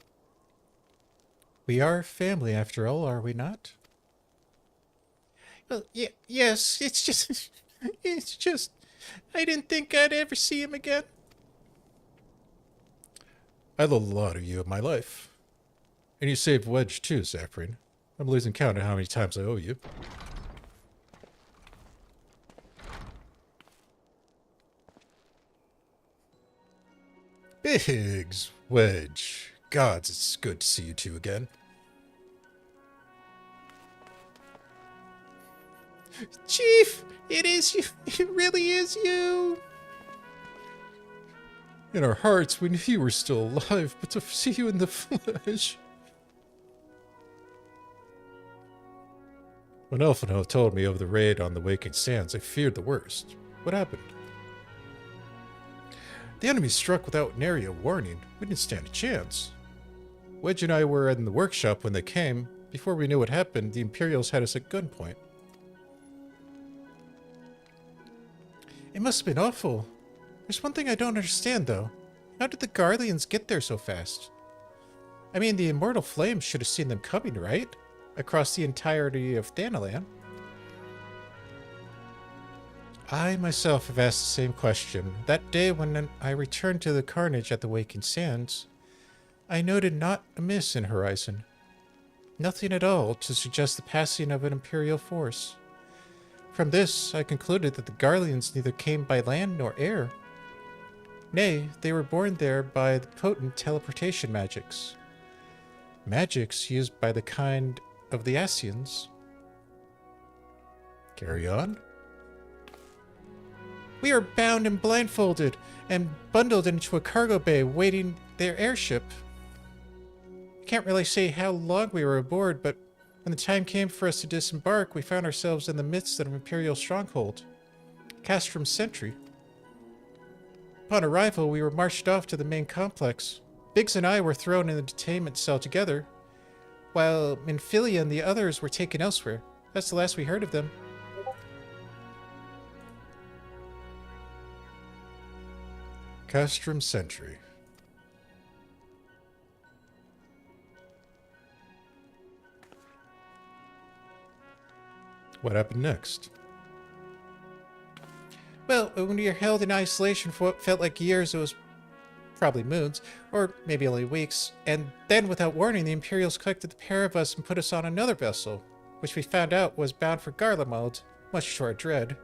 We are family after all, are we not? Well, yes, it's just... I didn't think I'd ever see him again. I love a lot of you in my life. And you saved Wedge too, Saphrine. I'm losing count of how many times I owe you. Biggs, Wedge. Gods, it's good to see you two again. Chief, it is you. It really is you. In our hearts, we knew you were still alive, but to see you in the flesh. When Elfinho told me of the raid on the Waking Sands, I feared the worst. What happened? The enemy struck without nary a warning. We didn't stand a chance. Wedge and I were in the workshop when they came. Before we knew what happened, the Imperials had us at gunpoint. It must have been awful. There's one thing I don't understand, though. How did the Garleans get there so fast? I mean, the Immortal Flames should have seen them coming, right? Across the entirety of Thanalan. I myself have asked the same question. That day when I returned to the carnage at the Waking Sands, I noted not amiss in Horizon. Nothing at all to suggest the passing of an Imperial force. From this, I concluded that the Garleans neither came by land nor air. Nay, they were born there by the potent teleportation magics. Magics used by the kind of the Asians. Carry on. We are bound and blindfolded and bundled into a cargo bay waiting their airship. Can't really say how long we were aboard, but when the time came for us to disembark, we found ourselves in the midst of an Imperial stronghold, Castrum Centri. Upon arrival, we were marched off to the main complex. Biggs and I were thrown in the detainment cell together, while Minfilia and the others were taken elsewhere. That's the last we heard of them. Castrum Centri. What happened next? Well, when we were held in isolation for what felt like years, it was probably moons, or maybe only weeks, and then without warning, the Imperials collected the pair of us and put us on another vessel, which we found out was bound for Garlemald, much to our dread.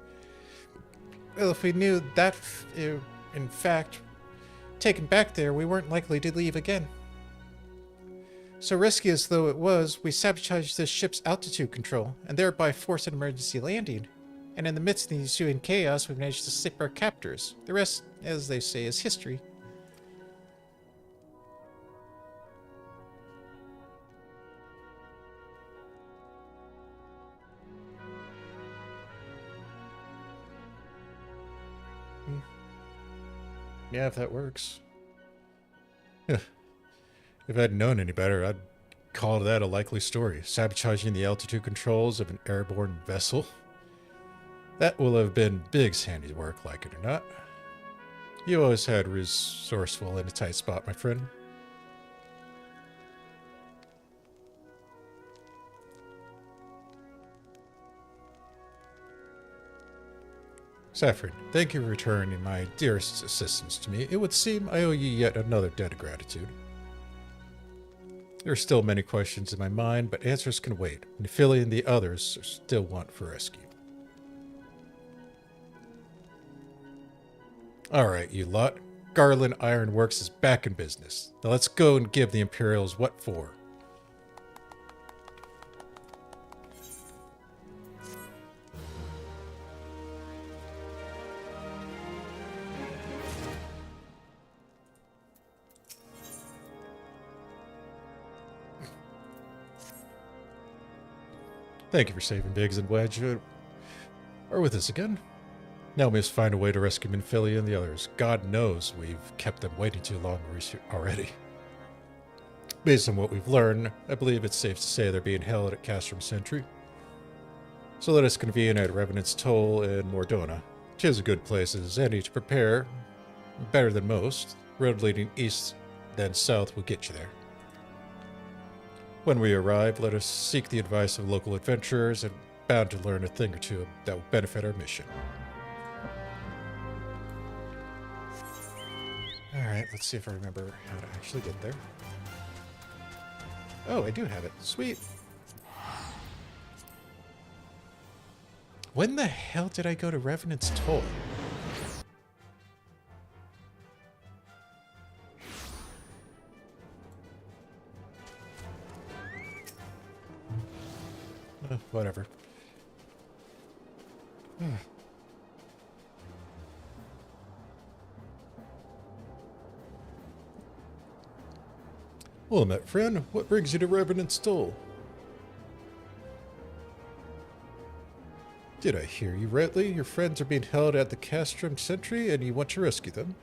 Well, if we knew that, in fact, taken back there, we weren't likely to leave again. So risky as though it was, we sabotaged this ship's altitude control, and thereby forced an emergency landing. And in the midst of the ensuing chaos, we managed to slip our captors. The rest, as they say, is history. Yeah, if that works. If I'd known any better, I'd call that a likely story. Sabotaging the altitude controls of an airborne vessel. That will have been Biggs' handiwork, like it or not. You always had resourceful in a tight spot, my friend. Saphrine, thank you for returning my dearest assistance to me. It would seem I owe you yet another debt of gratitude. There are still many questions in my mind, but answers can wait. Nephilia and the others are still want for rescue. Alright, you lot. Garland Ironworks is back in business. Now let's go and give the Imperials what for. Thank you for saving Biggs and Wedge. Are with us again. Now we must find a way to rescue Minfilia and the others. God knows we've kept them waiting too long already. Based on what we've learned, I believe it's safe to say they're being held at Castrum Centri. So let us convene at Revenant's Toll in Mordona. 'Tis a good place as any to prepare. Better than most. Road leading east, then south will get you there. When we arrive, let us seek the advice of local adventurers and bound to learn a thing or two that will benefit our mission. Alright, let's see if I remember how to actually get there. Oh, I do have it. Sweet. When the hell did I go to Revenant's Toll? Whatever. Well met, friend. What brings you to Revenant's Toll? Did I hear you rightly? Your friends are being held at the Castrum Centri and you want to rescue them?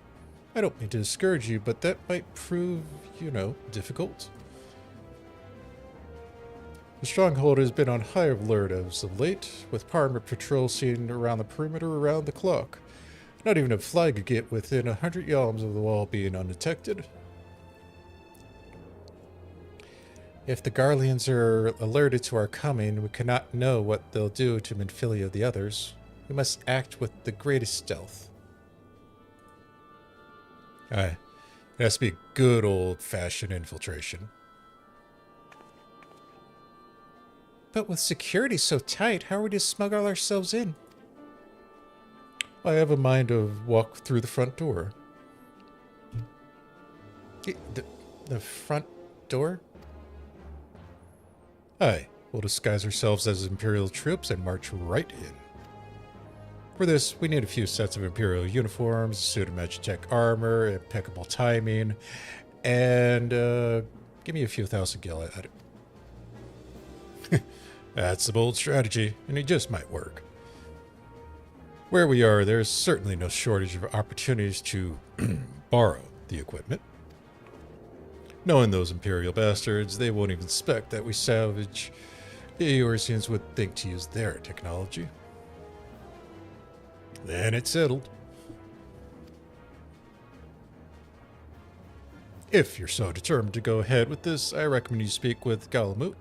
I don't mean to discourage you, but that might prove, difficult. The stronghold has been on high alert as of late, with armored patrols seen around the perimeter around the clock. Not even a fly could get within 100 yalms of the wall being undetected. If the Garleans are alerted to our coming, we cannot know what they'll do to Minfilia of the others. We must act with the greatest stealth. Aye, it has to be good old-fashioned infiltration. But with security so tight, how are we to smuggle ourselves in? I have a mind to walk through the front door. The front door? Aye, we'll disguise ourselves as Imperial troops and march right in. For this, we need a few sets of Imperial uniforms, a suit of Magitek armor, impeccable timing, and give me a few thousand gil at it. That's a bold strategy, and it just might work. Where we are, there's certainly no shortage of opportunities to borrow the equipment. Knowing those Imperial bastards, they won't even suspect that we salvage the Eorzeans would think to use their technology. Then it's settled. If you're so determined to go ahead with this, I recommend you speak with Garlemald.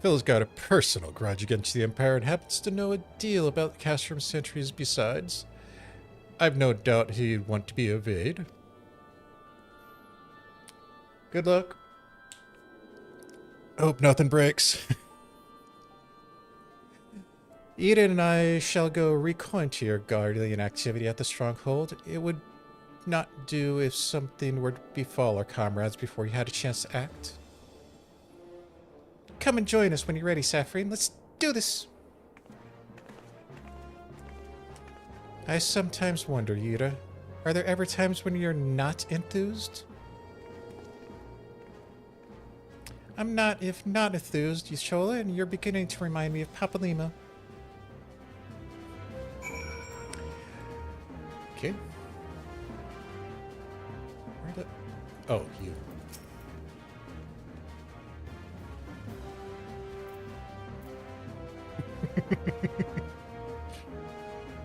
Phil's got a personal grudge against the Empire and happens to know a deal about the Castrum Centri besides. I've no doubt he'd want to be of aid. Good luck. Hope nothing breaks. Eden and I shall go recoin to your guardian activity at the stronghold. It would not do if something were to befall our comrades before you had a chance to act. Come and join us when you're ready, Saphrine. Let's do this! I sometimes wonder, Yida, are there ever times when you're not enthused? I'm not, if not enthused, Yashola, and you're beginning to remind me of Papa Lima. Okay. Where the... Oh, you.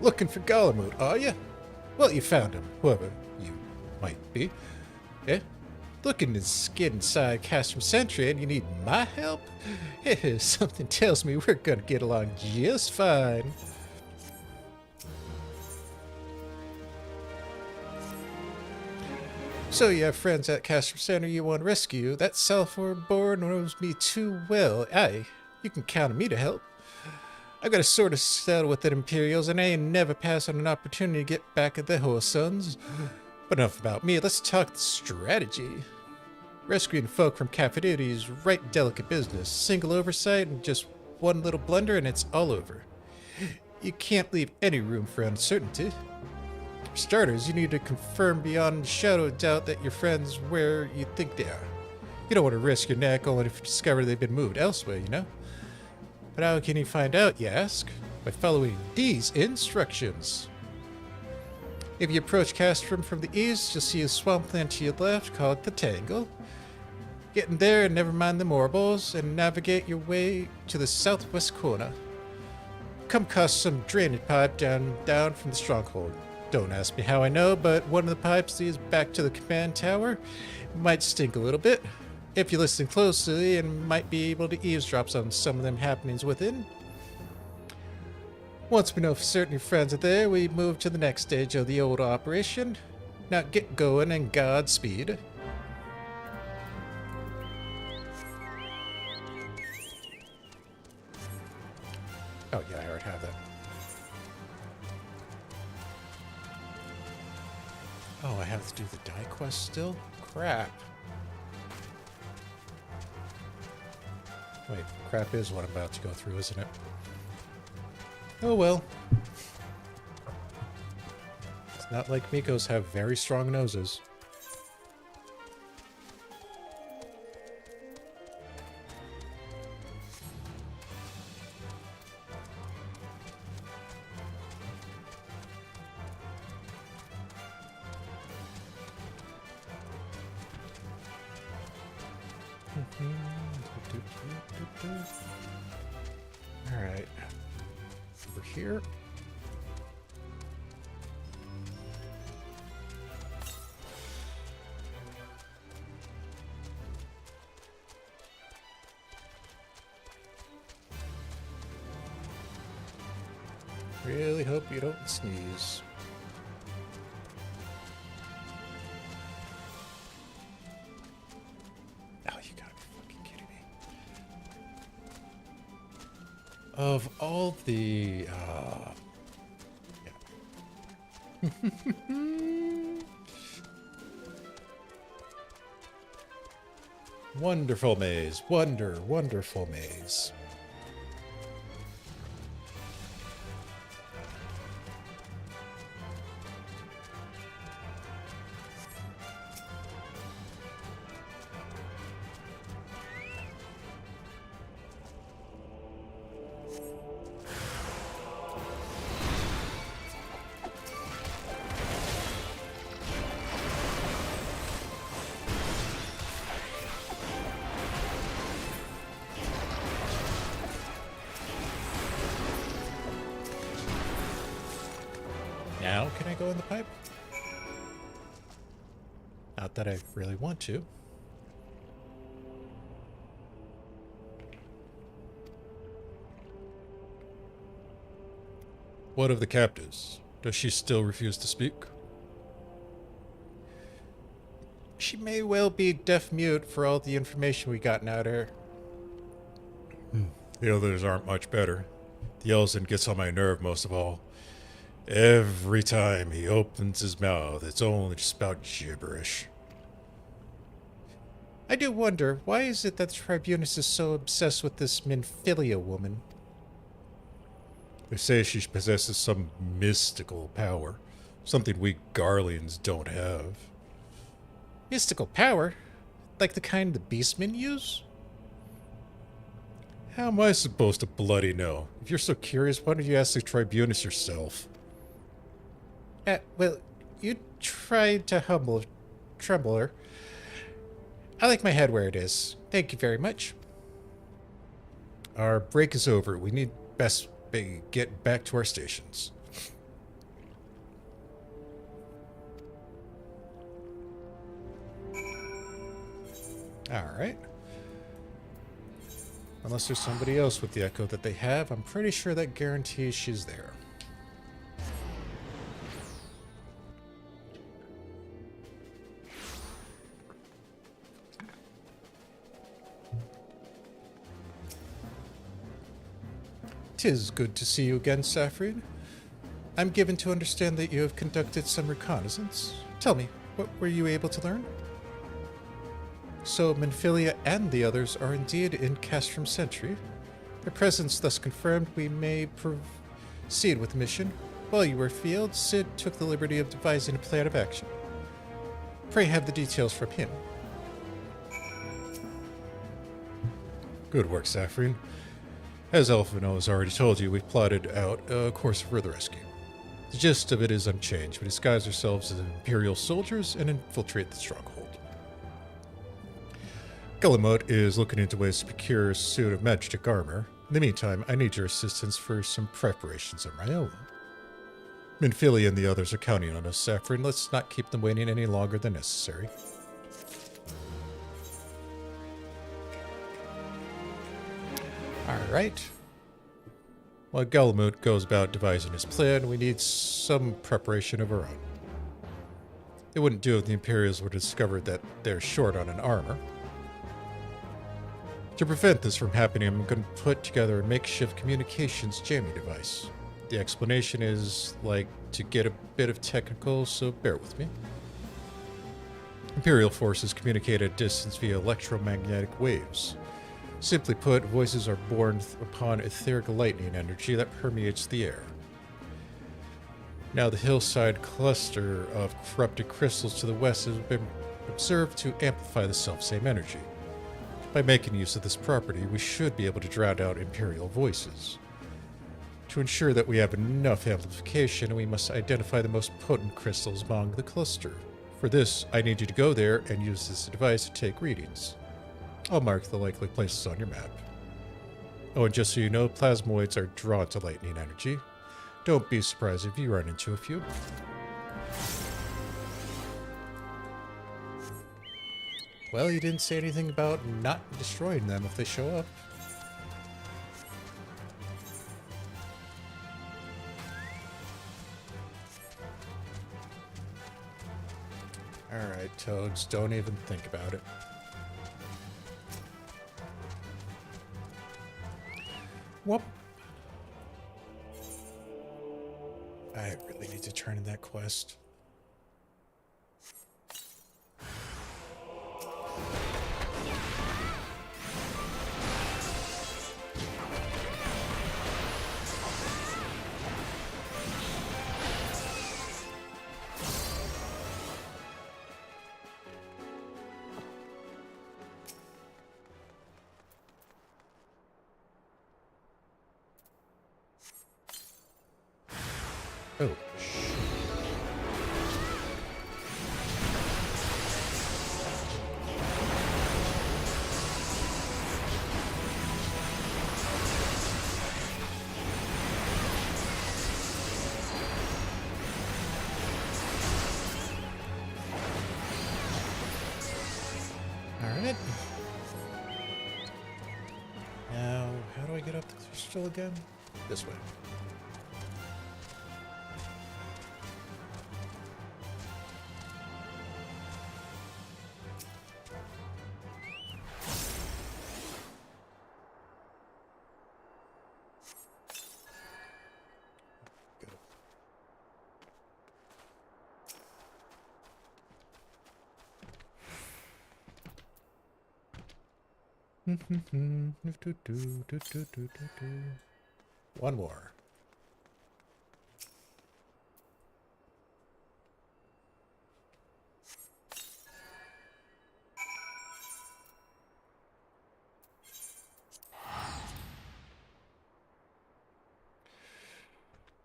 Looking for Garlemald, are you? Well, you found him, whoever you might be. Eh? Looking to skid inside Castrum Centri and you need my help? Something tells me we're gonna get along just fine. So you have friends at Castrum Centri you want to rescue. That self-born knows me too well. Aye, you can count on me to help. I've got to sort of settle with the Imperials, and I ain't never pass on an opportunity to get back at the Horsons. But enough about me, let's talk strategy. Rescuing folk from captivity is right delicate business. Single oversight and just one little blunder and it's all over. You can't leave any room for uncertainty. For starters, you need to confirm beyond a shadow of doubt that your friends where you think they are. You don't want to risk your neck only to discover they've been moved elsewhere, you know? But how can you find out, you ask? By following these instructions. If you approach Castrum from the east, you'll see a swampland to your left called the Tangle. Get in there and never mind the marbles, and navigate your way to the southwest corner. Come across some drainage pipe down from the stronghold. Don't ask me how I know, but one of the pipes leads back to the command tower. It might stink a little bit. If you listen closely, and might be able to eavesdrop on some of them happenings within. Once we know for certain your friends are there, we move to the next stage of the old operation. Now get going and Godspeed. Oh yeah, I already have that. Oh, I have to do the die quest still? Crap. Wait, crap is what I'm about to go through, isn't it? Oh well. It's not like Mikos have very strong noses. Alright. Over here. Really hope you don't sneeze. Oh, you gotta be fucking kidding me. Of all the... yeah. Wonderful maze. Wonderful maze. Now can I go in the pipe? Not that I really want to. What of the captives? Does she still refuse to speak? She may well be deaf-mute for all the information we gotten out of her. The others aren't much better. The Elzen gets on my nerve most of all. Every time he opens his mouth, it's only just about gibberish. I do wonder, why is it that the Tribunus is so obsessed with this Minfilia woman? They say she possesses some mystical power, something we Garleans don't have. Mystical power? Like the kind the beastmen use? How am I supposed to bloody know? If you're so curious, why don't you ask the Tribunus yourself? Well, you tried to tremble her. I like my head where it is. Thank you very much. Our break is over. We need best get back to our stations. Alright. Unless there's somebody else with the echo that they have, I'm pretty sure that guarantees she's there. "'Tis good to see you again, Saphrine. I'm given to understand that you have conducted some reconnaissance. Tell me, what were you able to learn?" "So Minfilia and the others are indeed in Castrum Centri. Their presence thus confirmed, we may proceed with the mission. While you were afield, Sid took the liberty of devising a plan of action. Pray have the details from him." Good work, Saphrine. As Elfino has already told you, we've plotted out a course for the rescue. The gist of it is unchanged. We disguise ourselves as Imperial soldiers and infiltrate the stronghold. Garlemald is looking into ways to procure a suit of Magitek armor. In the meantime, I need your assistance for some preparations of my own. Minfilia and the others are counting on us, Saphrine. Let's not keep them waiting any longer than necessary. Alright. While Garlemald goes about devising his plan, we need some preparation of our own. It wouldn't do if the Imperials were to discover that they're short on an armor. To prevent this from happening, I'm going to put together a makeshift communications jamming device. The explanation is like to get a bit of technical, so bear with me. Imperial forces communicate at distance via electromagnetic waves. Simply put, voices are born upon etheric lightning energy that permeates the air. Now, the hillside cluster of corrupted crystals to the west has been observed to amplify the selfsame energy. By making use of this property, we should be able to drown out Imperial voices. To ensure that we have enough amplification, we must identify the most potent crystals among the cluster. For this, I need you to go there and use this device to take readings. I'll mark the likely places on your map. Oh, and just so you know, plasmoids are drawn to lightning energy. Don't be surprised if you run into a few. Well, you didn't say anything about not destroying them if they show up. Alright, Toads, don't even think about it. What? I really need to turn in that quest. Oh, alright. Now, how do I get up the crystal again? This way. One more.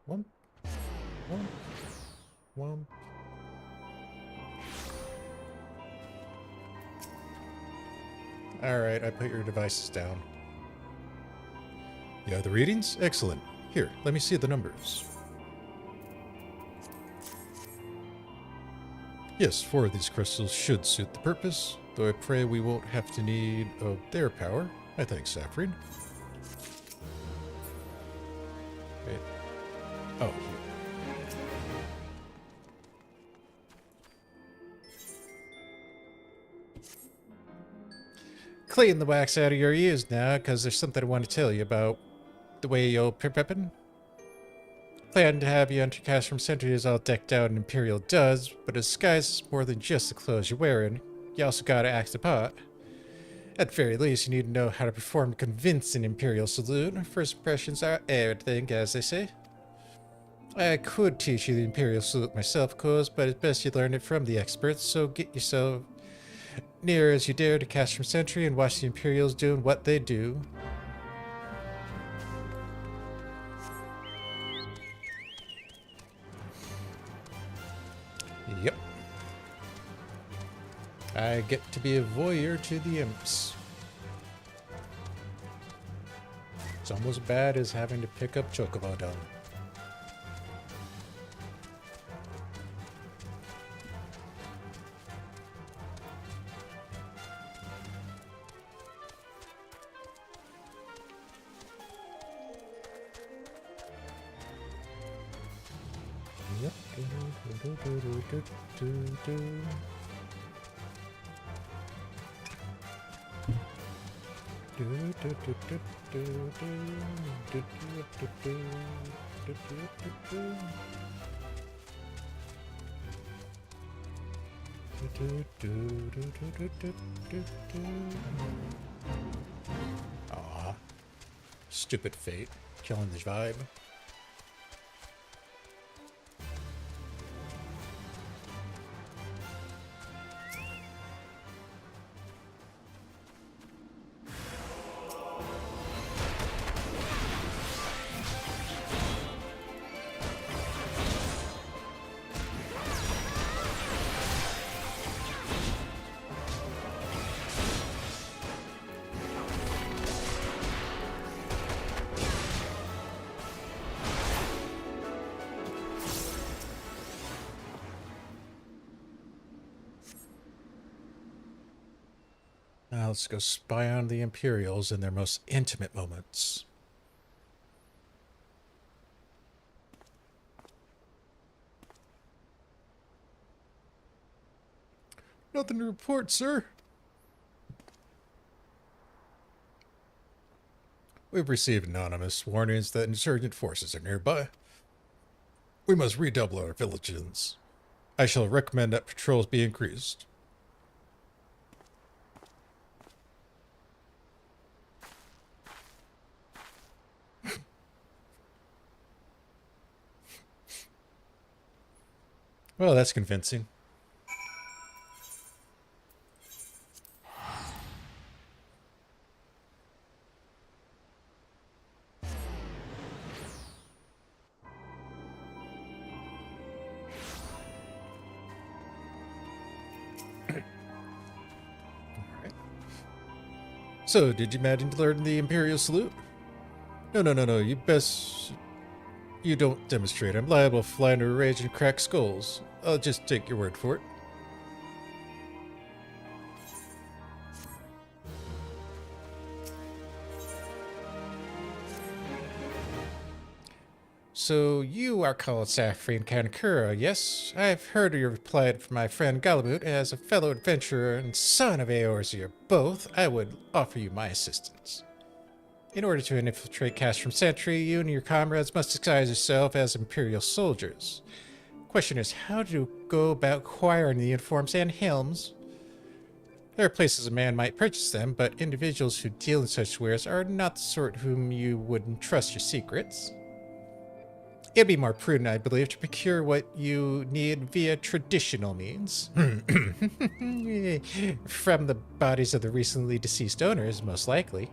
Womp. Womp. Womp. Alright, I put your devices down. You have the readings? Excellent. Here, let me see the numbers. Yes, 4 of these crystals should suit the purpose, though I pray we won't have to need of their power. I thank Saphrine. Wait. Oh. Clean the wax out of your ears now, because there's something I want to tell you about the way you're prepping. Plan to have you enter Castrum Centri is all decked out in Imperial duds, but a disguise is more than just the clothes you're wearing. You also gotta act the part. At the very least, you need to know how to perform a convincing Imperial salute. First impressions are everything, as they say. I could teach you the Imperial salute myself, of course, but it's best you learn it from the experts, so get yourself near as you dare to Castrum Centri and watch the Imperials doing what they do. Yep. I get to be a voyeur to the imps. It's almost as bad as having to pick up Chocobo dung. Yep. Aw. Stupid fate. Killing the vibe. Now let's go spy on the Imperials in their most intimate moments. Nothing to report, sir. We've received anonymous warnings that insurgent forces are nearby. We must redouble our vigilance. I shall recommend that patrols be increased. Well, that's convincing. So, did you manage to learn the Imperial Salute? No. You don't demonstrate. I'm liable to fly into a rage and crack skulls. I'll just take your word for it. So you are called Saphrine Kankura, yes? I've heard you replied from my friend Garlemald. As a fellow adventurer and son of Eorzea both, I would offer you my assistance. In order to infiltrate Castrum Centri, you and your comrades must disguise yourself as Imperial soldiers. Question is, how do you go about acquiring the uniforms and helms? There are places a man might purchase them, but individuals who deal in such wares are not the sort whom you would entrust your secrets. It'd be more prudent, I believe, to procure what you need via traditional means. From the bodies of the recently deceased owners, most likely.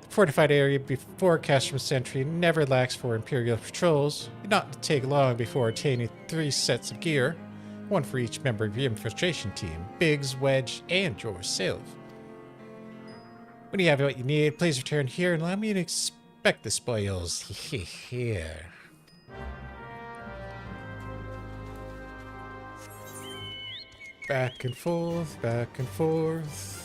The fortified area before Castrum Centri never lacks for Imperial patrols. It not take long before attaining 3 sets of gear, one for each member of your infiltration team, Biggs, Wedge, and yourself. When you have what you need, please return here and allow me to inspect the spoils here. Back and forth, back and forth.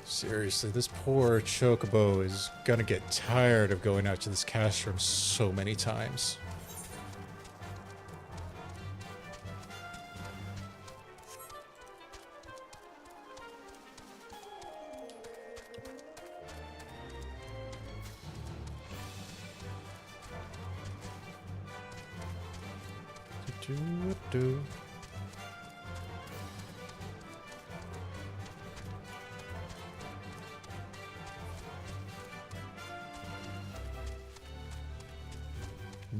Seriously, this poor Chocobo is gonna get tired of going out to this Castrum so many times. Do.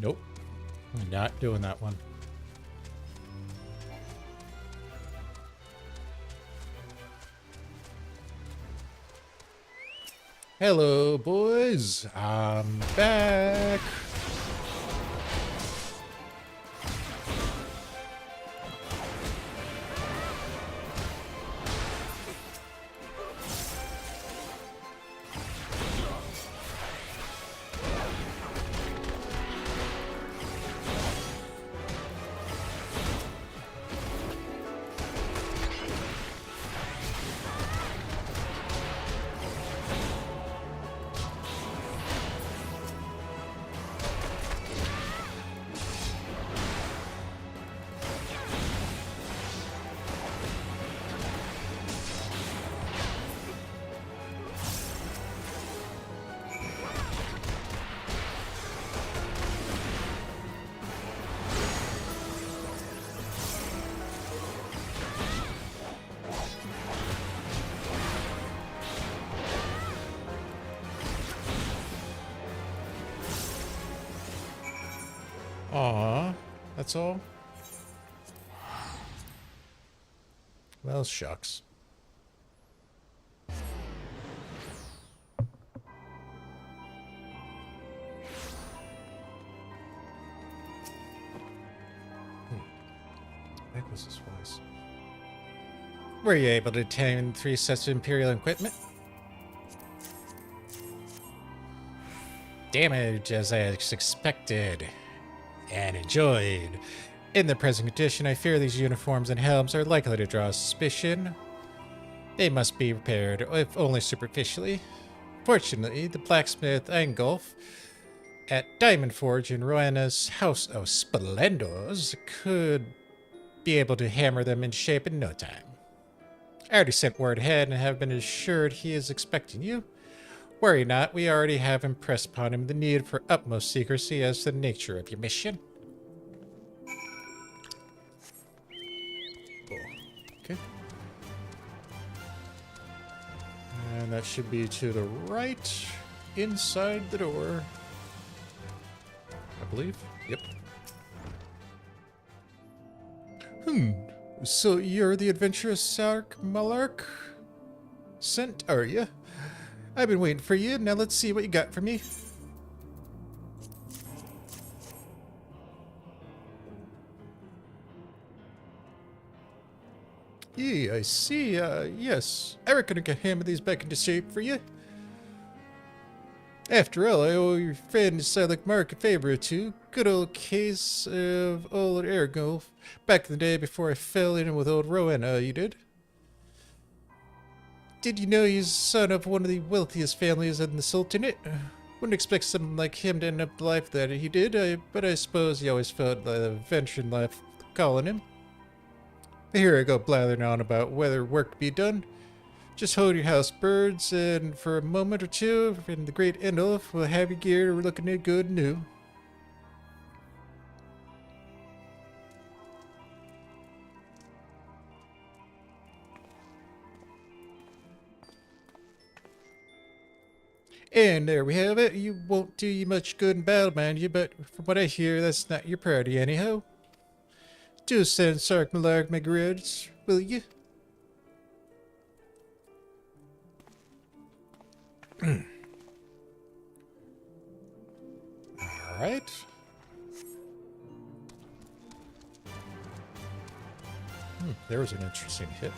Nope. I'm not doing that one. Hello, boys. I'm back. Aw, that's all? Well, shucks. Heck was this was? Were you able to obtain 3 sets of Imperial equipment? Damage as I expected. And enjoyed. In the present condition, I fear these uniforms and helms are likely to draw suspicion. They must be repaired, if only superficially. Fortunately, the blacksmith Angulf at Diamond Forge in Roanna's House of Splendors could be able to hammer them in shape in no time. I already sent word ahead and have been assured he is expecting you. Worry not, we already have impressed upon him the need for utmost secrecy as to the nature of your mission. Okay. And that should be to the right, inside the door. I believe. Yep. So you're the adventurous Sark Malark? Sent, are you? I've been waiting for you. Now let's see what you got for me. Yeah, I see. Yes. I reckon I can hammer these back into shape for you. After all, I owe your friend Silek Mark a favor or two. Good old case of old Ergolf. Back in the day before I fell in with old Rowena, you did? Did you know he's the son of one of the wealthiest families in the Sultanate? Wouldn't expect someone like him to end up the life that he did, but I suppose he always felt like the adventuring life calling him. Here I go blathering on about whether work to be done. Just hold your house, birds, and for a moment or two, in the great Endolf, we'll have your gear looking good and new. And there we have it. You won't do you much good in battle, mind you, but from what I hear, that's not your priority anyhow. Do send Sark Malark my regards, will you? Alright. There was an interesting hit.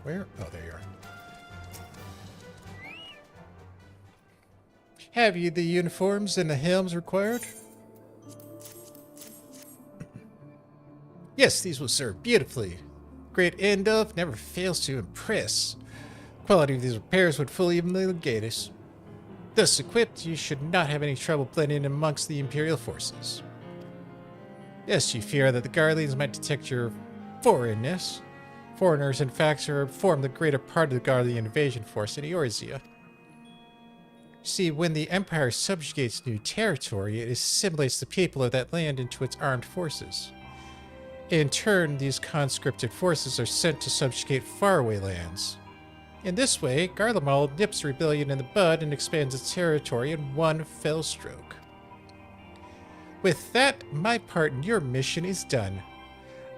Where? Oh, there you are. Have you the uniforms and the helms required? Yes, these will serve beautifully. Great Endolf never fails to impress. The quality of these repairs would fully negate us. Thus equipped, you should not have any trouble blending amongst the Imperial forces. Yes, you fear that the Garleans might detect your foreignness. Foreigners, in fact, form the greater part of the Garlean invasion force in Eorzea. See, when the Empire subjugates new territory, it assimilates the people of that land into its armed forces. In turn, these conscripted forces are sent to subjugate faraway lands. In this way, Garlemald nips rebellion in the bud and expands its territory in one fell stroke. With that, my part in your mission is done.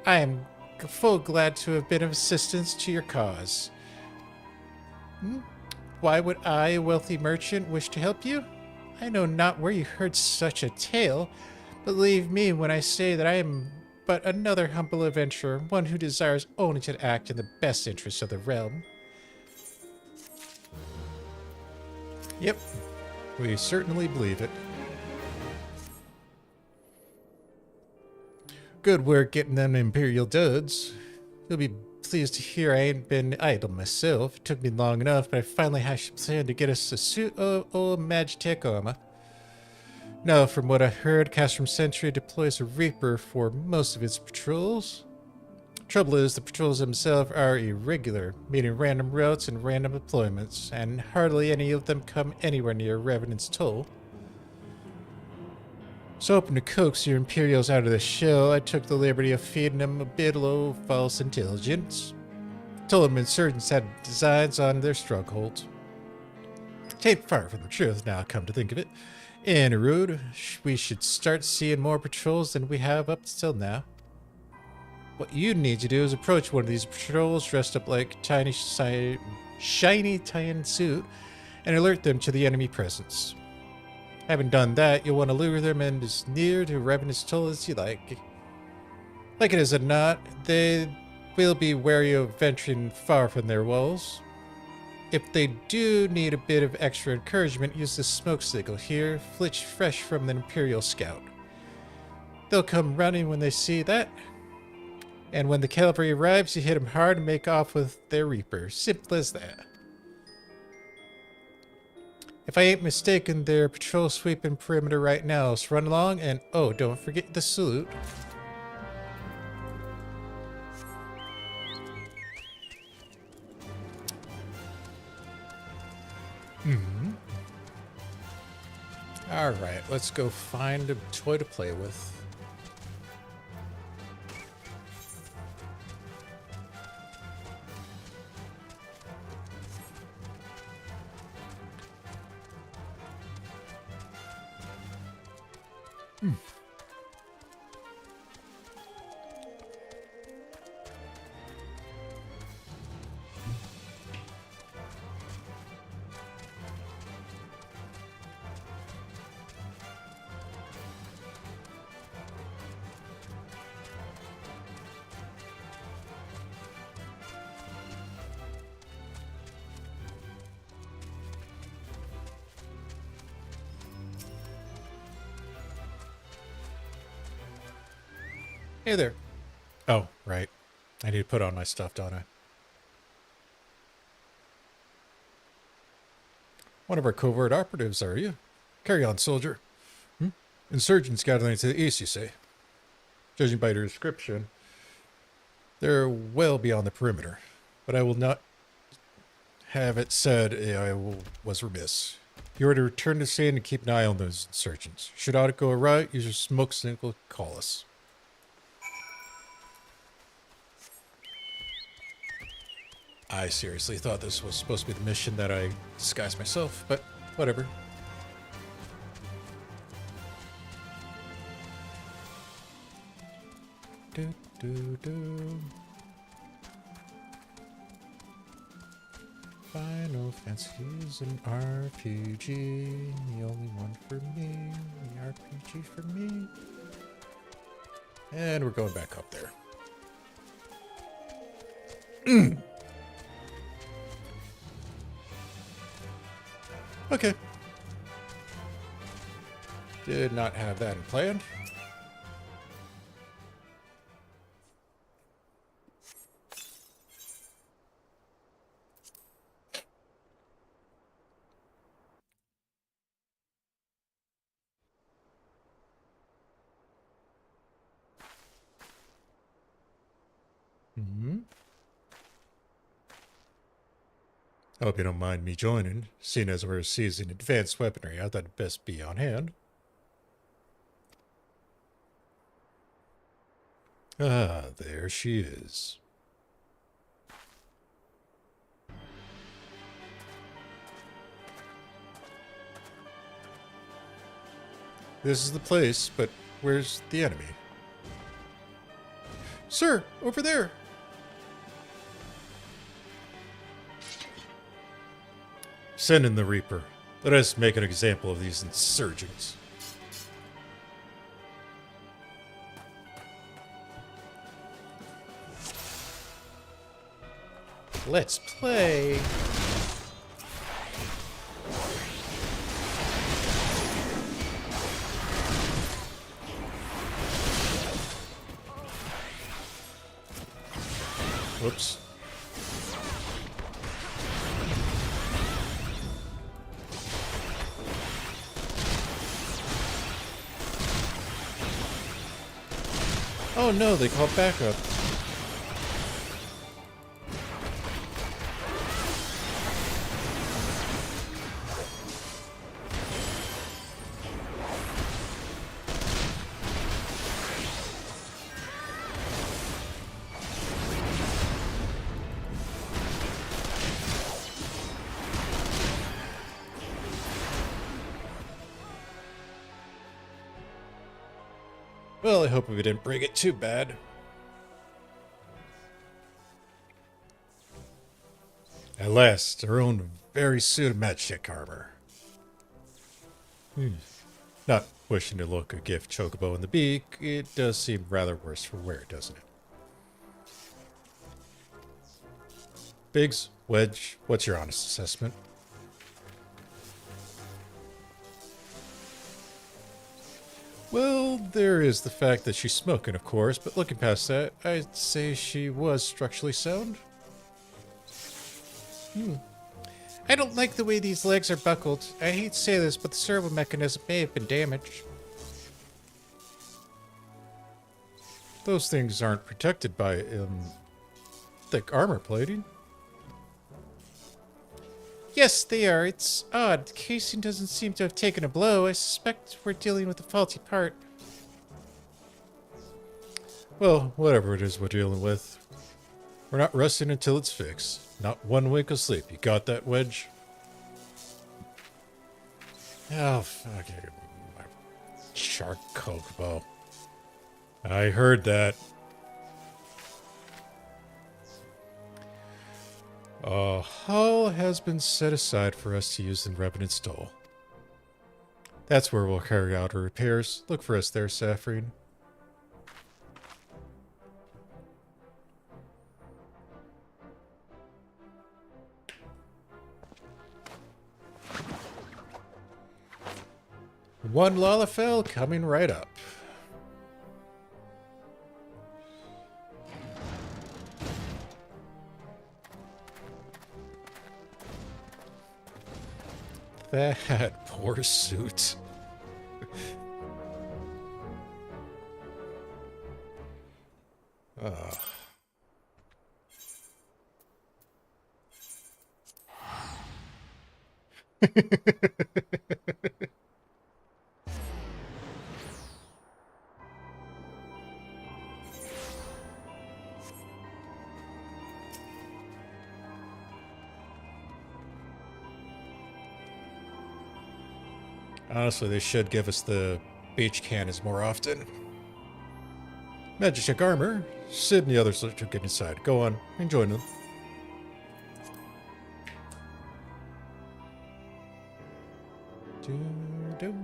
I am full glad to have been of assistance to your cause. Why would I, a wealthy merchant, wish to help you? I know not where you heard such a tale. Believe me when I say that I am but another humble adventurer, one who desires only to act in the best interests of the realm. Yep, we certainly believe it. Good work getting them Imperial duds. You'll be pleased to hear I ain't been idle myself. It took me long enough, but I finally hatched a plan to get us a suit of old Magitek armor. Now, from what I heard, Castrum Centri deploys a Reaper for most of its patrols. Trouble is, the patrols themselves are irregular, meaning random routes and random deployments, and hardly any of them come anywhere near Revenant's Toll. So hoping to coax your Imperials out of the shell, I took the liberty of feeding them a bit of false intelligence. Told them insurgents had designs on their stronghold. Tain't far from the truth now, come to think of it. In Arud, we should start seeing more patrols than we have up till now. What you need to do is approach one of these patrols dressed up like a shiny tan suit and alert them to the enemy presence. Having done that, you'll want to lure them in as near to Revenant's Toll as you like. Like it is or not, they will be wary of venturing far from their walls. If they do need a bit of extra encouragement, use the smoke signal here, flitch fresh from the Imperial Scout. They'll come running when they see that, and when the cavalry arrives, you hit them hard and make off with their Reaper. Simple as that. If I ain't mistaken, they're patrol sweeping perimeter right now, so run along and, oh, don't forget the salute. Alright, let's go find a toy to play with. Hey there. Oh, right. I need to put on my stuff, don't I? One of our covert operatives, are you? Carry on, soldier. Insurgents gathering to the east, you say? Judging by your description, they're well beyond the perimeter. But I will not have it said was remiss. You are to return to scene and keep an eye on those insurgents. Should audit go awry, use your smoke signal, call us. I seriously thought this was supposed to be the mission that I disguised myself, but whatever. Final Fantasy is an RPG, the only one for me, the RPG for me. And we're going back up there. Okay. Did not have that in plan. I hope you don't mind me joining. Seeing as we're seizing advanced weaponry, I thought it'd best be on hand. Ah, there she is. This is the place, but where's the enemy? Sir, over there! Send in the Reaper. Let us make an example of these insurgents. Let's play. Whoops. Oh no, they called backup. Well, I hope we didn't break it too bad. At last, our own very suit of Magitek armor. Not wishing to look a gift chocobo in the beak, it does seem rather worse for wear, doesn't it? Biggs, Wedge, what's your honest assessment? Well, there is the fact that she's smoking, of course, but looking past that, I'd say she was structurally sound. I don't like the way these legs are buckled. I hate to say this, but the servo mechanism may have been damaged. Those things aren't protected by, thick armor plating. Yes, they are. It's odd. The casing doesn't seem to have taken a blow. I suspect we're dealing with a faulty part. Well, whatever it is we're dealing with, we're not resting until it's fixed. Not one wink of sleep. You got that, Wedge? Oh, fuck it. Shark Kokobo. I heard that. A hull has been set aside for us to use in Revenant's Stole. That's where we'll carry out our repairs. Look for us there, Saphrine. One Lalafell coming right up. That poor suit. Honestly, they should give us the beach cannons more often. Magitek armor. Sid and the others should get inside. Go on, and join them. Doo-doo.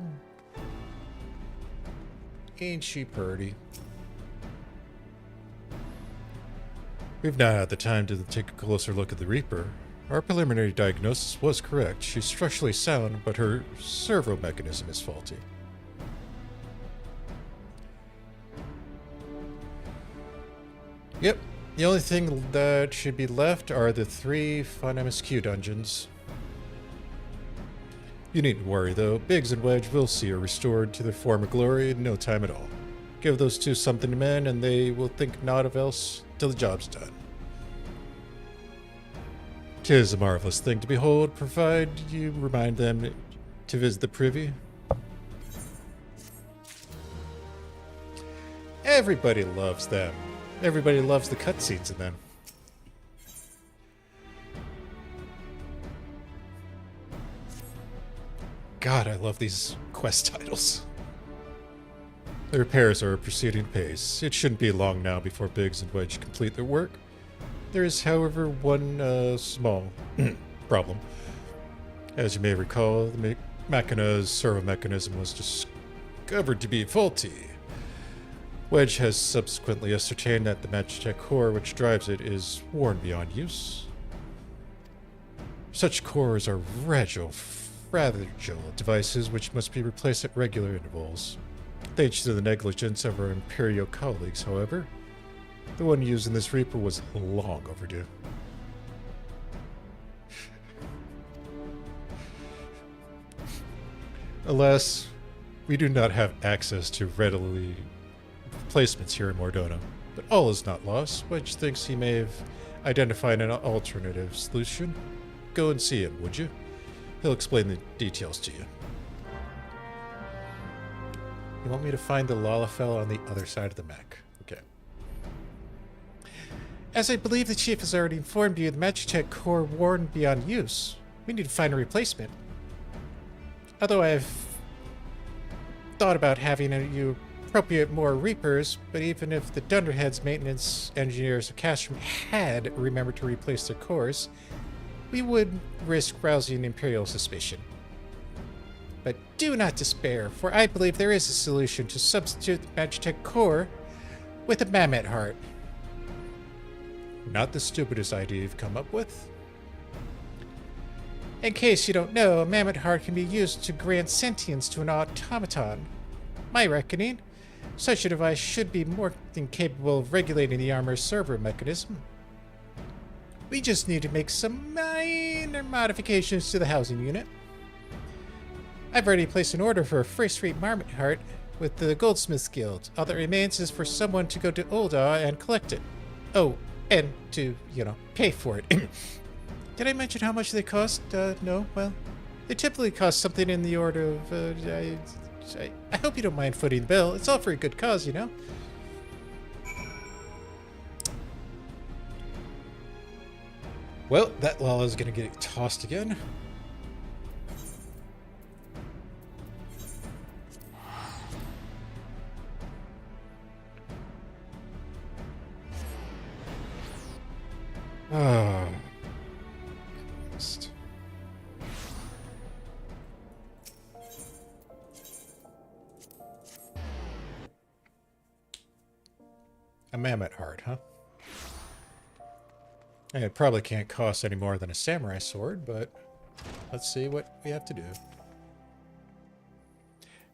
Ain't she purty? We've now had the time to take a closer look at the Reaper. Our preliminary diagnosis was correct. She's structurally sound, but her servo mechanism is faulty. Yep, the only thing that should be left are the 3 fun MSQ dungeons. You needn't worry though, Biggs and Wedge will see her restored to their former glory in no time at all. Give those two something to mend and they will think naught of else till the job's done. 'Tis a marvelous thing to behold, provided you remind them to visit the privy. Everybody loves them. Everybody loves the cutscenes in them. God, I love these quest titles. The repairs are proceeding apace. It shouldn't be long now before Biggs and Wedge complete their work. There is, however, one small problem. As you may recall, the Machina's servo mechanism was discovered to be faulty. Wedge has subsequently ascertained that the Magitek core which drives it is worn beyond use. Such cores are fragile devices which must be replaced at regular intervals. Thanks to the negligence of our Imperial colleagues, however, the one used in this Reaper was long overdue. Alas, we do not have access to readily replacements here in Mordona, but all is not lost. Wedge thinks he may have identified an alternative solution. Go and see him, would you? He'll explain the details to you. You want me to find the Lalafell on the other side of the mech? Okay. As I believe the chief has already informed you, the Magitek core worn beyond use. We need to find a replacement. Although I've thought about having you appropriate more Reapers, but even if the Dunderhead's maintenance engineers of Castrum had remembered to replace their cores, we would risk rousing Imperial suspicion. But do not despair, for I believe there is a solution to substitute the Magitek core with a Mammoth heart. Not the stupidest idea you've come up with. In case you don't know, a Mammoth heart can be used to grant sentience to an automaton. My reckoning, such a device should be more than capable of regulating the armor's servo mechanism. We just need to make some minor minor modifications to the housing unit. I've already placed an order for a first-rate marmot heart with the Goldsmiths Guild. All that remains is for someone to go to Ulda and collect it. Oh, and to, pay for it. Did I mention how much they cost? No? Well, they typically cost something in the order of, I hope you don't mind footing the bill. It's all for a good cause, Well, that law is going to get tossed again. Ah. A mammoth heart, huh? And it probably can't cost any more than a samurai sword, but let's see what we have to do.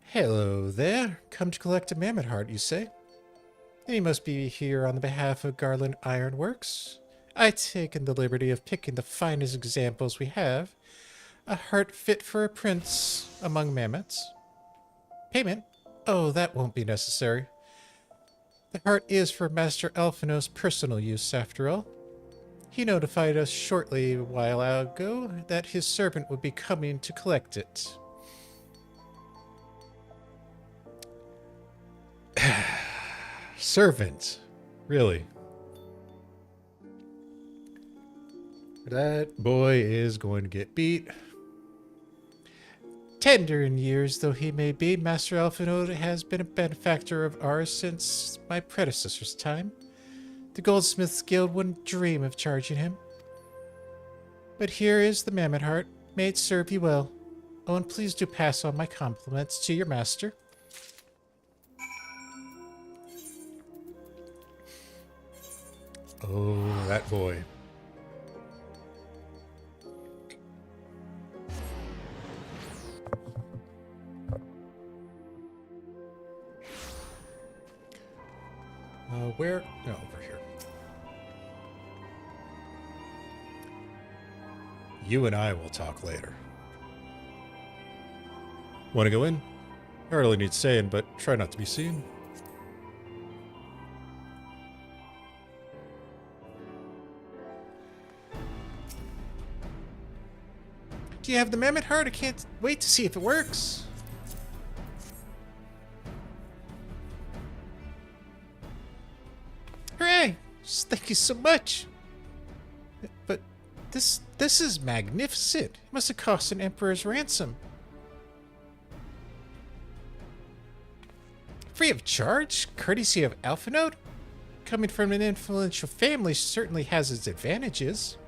Hello there. Come to collect a mammoth heart, you say? You must be here on the behalf of Garland Ironworks. I've taken the liberty of picking the finest examples we have. A heart fit for a prince among mammoths. Payment? Oh, that won't be necessary. The heart is for Master Alphino's personal use, after all. He notified us shortly a while ago that his servant would be coming to collect it. Servant? Really? That boy is going to get beat. Tender in years though he may be, Master Alphino has been a benefactor of ours since my predecessor's time. The Goldsmiths Guild wouldn't dream of charging him. But here is the mammoth heart. May it serve you well. Oh, and please do pass on my compliments to your master. Oh, that boy. Where? No, over here. You and I will talk later. Want to go in? Hardly needs saying, but try not to be seen. Do you have the mammoth heart? I can't wait to see if it works. Hooray! Thank you so much. But this is magnificent. It must have cost an emperor's ransom. Free of charge? Courtesy of Alphino? Coming from an influential family certainly has its advantages.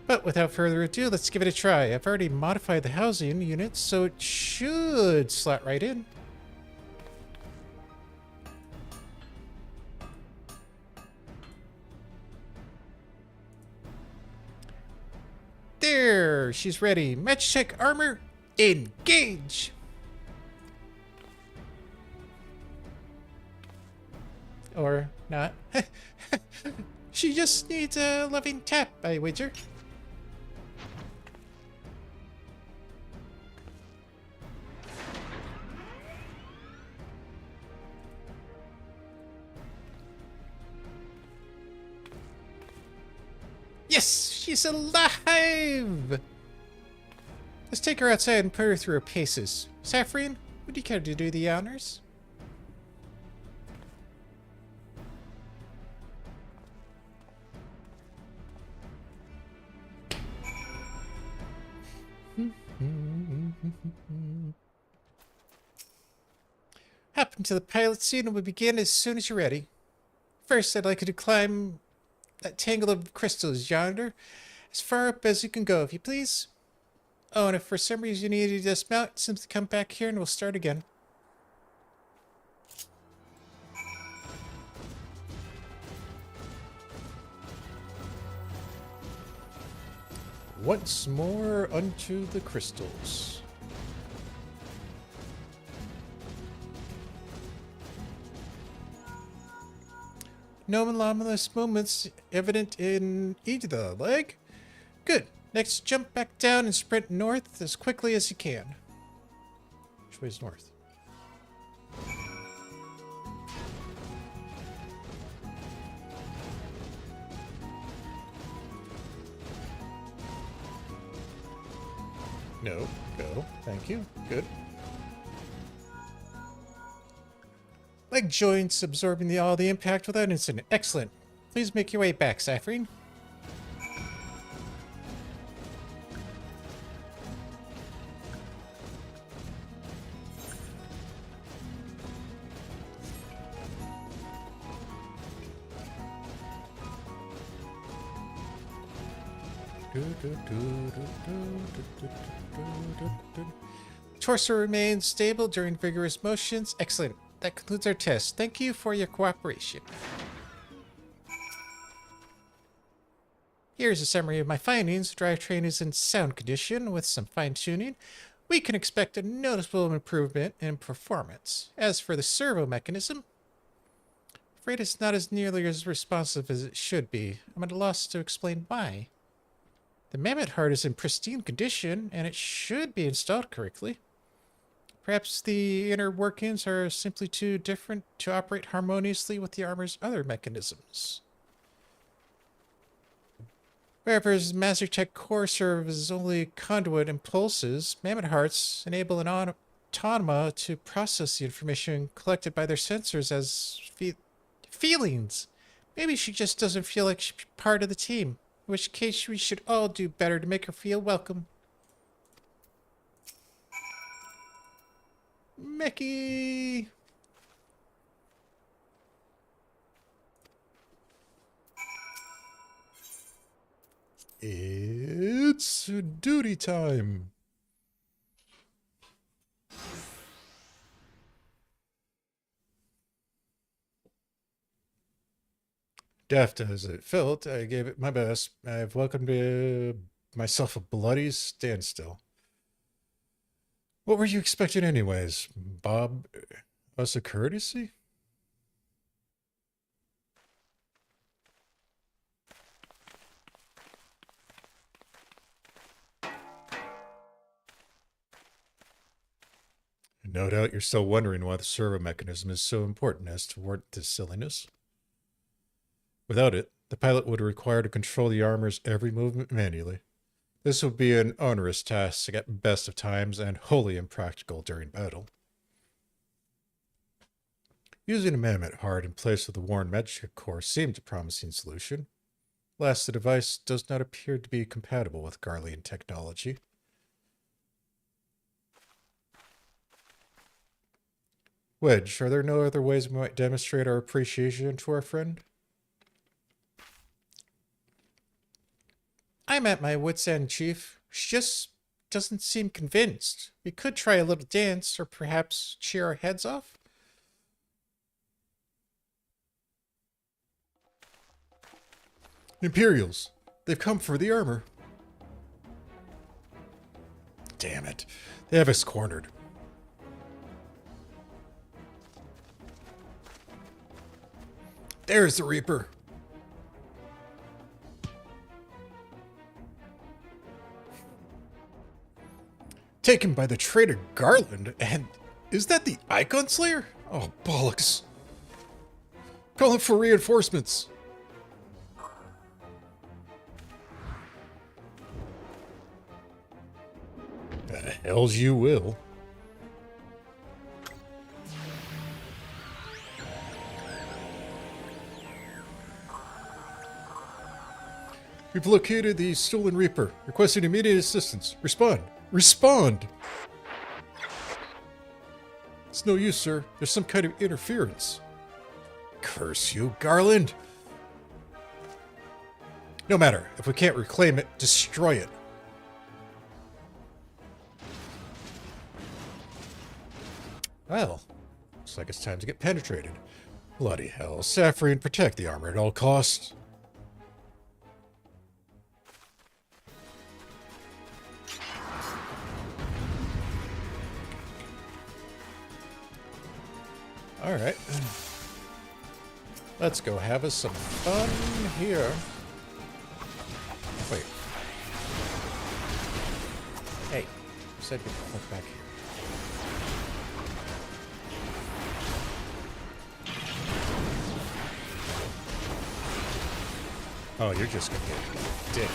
But without further ado, let's give it a try. I've already modified the housing unit, so it should slot right in. There, she's ready. Magitek armor, engage! Or not. She just needs a loving tap, I wager. Yes, she's alive! Let's take her outside and put her through her paces. Saphrine, would you care to do the honors? Hop into the pilot seat and we'll begin as soon as you're ready. First, I'd like you to climb that tangle of crystals yonder, as far up as you can go, if you please. Oh, and if for some reason you need to dismount, simply come back here and we'll start again. Once more unto the crystals. no anomalous movements evident in either leg. Good. Next, jump back down and sprint north as quickly as you can. Which way's north? No. Go. Thank you. Good. Leg joints absorbing all the impact without incident. Excellent. Please make your way back, Saphrine. Torso remains stable during vigorous motions. Excellent. That concludes our test. Thank you for your cooperation. Here's a summary of my findings. The drivetrain is in sound condition. With some fine-tuning, we can expect a noticeable improvement in performance. As for the servo mechanism, I'm afraid it's not as nearly as responsive as it should be. I'm at a loss to explain why. The mammoth heart is in pristine condition, and it should be installed correctly. Perhaps the inner workings are simply too different to operate harmoniously with the armor's other mechanisms. Whereas Magitek core serves as only conduit impulses, mammoth hearts enable an automata to process the information collected by their sensors as feelings. Maybe she just doesn't feel like she's part of the team, in which case we should all do better to make her feel welcome. Mickey! It's duty time. Deft as it felt, I gave it my best. I've welcomed myself a bloody standstill. What were you expecting anyways, Bob? Us a courtesy? No doubt you're still wondering why the servo mechanism is so important as to warrant this silliness. Without it, the pilot would require to control the armor's every movement manually. This would be an onerous task at best of times and wholly impractical during battle. Using a mammoth heart in place of the worn Magitek core seemed a promising solution. Alas, the device does not appear to be compatible with Garlemald technology. Wedge, are there no other ways we might demonstrate our appreciation to our friend? I'm at my wit's end, Chief. She just doesn't seem convinced. We could try a little dance, or perhaps cheer our heads off. Imperials! They've come for the armor. Damn it. They have us cornered. There's the Reaper. Taken by the traitor Garland, and is that the Icon Slayer? Oh, bollocks. Calling for reinforcements. The hells you will. We've located the stolen Reaper. Requesting immediate assistance. Respond. Respond! It's no use, sir. There's some kind of interference. Curse you, Garland! No matter. If we can't reclaim it, destroy it. Well, looks like it's time to get penetrated. Bloody hell. Saphrine, protect the armor at all costs. All right. Let's go have us some fun here. Wait. Hey, you said we could look back here. Oh, you're just gonna get a dick.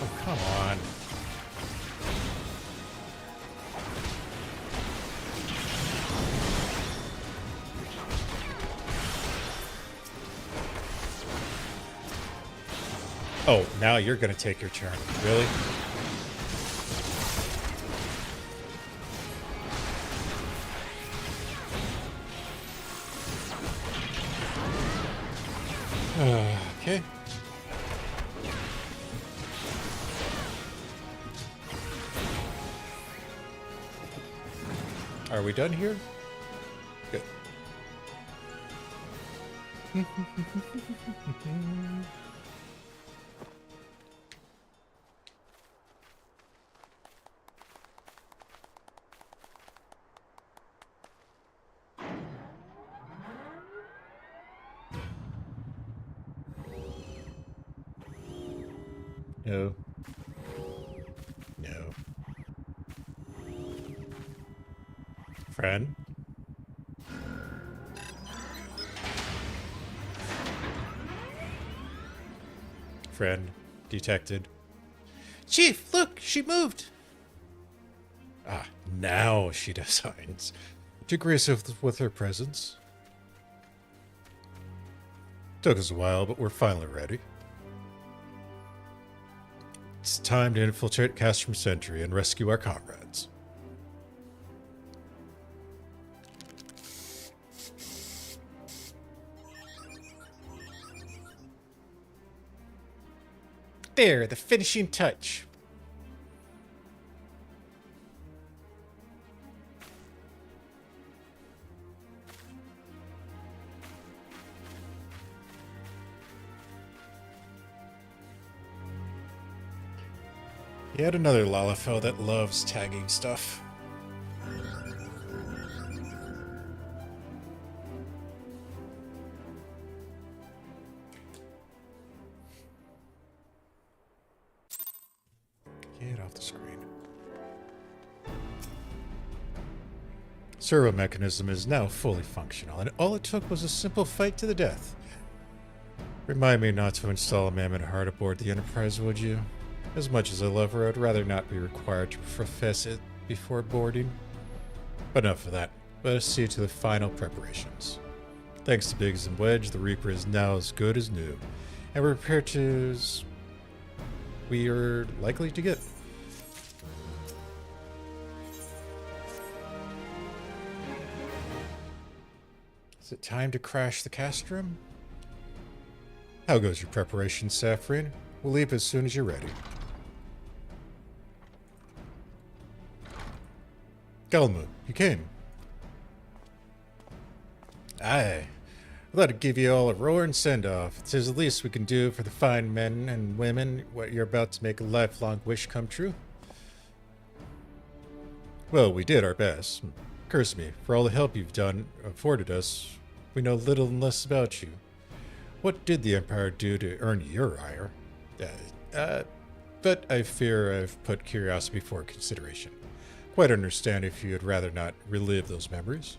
Oh, come on. Oh, now you're gonna take your turn. Really? Okay. Are we done here? Good. No. No. Friend? Friend. Detected. Chief, look! She moved! Ah, now she designs. To grace us with her presence. Took us a while, but we're finally ready. It's time to infiltrate Castrum Centri and rescue our comrades. There, the finishing touch. Yet another Lalafell that loves tagging stuff. Get off the screen. Servo mechanism is now fully functional, and all it took was a simple fight to the death. Remind me not to install a Mammoth Heart aboard the Enterprise, would you? As much as I love her, I'd rather not be required to profess it before boarding. But enough of that. Let us see to the final preparations. Thanks to Biggs and Wedge, the Reaper is now as good as new, and we're prepared to as we are likely to get. Is it time to crash the Castrum? How goes your preparation, Saphrine? We'll leave as soon as you're ready. Garlemald, you came. Aye. I thought I'd give you all a roaring send-off. It's the least we can do for the fine men and women what you're about to make a lifelong wish come true. Well, we did our best. Curse me, for all the help you've afforded us, we know little and less about you. What did the Empire do to earn your ire? But I fear I've put curiosity before consideration. Quite understand if you'd rather not relive those memories.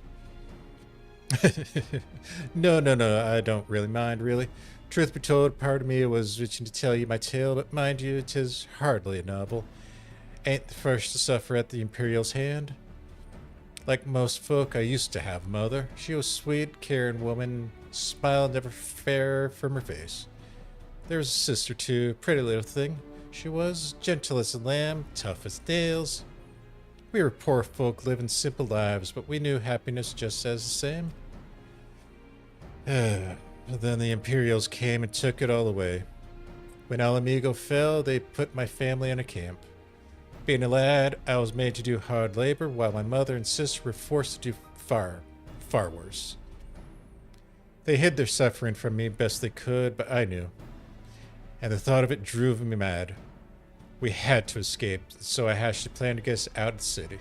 No, I don't really mind, really. Truth be told, part of me was itching to tell you my tale, but mind you, 'tis hardly a novel. Ain't the first to suffer at the Imperial's hand. Like most folk, I used to have a mother. She was sweet, caring woman, smile never far from her face. There was a sister too, pretty little thing. She was gentle as a lamb, tough as nails. We were poor folk living simple lives, but we knew happiness just as the same. Then the Imperials came and took it all away. When Alamigo fell, they put my family in a camp. Being a lad, I was made to do hard labor, while my mother and sister were forced to do far worse. They hid their suffering from me best they could, but I knew. And the thought of it drove me mad. We had to escape, so I hatched a plan to get us out of the city.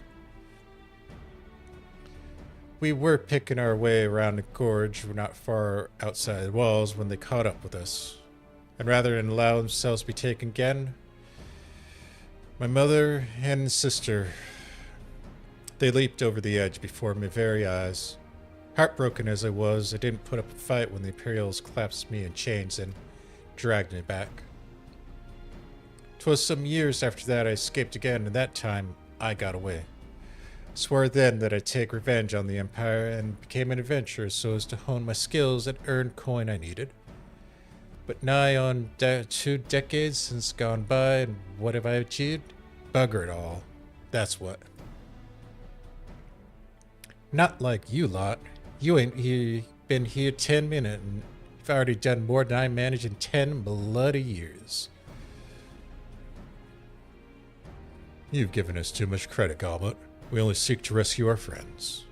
We were picking our way around the gorge, we're not far outside the walls when they caught up with us. And rather than allow themselves to be taken again, my mother and sister, they leaped over the edge before my very eyes. Heartbroken as I was, I didn't put up a fight when the Imperials collapsed me in chains and dragged me back. 'Twas some years after that I escaped again, and that time I got away. Swore then that I'd take revenge on the Empire and became an adventurer so as to hone my skills and earn coin I needed. But nigh on 2 decades since gone by, and what have I achieved? Bugger it all. That's what. Not like you lot. You ain't been here 10 minutes, and you've already done more than I managed in 10 bloody years. You've given us too much credit, Garlemald. We only seek to rescue our friends.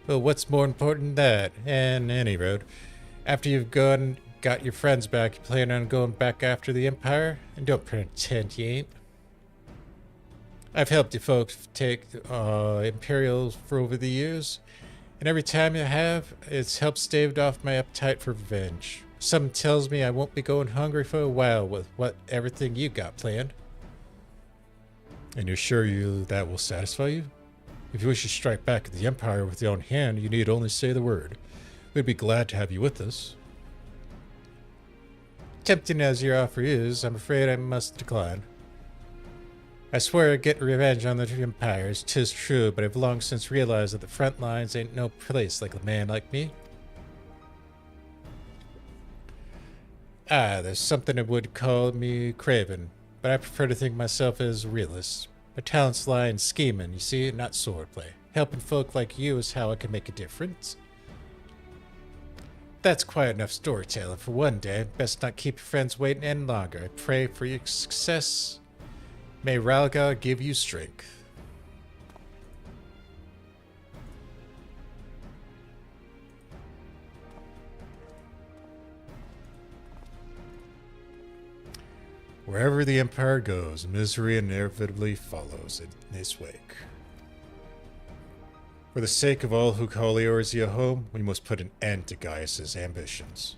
Well, what's more important than that? And any road. After you've got your friends back, you plan on going back after the Empire? And don't pretend you ain't. I've helped you folks take Imperials for over the years, and every time you have, it's helped stave off my appetite for revenge. Something tells me I won't be going hungry for a while with everything you got planned. And you're sure that will satisfy you? If you wish to strike back at the Empire with your own hand, you need only say the word. We'd be glad to have you with us. Tempting as your offer is, I'm afraid I must decline. I swear I'd get revenge on the Empires, 'tis true, but I've long since realized that the front lines ain't no place like a man like me. There's something that would call me craven, but I prefer to think myself as a realist. My talents lie in scheming, you see, not swordplay. Helping folk like you is how I can make a difference. That's quite enough storytelling for one day. Best not keep your friends waiting any longer. I pray for your success. May Ralga give you strength. Wherever the Empire goes, misery inevitably follows in its wake. For the sake of all who call Eorzea home, we must put an end to Gaius's ambitions.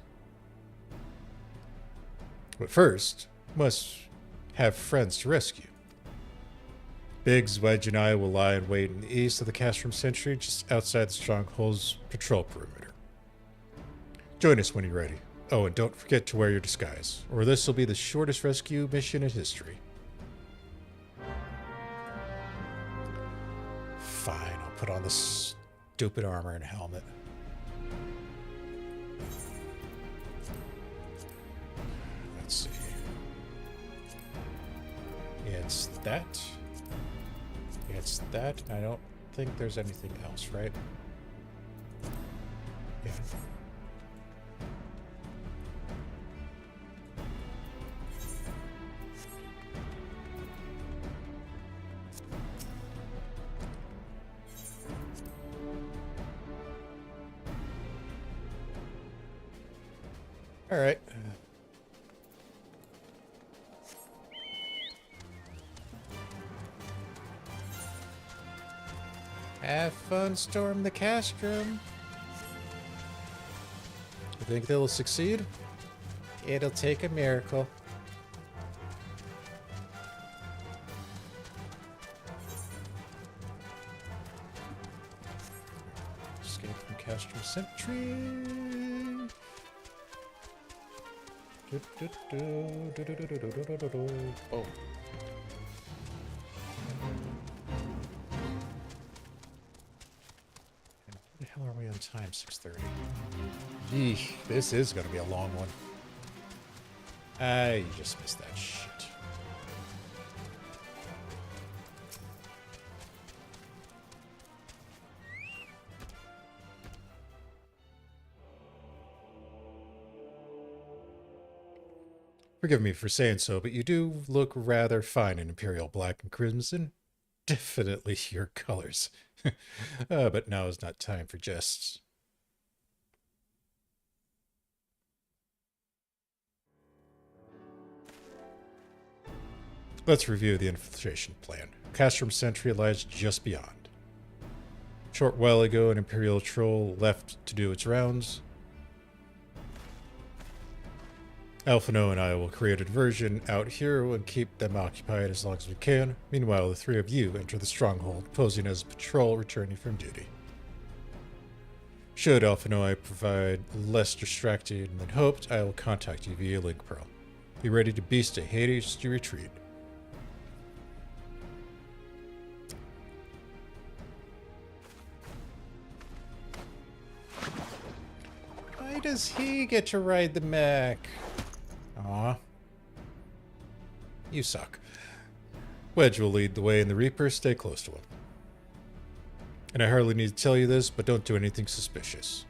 But first, we must have friends to rescue. Biggs, Wedge, and I will lie in wait in the east of the Castrum Centri, just outside the stronghold's patrol perimeter. Join us when you're ready. Oh, and don't forget to wear your disguise, or this will be the shortest rescue mission in history. Fine, I'll put on this stupid armor and helmet. Let's see. It's that. It's that. I don't think there's anything else, right? Yeah. All right. Have fun storm the Castrum. You think they'll succeed? It'll take a miracle. Escape from Castrum Centri. Oh. The hell are we on time? 6:30. Gee, this is gonna be a long one. You just missed that shit. Forgive me for saying so, but you do look rather fine in Imperial Black and Crimson. Definitely your colors. But now is not time for jests. Let's review the infiltration plan. Castrum Centri lies just beyond. A short while ago, an Imperial troll left to do its rounds. Alphino and I will create a diversion out here and keep them occupied as long as we can. Meanwhile, the three of you enter the stronghold, posing as a patrol returning from duty. Should Alphino and I provide less distracting than hoped, I will contact you via Link Pearl. Be ready to beast a Hades to retreat. Why does he get to ride the mech? Aw. You suck. Wedge will lead the way, and the Reapers stay close to him. And I hardly need to tell you this, but don't do anything suspicious.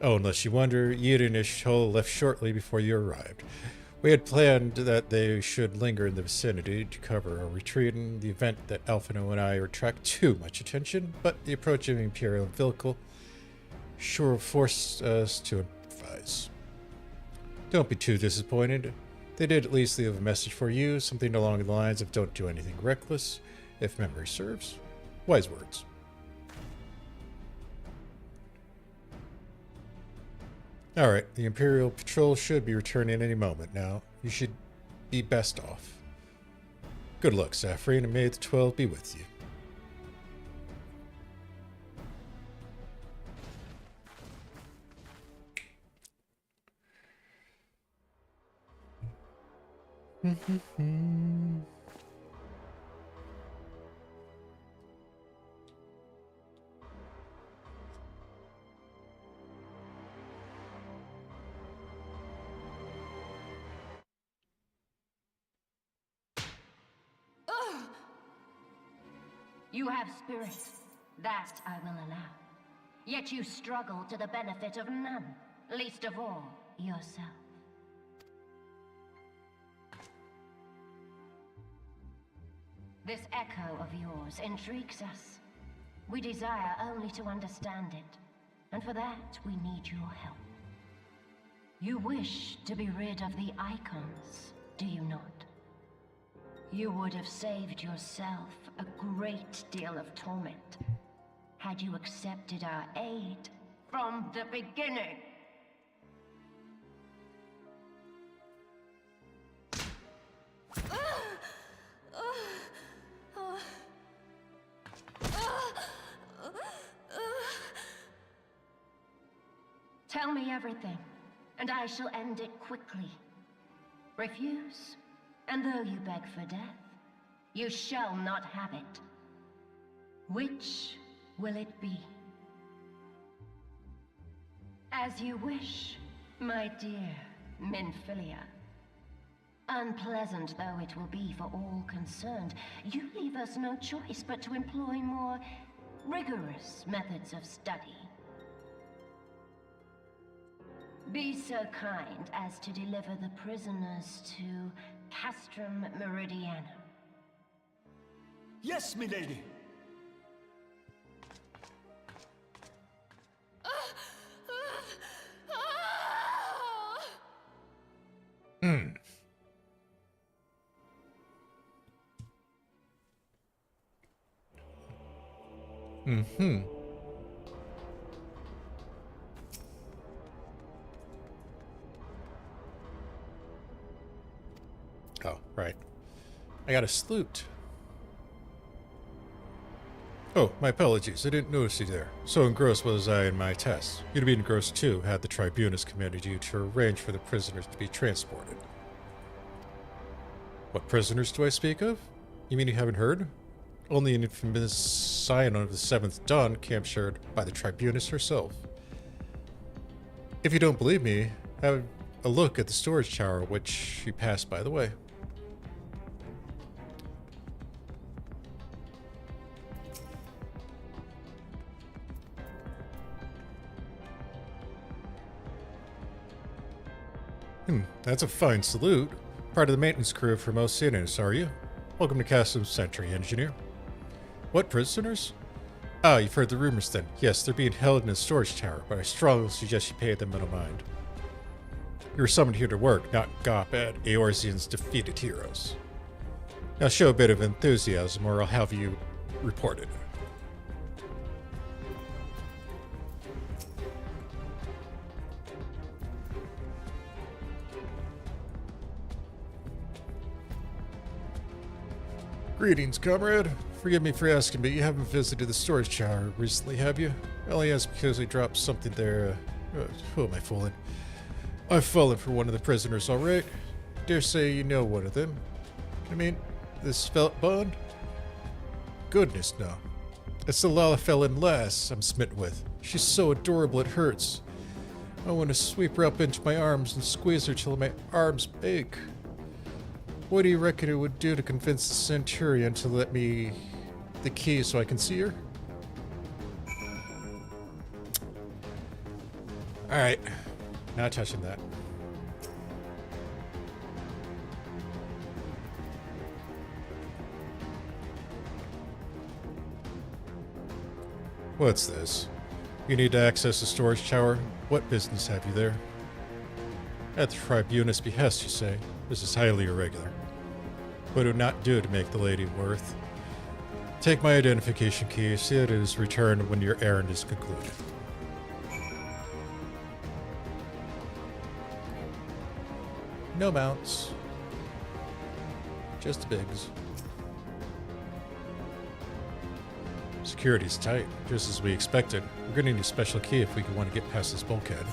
Oh, unless you wonder, Yid and Ishol left shortly before you arrived. We had planned that they should linger in the vicinity to cover our retreat in the event that Alphino and I attract too much attention, but the approach of the Imperial vehicle sure forced us to improvise. Don't be too disappointed. They did at least leave a message for you, something along the lines of don't do anything reckless, if memory serves. Wise words. Alright, the Imperial Patrol should be returning any moment now. You should be best off. Good luck, Saphrine, and may the 12 be with you. You have spirit, that I will allow. Yet you struggle to the benefit of none, least of all, yourself. This echo of yours intrigues us. We desire only to understand it, and for that we need your help. You wish to be rid of the icons, do you not? You would have saved yourself a great deal of torment had you accepted our aid from the beginning. Tell me everything, and I shall end it quickly. Refuse, and though you beg for death, you shall not have it. Which will it be? As you wish, my dear Minfilia. Unpleasant though it will be for all concerned, you leave us no choice but to employ more rigorous methods of study. Be so kind as to deliver the prisoners to Castrum Meridianum. Yes, milady. Oh, right. I got a salute. Oh, my apologies. I didn't notice you there. So engrossed was I in my test. You'd be engrossed too had the Tribunus commanded you to arrange for the prisoners to be transported. What prisoners do I speak of? You mean you haven't heard? Only an infamous scion of the 7th Dawn captured by the Tribunus herself. If you don't believe me, have a look at the storage tower which you passed by the way. That's a fine salute. Part of the maintenance crew from Oceanus, are you? Welcome to Castrum Centri, engineer. What prisoners? Ah, you've heard the rumors then. Yes, they're being held in a storage tower, but I strongly suggest you pay them no mind. You were summoned here to work, not gawp at Eorzean's defeated heroes. Now show a bit of enthusiasm, or I'll have you reported. Greetings, comrade. Forgive me for asking, but you haven't visited the storage tower recently, have you? Well, yes, because I dropped something there. Who am I fooling? I've fallen for one of the prisoners, all right. Dare say you know one of them. I mean, this felt bond? Goodness, no. It's the Lalafellin lass I'm smitten with. She's so adorable it hurts. I want to sweep her up into my arms and squeeze her till my arms ache. What do you reckon it would do to convince the Centurion to let me the key so I can see her? Alright. Not touching that. What's this? You need to access the storage tower? What business have you there? At the Tribunus' behest, you say? This is highly irregular. What would not do to make the lady worth? Take my identification key, see that it is returned when your errand is concluded. No mounts. Just Biggs. Security's tight, just as we expected. We're gonna need a special key if we want to get past this bulkhead.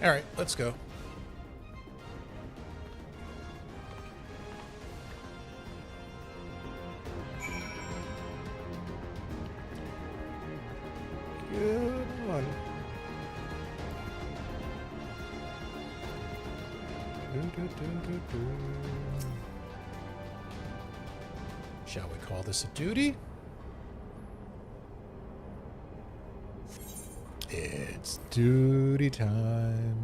All right, let's go. Good one. Shall we call this a duty? It's duty time.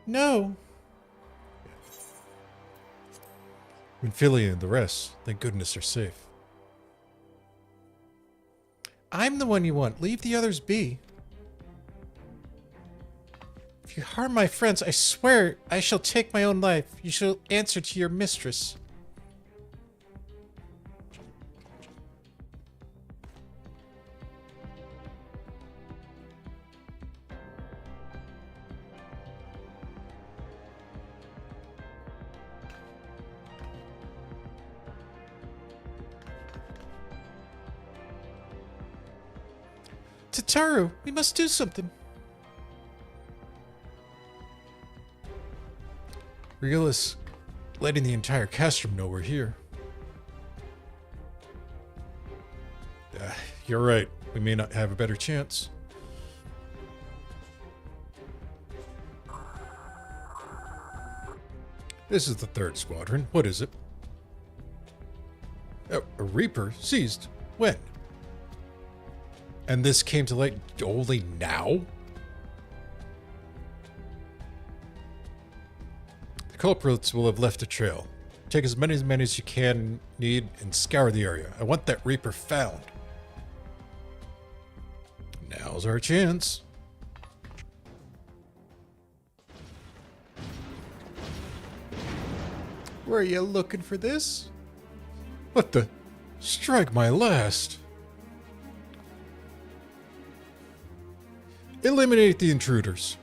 No. Minfilia and the rest, thank goodness, are safe. I'm the one you want. Leave the others be. If you harm my friends, I swear I shall take my own life. You shall answer to your mistress. Tataru, we must do something. Real letting the entire Castrum know we're here. You're right. We may not have a better chance. This is the third squadron. What is it? A Reaper seized. When? And this came to light only now? The culprits will have left a trail. Take as many as you can need and scour the area. I want that Reaper found. Now's our chance. Were you looking for this? What the? Strike my last. Eliminate the intruders.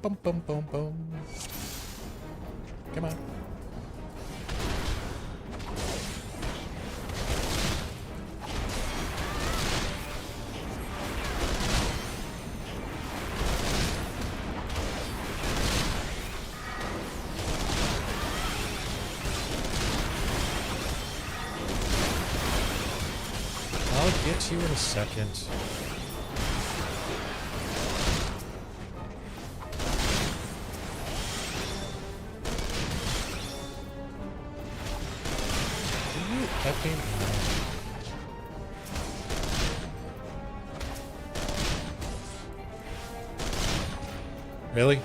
Bum bum bum bum. Come on. Get to you in a second. You effing... Really?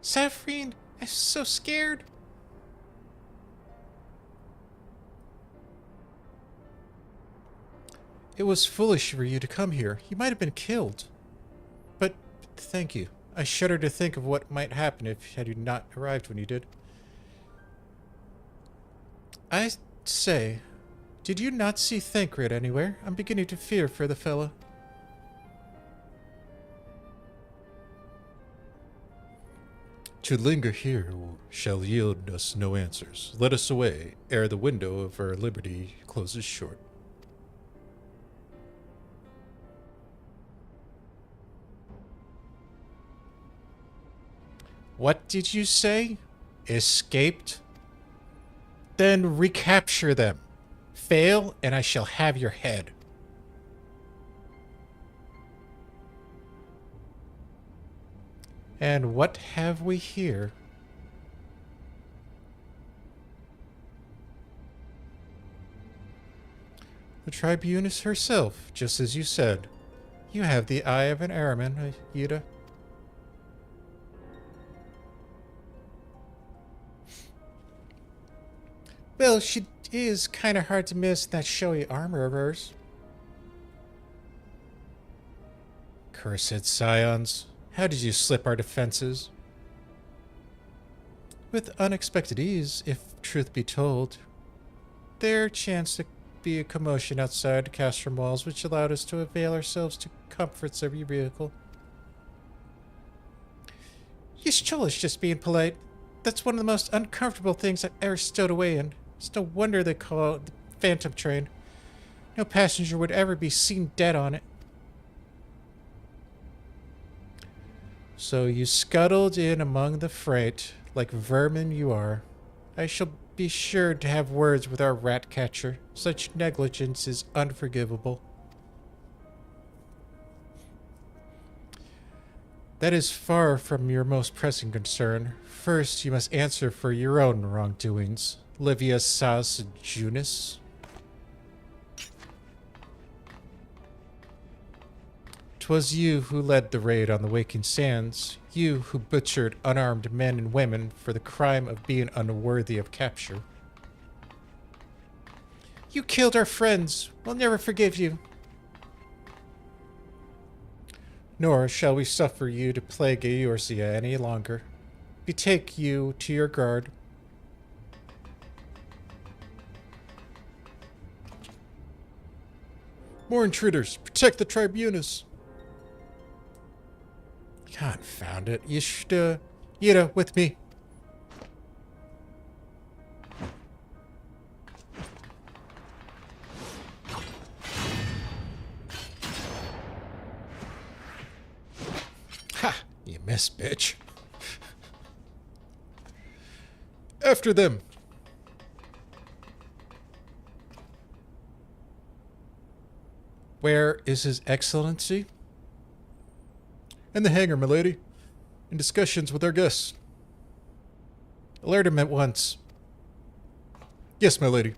Saphrine, I'm so scared. It was foolish for you to come here. You might have been killed. But thank you. I shudder to think of what might happen had you not arrived when you did. I say, did you not see Thancred anywhere? I'm beginning to fear for the fellow. To linger here shall yield us no answers. Let us away, ere the window of our liberty closes short. What did you say? Escaped? Then recapture them. Fail, and I shall have your head. And what have we here? The Tribunus herself, just as you said. You have the eye of an airman, Yuta. Well, she is kind of hard to miss in that showy armor of hers. Cursed scions. How did you slip our defenses? With unexpected ease, if truth be told. There chanced to be a commotion outside the Castrum walls, which allowed us to avail ourselves to comforts of your vehicle. Yishchola's just being polite. That's one of the most uncomfortable things I've ever stowed away in. It's no wonder they call it the Phantom Train. No passenger would ever be seen dead on it. So you scuttled in among the freight, like vermin you are. I shall be sure to have words with our rat catcher. Such negligence is unforgivable. That is far from your most pressing concern. First, you must answer for your own wrongdoings. Livia Sas Junis. 'Twas you who led the raid on the Waking Sands. You who butchered unarmed men and women for the crime of being unworthy of capture. You killed our friends. We'll never forgive you. Nor shall we suffer you to plague Eorzea any longer. Betake you to your guard. More intruders! Protect the Tribunus! Confound it. You should, Yuta, with me. Ha! You missed, bitch. After them! Where is His Excellency? In the hangar, milady. In discussions with our guests. Alert him at once. Yes, my lady.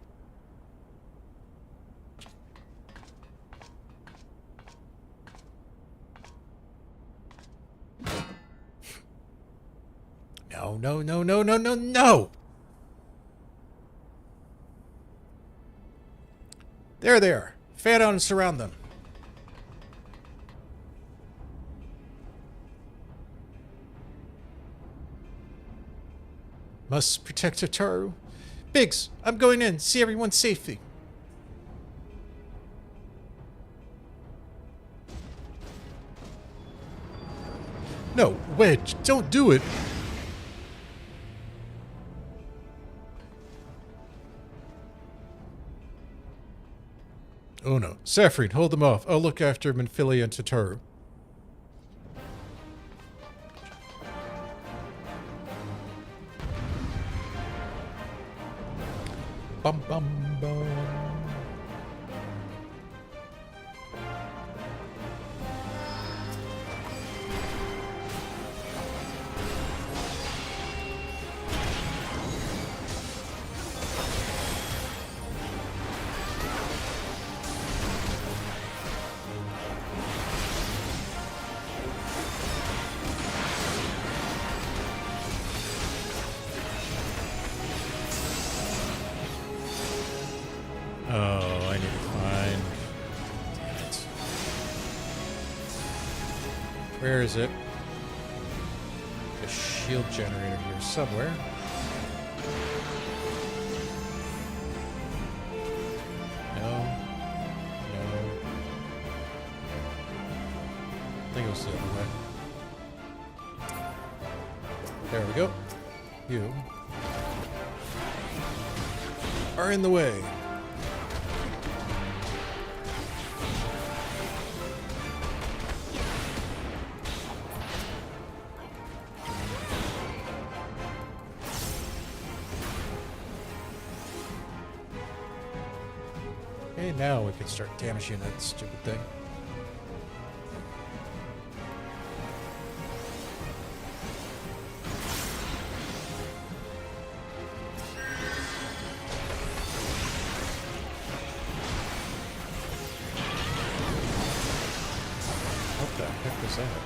No, no, no, no, no, no, no! There they are. Fan out and surround them. Must protect Hotaru. Biggs, I'm going in. See everyone safely. No, Wedge, don't do it. Oh no. Saphrine, hold them off. I'll look after Manphili and Hotaru. Bum bum bum. Oh, I need to find... Damn it. Where is it? A shield generator here somewhere. No. No. I think it was the other way. There we go. You are in the way. Okay, now we can start damaging that stupid thing. What the heck was that?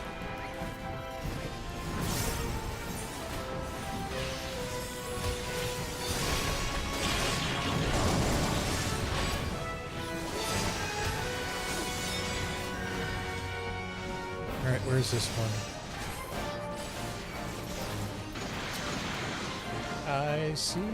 Alright, where's this one? I see you.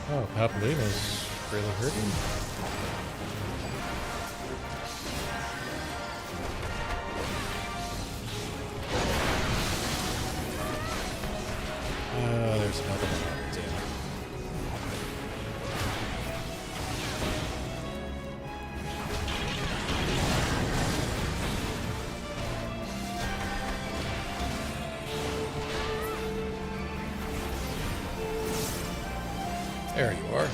Oh, Papalina's really hurting. There's another one. Damn it. There you are.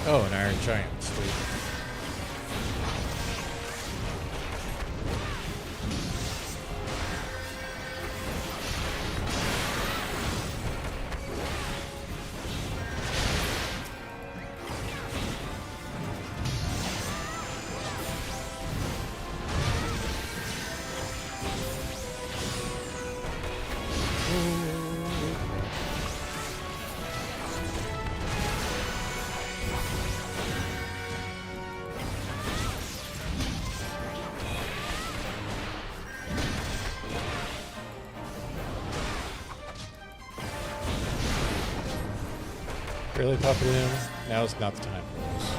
Oh, an Iron Giant. Sweet. Really pop it in. Now's not the time for this.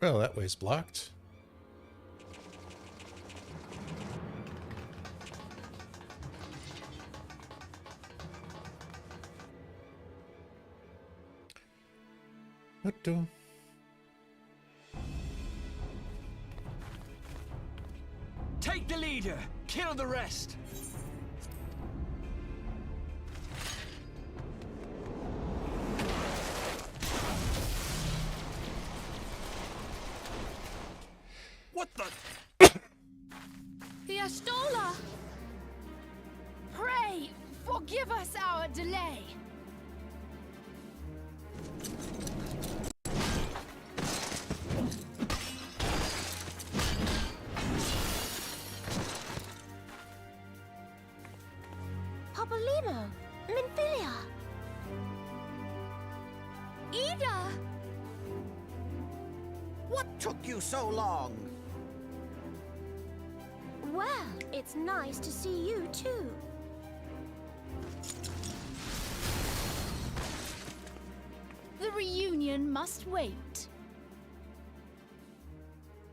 Well, that way's blocked. What do? Take the leader, kill the rest. What the? The Ashtola! Pray, forgive us our delay. Papolino, Minfilia. Ida! What took you so long? Well, it's nice to see you too. The reunion must wait.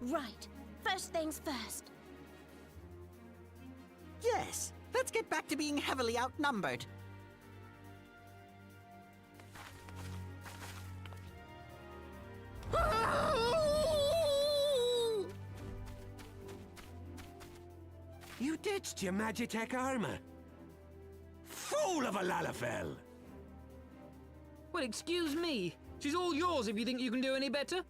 Right. First things first. Yes, let's get back to being heavily outnumbered. You ditched your Magitek armor. Fool of a Lalafell! Well, excuse me. She's all yours if you think you can do any better.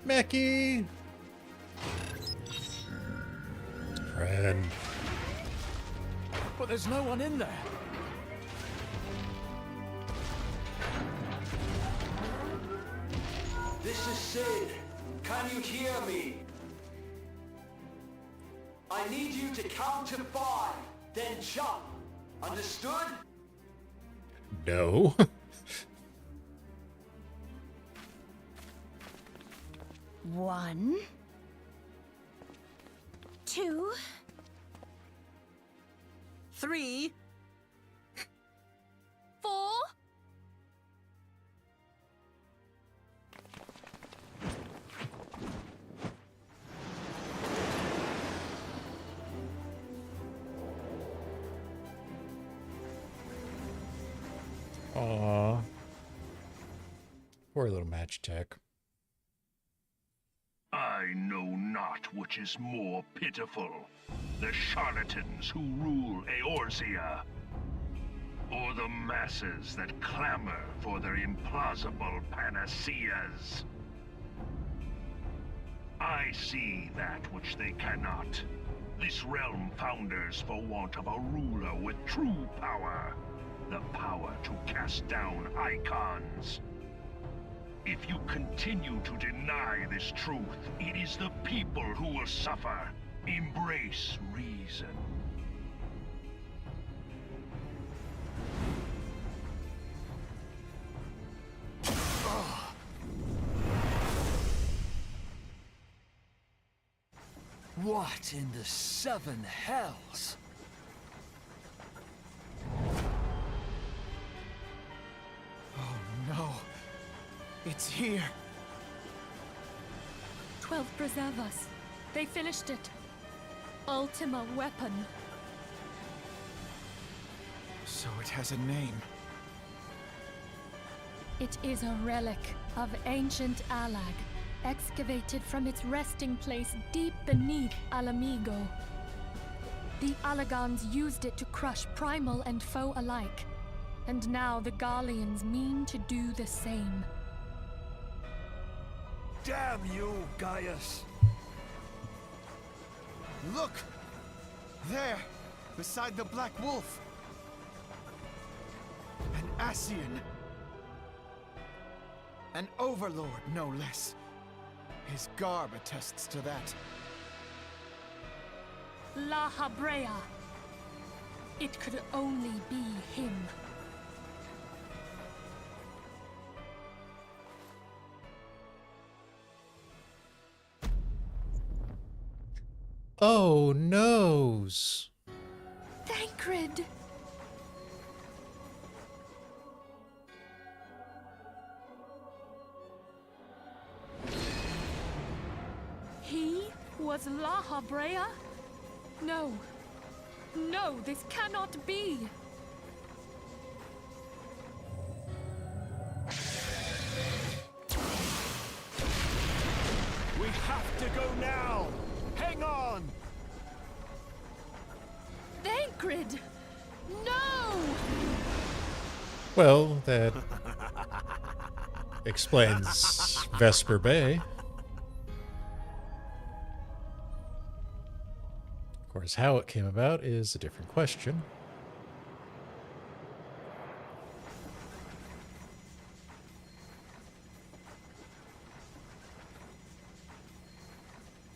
Mackie! Friend. But there's no one in there. This is Sid. Can you hear me? I need you to count to 5, then jump. Understood? No. 1, 2, 3. 4. Aww. Poor little Magitek. I know not which is more pitiful, the charlatans who rule Eorzea, or the masses that clamor for their implausible panaceas. I see that which they cannot. This realm founders for want of a ruler with true power, the power to cast down icons. If you continue to deny this truth, it is the people who will suffer. Embrace reason. What in the 7 hells? Oh no. It's here. 12 preserve us. They finished it. Ultima weapon. So it has a name. It is a relic of ancient Alag, excavated from its resting place deep beneath Alamigo. The Alagans used it to crush Primal and foe alike, and now the Garleans mean to do the same. Damn you, Gaius! Look! There! Beside the Black Wolf! An Ascian! An overlord, no less. His garb attests to that. La Habrea. It could only be him. Oh, noes. Thancred! He was was Laha Brea? No. No, this cannot be. We have to go now! Hang on! Thancred! No! Well, that explains Vesper Bay. Of course, how it came about is a different question.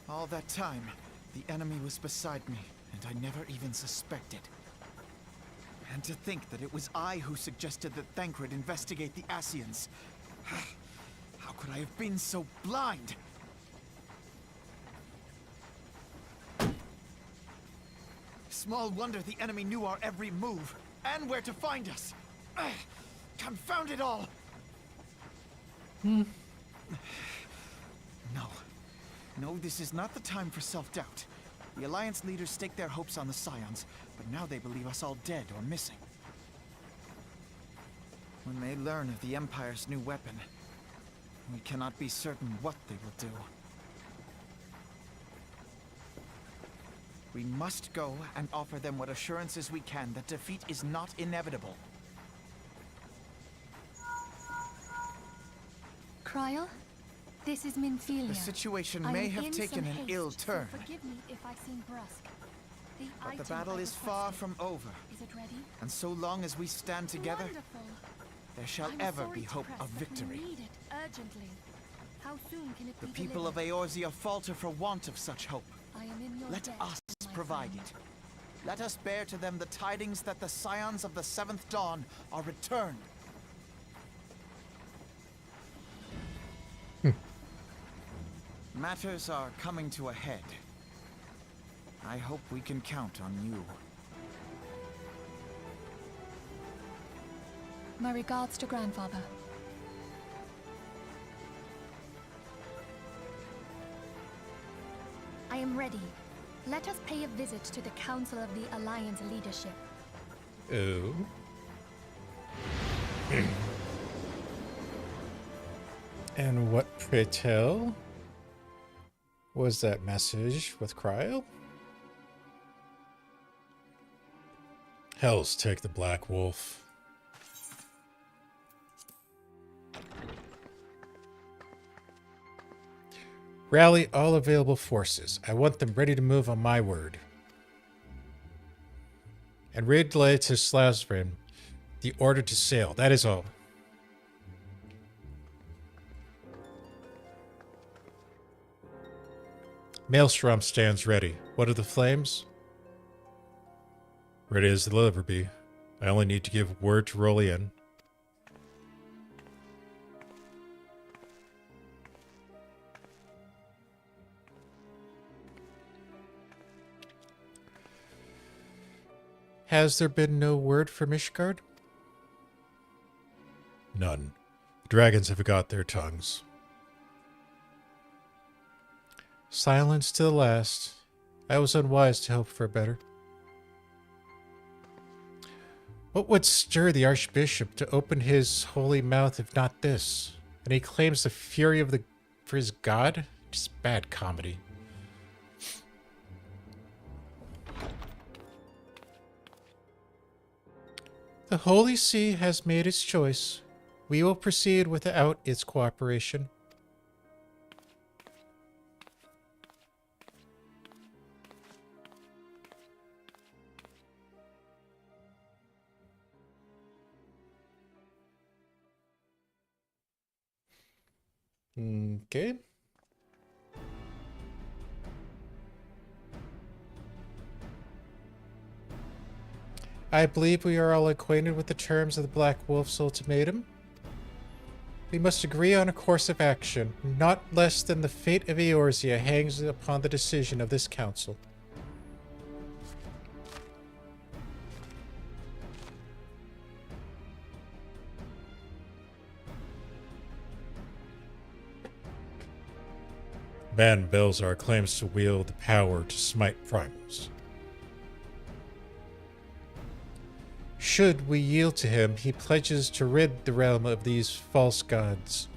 All that time, the enemy was beside me, and I never even suspected. And to think that it was I who suggested that Thancred investigate the Ascians. How could I have been so blind? Small wonder the enemy knew our every move, and where to find us. Confound it all! No. No, this is not the time for self-doubt. The Alliance leaders staked their hopes on the Scions, but now they believe us all dead or missing. When they learn of the Empire's new weapon, we cannot be certain what they will do. We must go and offer them what assurances we can that defeat is not inevitable. Cryle, this is Minfilia. The situation may have taken an ill turn. So forgive me if I seem brusque. But the battle is far from over. Is it ready? And so long as we stand together, Wonderful. there shall I'm ever sorry be to hope press, of but victory. we need it urgently. How soon can it The be people of delivered? Eorzea falter for want of such hope. I am in your Let debt, us my provide friend. it. Let us bear to them the tidings that the Scions of the Seventh Dawn are returned. Matters are coming to a head. I hope we can count on you. My regards to grandfather. I am ready. Let us pay a visit to the Council of the Alliance leadership. Oh. And what, pray tell, was that message with Cryle? Hells take the Black Wolf. Rally all available forces. I want them ready to move on my word. And relay to Slasbrin the order to sail. That is all. Maelstrom stands ready. What are the flames? Ready as they'll ever be. I only need to give word to roll in. Has there been no word from Ishgard? None. Dragons have got their tongues. Silence to the last. I was unwise to hope for better. What would stir the Archbishop to open his holy mouth if not this? And he claims the fury of for his god? Just bad comedy. The Holy See has made its choice. We will proceed without its cooperation. Okay. I believe we are all acquainted with the terms of the Black Wolf's ultimatum. We must agree on a course of action. Not less than the fate of Eorzea hangs upon the decision of this council. man Belzar claims to wield the power to smite primals. Should we yield to him, he pledges to rid the realm of these false gods,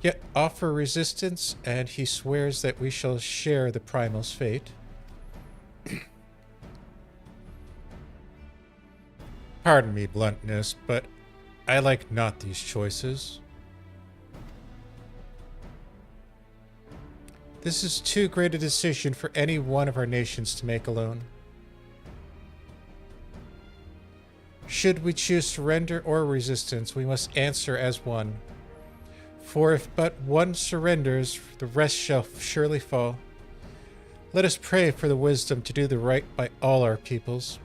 yet offer resistance, and he swears that we shall share the primal's fate. Pardon me, bluntness, but I like not these choices. This is too great a decision for any one of our nations to make alone. Should we choose surrender or resistance, we must answer as one. For if but one surrenders, the rest shall surely fall. Let us pray for the wisdom to do the right by all our peoples.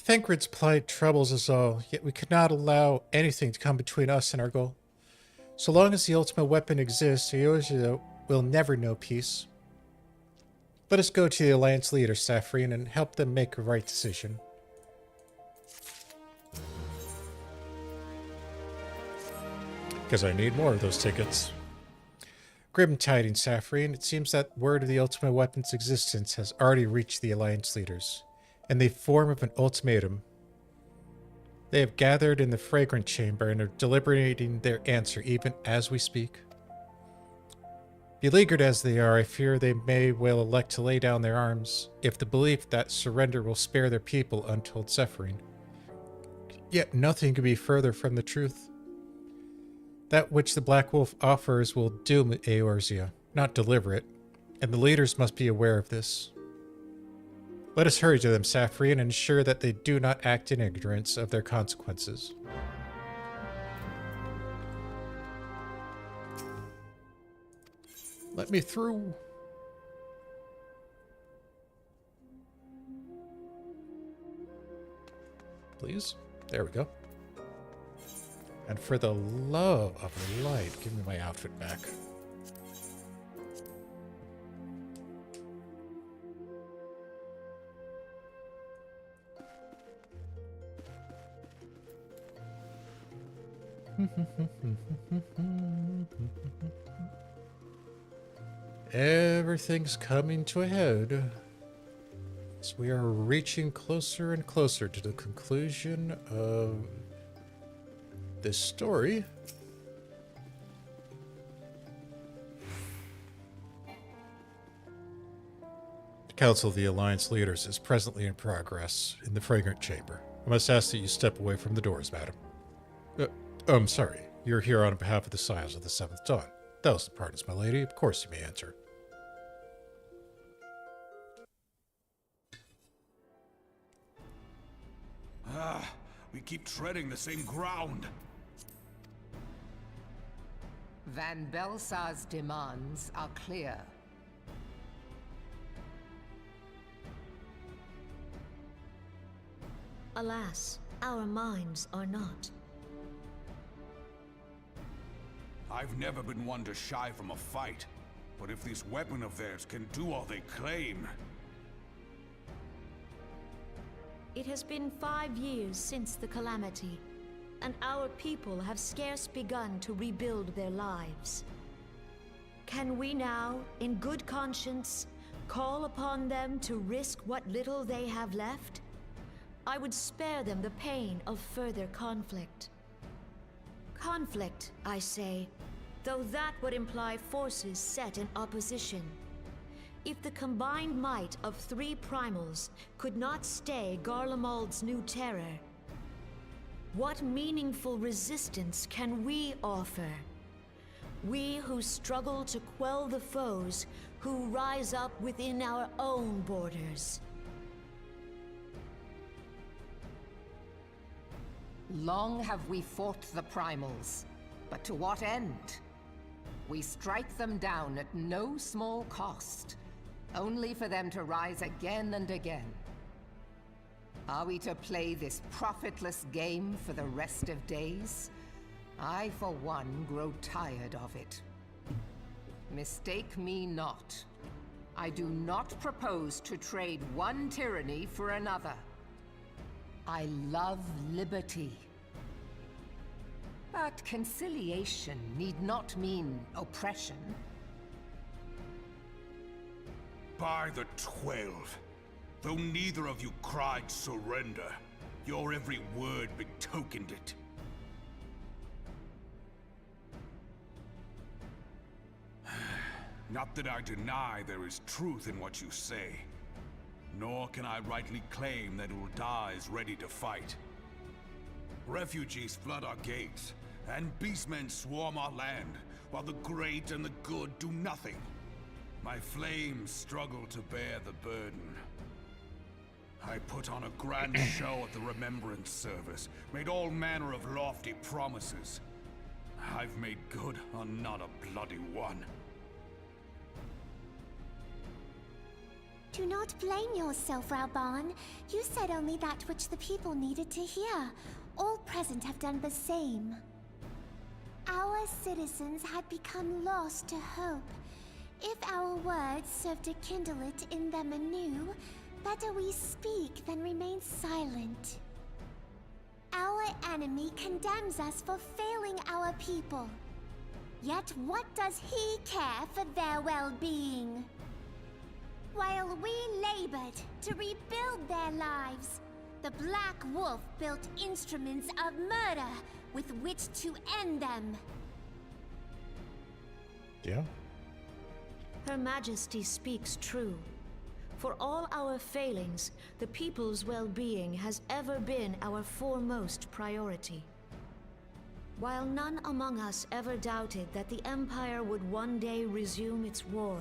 Thancred's plight troubles us all, yet we could not allow anything to come between us and our goal. So long as the ultimate weapon exists, Eorzea will never know peace. Let us go to the Alliance leader, Saphrine, and help them make a right decision. Because I need more of those tickets. Grim tidings, Saphrine. It seems that word of the ultimate weapon's existence has already reached the Alliance leaders. In the form of an ultimatum. They have gathered in the fragrant chamber and are deliberating their answer even as we speak. Beleaguered as they are, I fear they may well elect to lay down their arms, if the belief that surrender will spare their people untold suffering. Yet nothing could be further from the truth. That which the Black Wolf offers will doom Eorzea, not deliver it, and the leaders must be aware of this. Let us hurry to them, Saphrine, and ensure that they do not act in ignorance of their consequences. Let me through. Please. There we go. And for the love of light, give me my outfit back. Everything's coming to a head. So we are reaching closer and closer to the conclusion of this story. The Council of the Alliance Leaders is presently in progress in the Fragrant Chamber. I must ask that you step away from the doors, madam. I'm sorry. You're here on behalf of the Scions of the Seventh Dawn. Thousand pardons, my lady. Of course you may enter. We keep treading the same ground. Van Belsar's demands are clear. Alas, our minds are not. I've never been one to shy from a fight, but if this weapon of theirs can do all they claim... It has been 5 years since the calamity, and our people have scarce begun to rebuild their lives. Can we now, in good conscience, call upon them to risk what little they have left? I would spare them the pain of further conflict. Conflict, I say, though that would imply forces set in opposition. If the combined might of 3 primals could not stay Garlemald's new terror, what meaningful resistance can we offer? We who struggle to quell the foes who rise up within our own borders. Long have we fought the primals, but to what end? We strike them down at no small cost, only for them to rise again and again. Are we to play this profitless game for the rest of days? I, for one, grow tired of it. Mistake me not. I do not propose to trade one tyranny for another. I love liberty. But conciliation need not mean oppression. By the 12, though neither of you cried surrender, your every word betokened it. Not that I deny there is truth in what you say, nor can I rightly claim that Ul'dah is ready to fight. Refugees flood our gates, and beastmen swarm our land, while the great and the good do nothing. My flames struggle to bear the burden. I put on a grand show at the Remembrance Service, made all manner of lofty promises. I've made good on not a bloody one. Do not blame yourself, Raoban. You said only that which the people needed to hear. All present have done the same. Our citizens had become lost to hope. If our words serve to kindle it in them anew, better we speak than remain silent. Our enemy condemns us for failing our people. Yet what does he care for their well-being? While we labored to rebuild their lives, the Black Wolf built instruments of murder with which to end them. Yeah. Her Majesty speaks true. For all our failings, the people's well-being has ever been our foremost priority. While none among us ever doubted that the Empire would one day resume its war,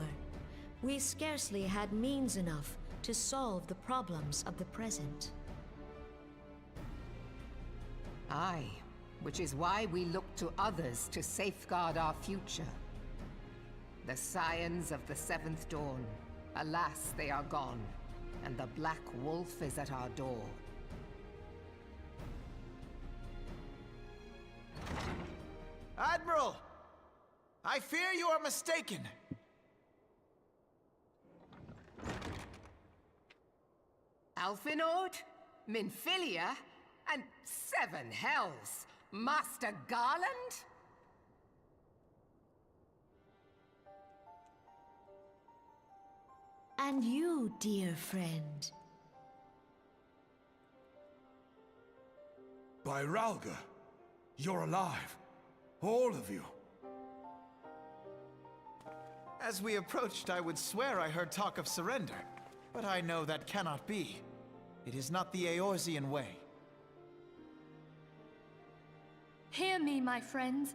we scarcely had means enough to solve the problems of the present. Aye, which is why we look to others to safeguard our future. The Scions of the Seventh Dawn. Alas, they are gone, and the Black Wolf is at our door. Admiral! I fear you are mistaken. Alphinaud, Minfilia, and Seven Hells, Master Garland? And you, dear friend. By Ralga, you're alive. All of you. As we approached, I would swear I heard talk of surrender. But I know that cannot be. It is not the Eorzean way. Hear me, my friends.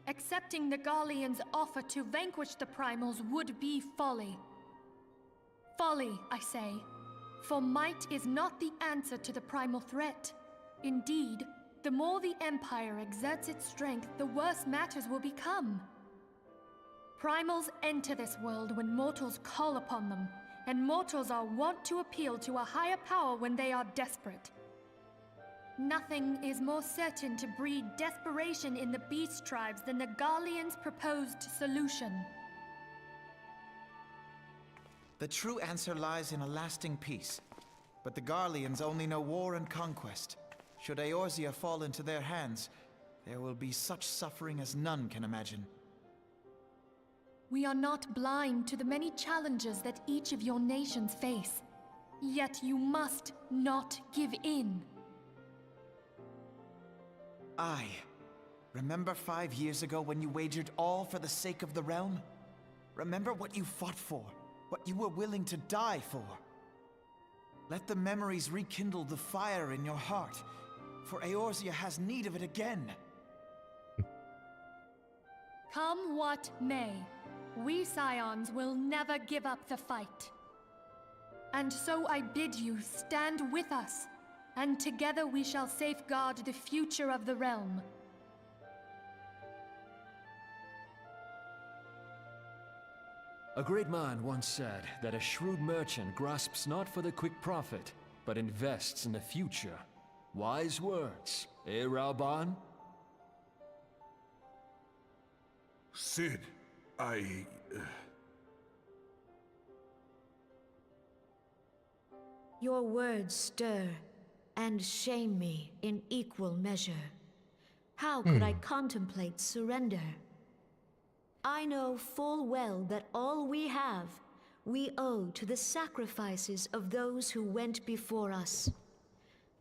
Accepting the Garleans' offer to vanquish the Primals would be folly. Folly, I say. For might is not the answer to the primal threat. Indeed, the more the Empire exerts its strength, the worse matters will become. Primals enter this world when mortals call upon them, and mortals are wont to appeal to a higher power when they are desperate. Nothing is more certain to breed desperation in the beast tribes than the Garleans' proposed solution. The true answer lies in a lasting peace. But the Garleans only know war and conquest. Should Eorzea fall into their hands, there will be such suffering as none can imagine. We are not blind to the many challenges that each of your nations face. Yet you must not give in. Aye. Remember 5 years ago when you wagered all for the sake of the realm? Remember what you fought for, what you were willing to die for. Let the memories rekindle the fire in your heart, for Eorzea has need of it again. Come what may, we Scions will never give up the fight. And so I bid you stand with us, and together we shall safeguard the future of the realm. A great man once said that a shrewd merchant grasps not for the quick profit, but invests in the future. Wise words, eh, Raoban? Sid, Your words stir, and shame me in equal measure. How could I contemplate surrender? I know full well that all we have, we owe to the sacrifices of those who went before us.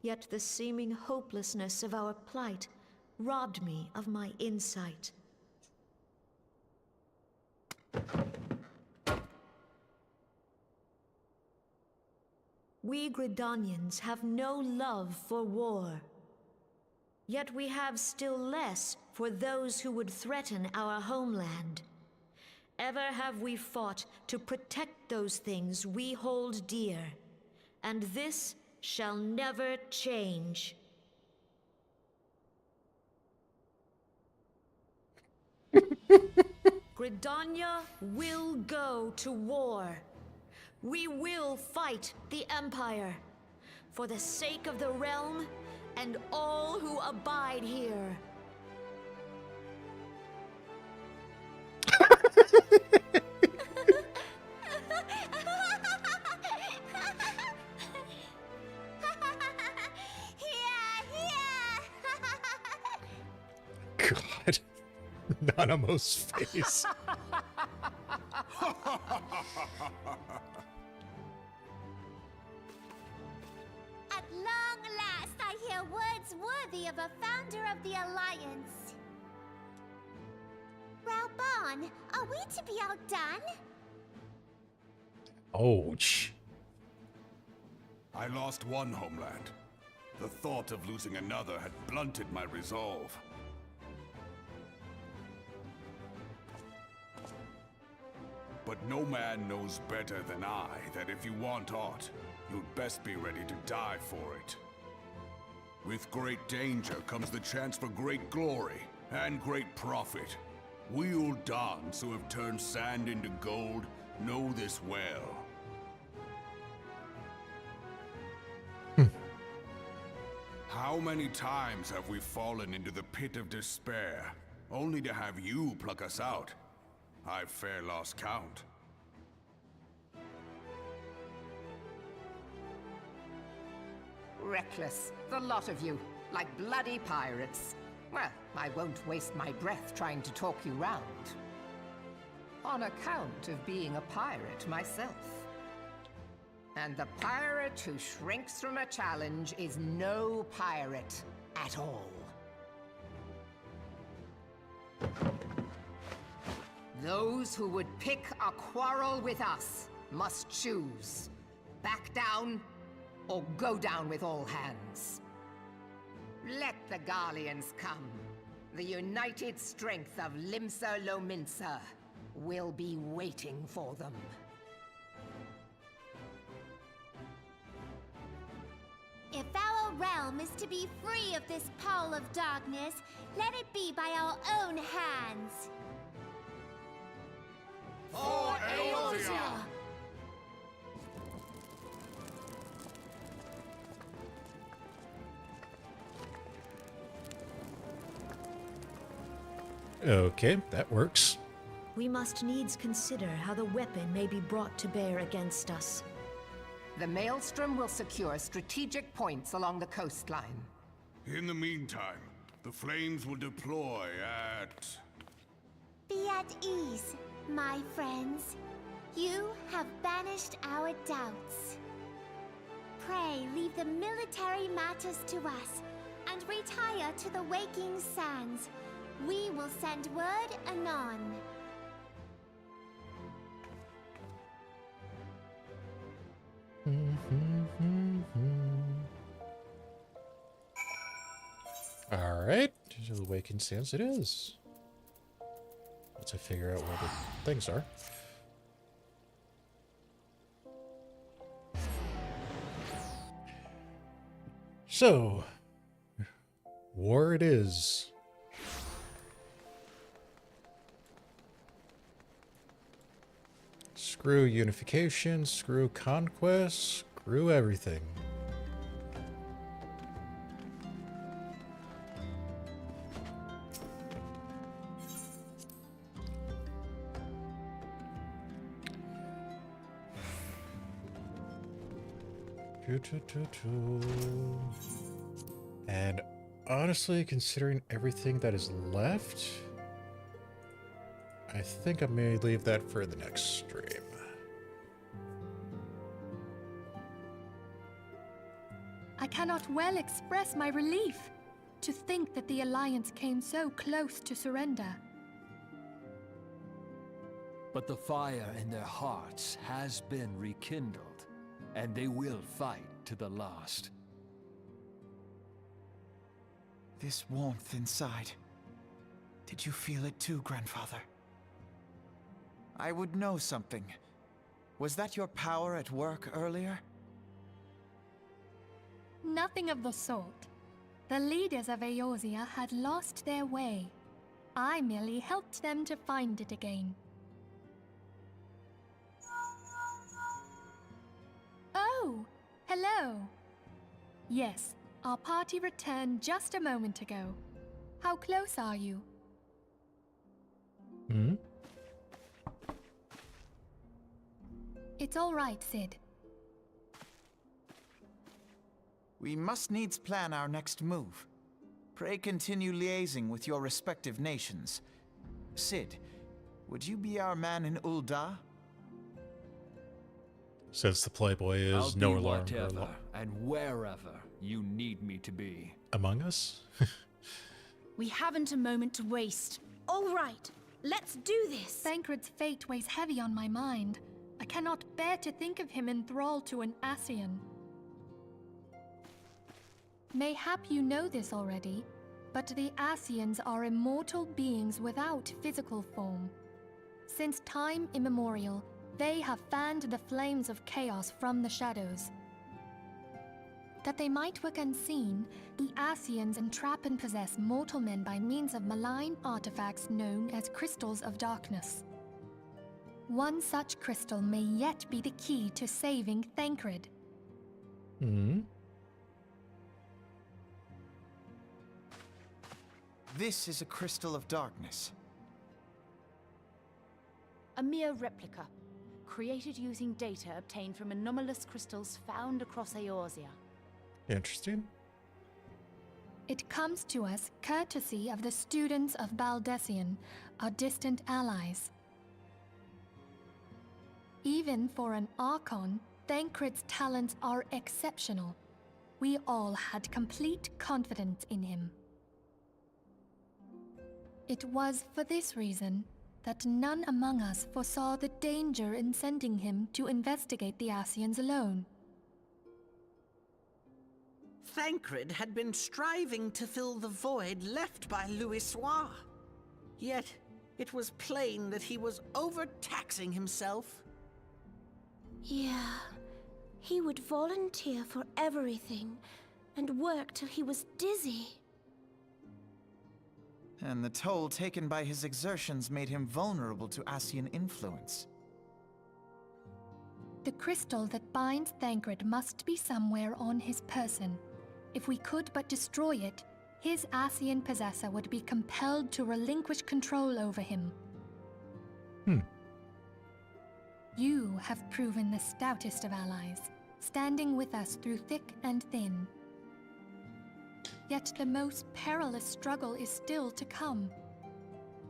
Yet the seeming hopelessness of our plight robbed me of my insight. We Gridanians have no love for war. Yet we have still less for those who would threaten our homeland. Ever have we fought to protect those things we hold dear, and this shall never change. Gridania will go to war. We will fight the Empire for the sake of the realm and all who abide here. God. Nanamo's face. At long last, I hear words worthy of a founder of the Alliance. Raubon, are we to be outdone? Ouch. I lost one homeland. The thought of losing another had blunted my resolve. But no man knows better than I that if you want aught, you'd best be ready to die for it. With great danger comes the chance for great glory and great profit. We Uldans who have turned sand into gold know this well. How many times have we fallen into the pit of despair, only to have you pluck us out? I've fair lost count. Reckless, the lot of you, like bloody pirates. Well, I won't waste my breath trying to talk you round. On account of being a pirate myself. And the pirate who shrinks from a challenge is no pirate at all. Those who would pick a quarrel with us must choose. Back down, or go down with all hands. Let the Garleans come. The united strength of Limsa Lominsa will be waiting for them. If our realm is to be free of this pall of darkness, let it be by our own hands. For Eorzea! Okay, that works. We must needs consider how the weapon may be brought to bear against us. The Maelstrom will secure strategic points along the coastline. In the meantime, the flames will deploy at... Be at ease, my friends. You have banished our doubts. Pray leave the military matters to us, and retire to the waking sands. We will send word anon. Alright, to the waking sands it is. Once I figure out where the things are. So, war it is. Screw unification, screw conquest, screw everything. And honestly, considering everything that is left, I think I may leave that for the next stream. I cannot well express my relief to think that the Alliance came so close to surrender. But the fire in their hearts has been rekindled, and they will fight to the last. This warmth inside. Did you feel it too, Grandfather? I would know something. Was that your power at work earlier? Nothing of the sort. The leaders of Eorzea had lost their way. I merely helped them to find it again. Oh, hello. Yes, our party returned just a moment ago. How close are you? Hmm? It's all right, Sid. We must needs plan our next move. Pray continue liaising with your respective nations. Sid, would you be our man in Ul'dah? Since the Playboy is I'll no be longer whatever and wherever you need me to be. among us. We haven't a moment to waste. All right, let's do this. Thancred's fate weighs heavy on my mind. I cannot bear to think of him in thrall to an Ascian. Mayhap you know this already, but the Ascians are immortal beings without physical form. Since time immemorial, they have fanned the flames of chaos from the shadows. That they might work unseen, the Ascians entrap and possess mortal men by means of malign artifacts known as crystals of darkness. One such crystal may yet be the key to saving Thancred. Hmm? This is a crystal of darkness. A mere replica, created using data obtained from anomalous crystals found across Eorzea. Interesting. It comes to us courtesy of the students of Baldessian, our distant allies. Even for an Archon, Thancred's talents are exceptional. We all had complete confidence in him. It was for this reason that none among us foresaw the danger in sending him to investigate the Ascians alone. Thancred had been striving to fill the void left by Louisoix. Yet, it was plain that he was overtaxing himself. Yeah, he would volunteer for everything and work till he was dizzy. And the toll taken by his exertions made him vulnerable to Ascian influence. The crystal that binds Thancred must be somewhere on his person. If we could but destroy it, his Ascian possessor would be compelled to relinquish control over him. You have proven the stoutest of allies, standing with us through thick and thin. Yet the most perilous struggle is still to come.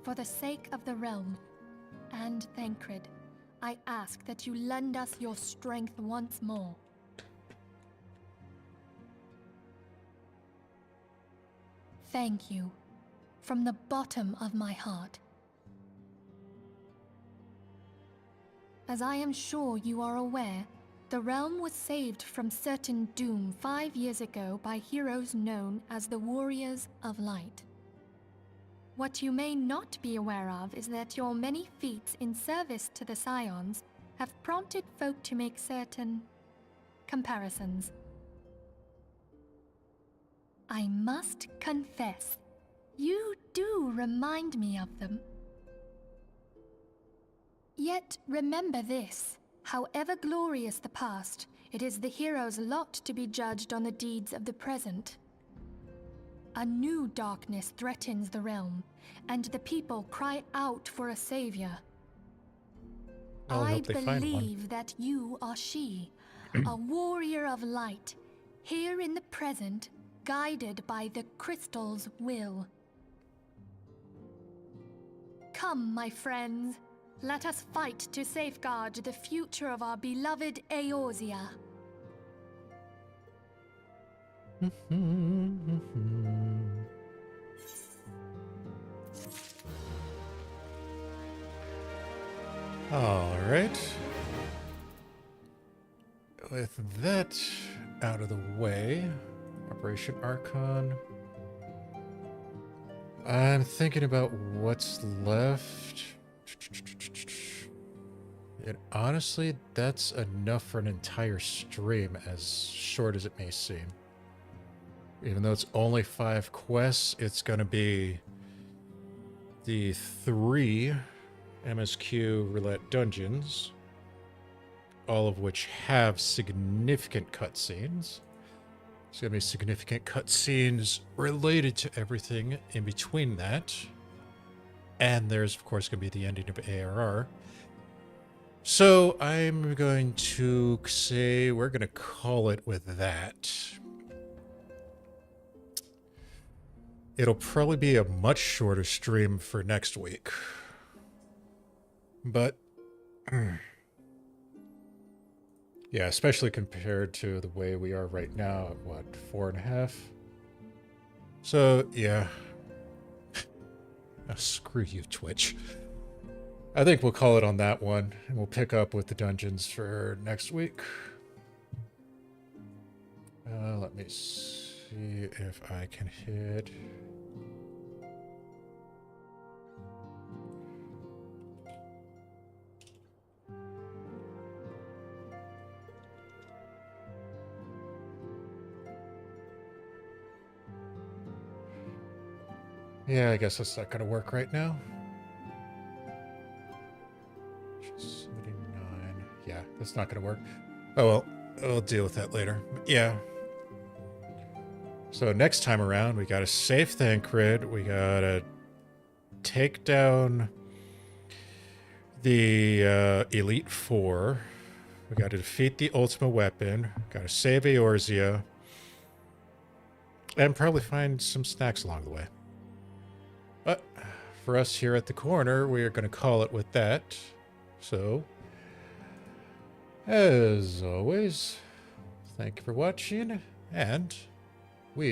For the sake of the realm and Thancred, I ask that you lend us your strength once more. Thank you, from the bottom of my heart. As I am sure you are aware, the realm was saved from certain doom 5 years ago by heroes known as the Warriors of Light. What you may not be aware of is that your many feats in service to the Scions have prompted folk to make certain comparisons. I must confess, you do remind me of them. Yet remember this, however glorious the past, it is the hero's lot to be judged on the deeds of the present. A new darkness threatens the realm, and the people cry out for a savior. Well, I I hope they find one. believe that you are she, a warrior of light, here in the present, guided by the crystal's will. Come, my friends, let us fight to safeguard the future of our beloved Eorzea. All right. With that out of the way, Operation Archon. I'm thinking about what's left. And honestly, that's enough for an entire stream, as short as it may seem. Even though it's only 5 quests, it's going to be the 3 MSQ roulette dungeons, all of which have significant cutscenes. There's going to be significant cutscenes related to everything in between that. And there's, of course, going to be the ending of ARR. So I'm going to say we're going to call it with that. It'll probably be a much shorter stream for next week. But yeah, especially compared to the way we are right now at what, 4.5? So yeah. Oh, screw you, Twitch. I think we'll call it on that one, and we'll pick up with the dungeons for next week. Let me see if I can hit... Yeah, I guess that's not going to work right now. 79. Yeah, that's not going to work. Oh, well, we'll deal with that later. Yeah. So next time around, we got to save Thancred. We got to take down the Elite Four. We got to defeat the Ultimate Weapon. Got to save Eorzea. And probably find some snacks along the way. But for us here at the corner, we are going to call it with that. So, as always, thank you for watching, and we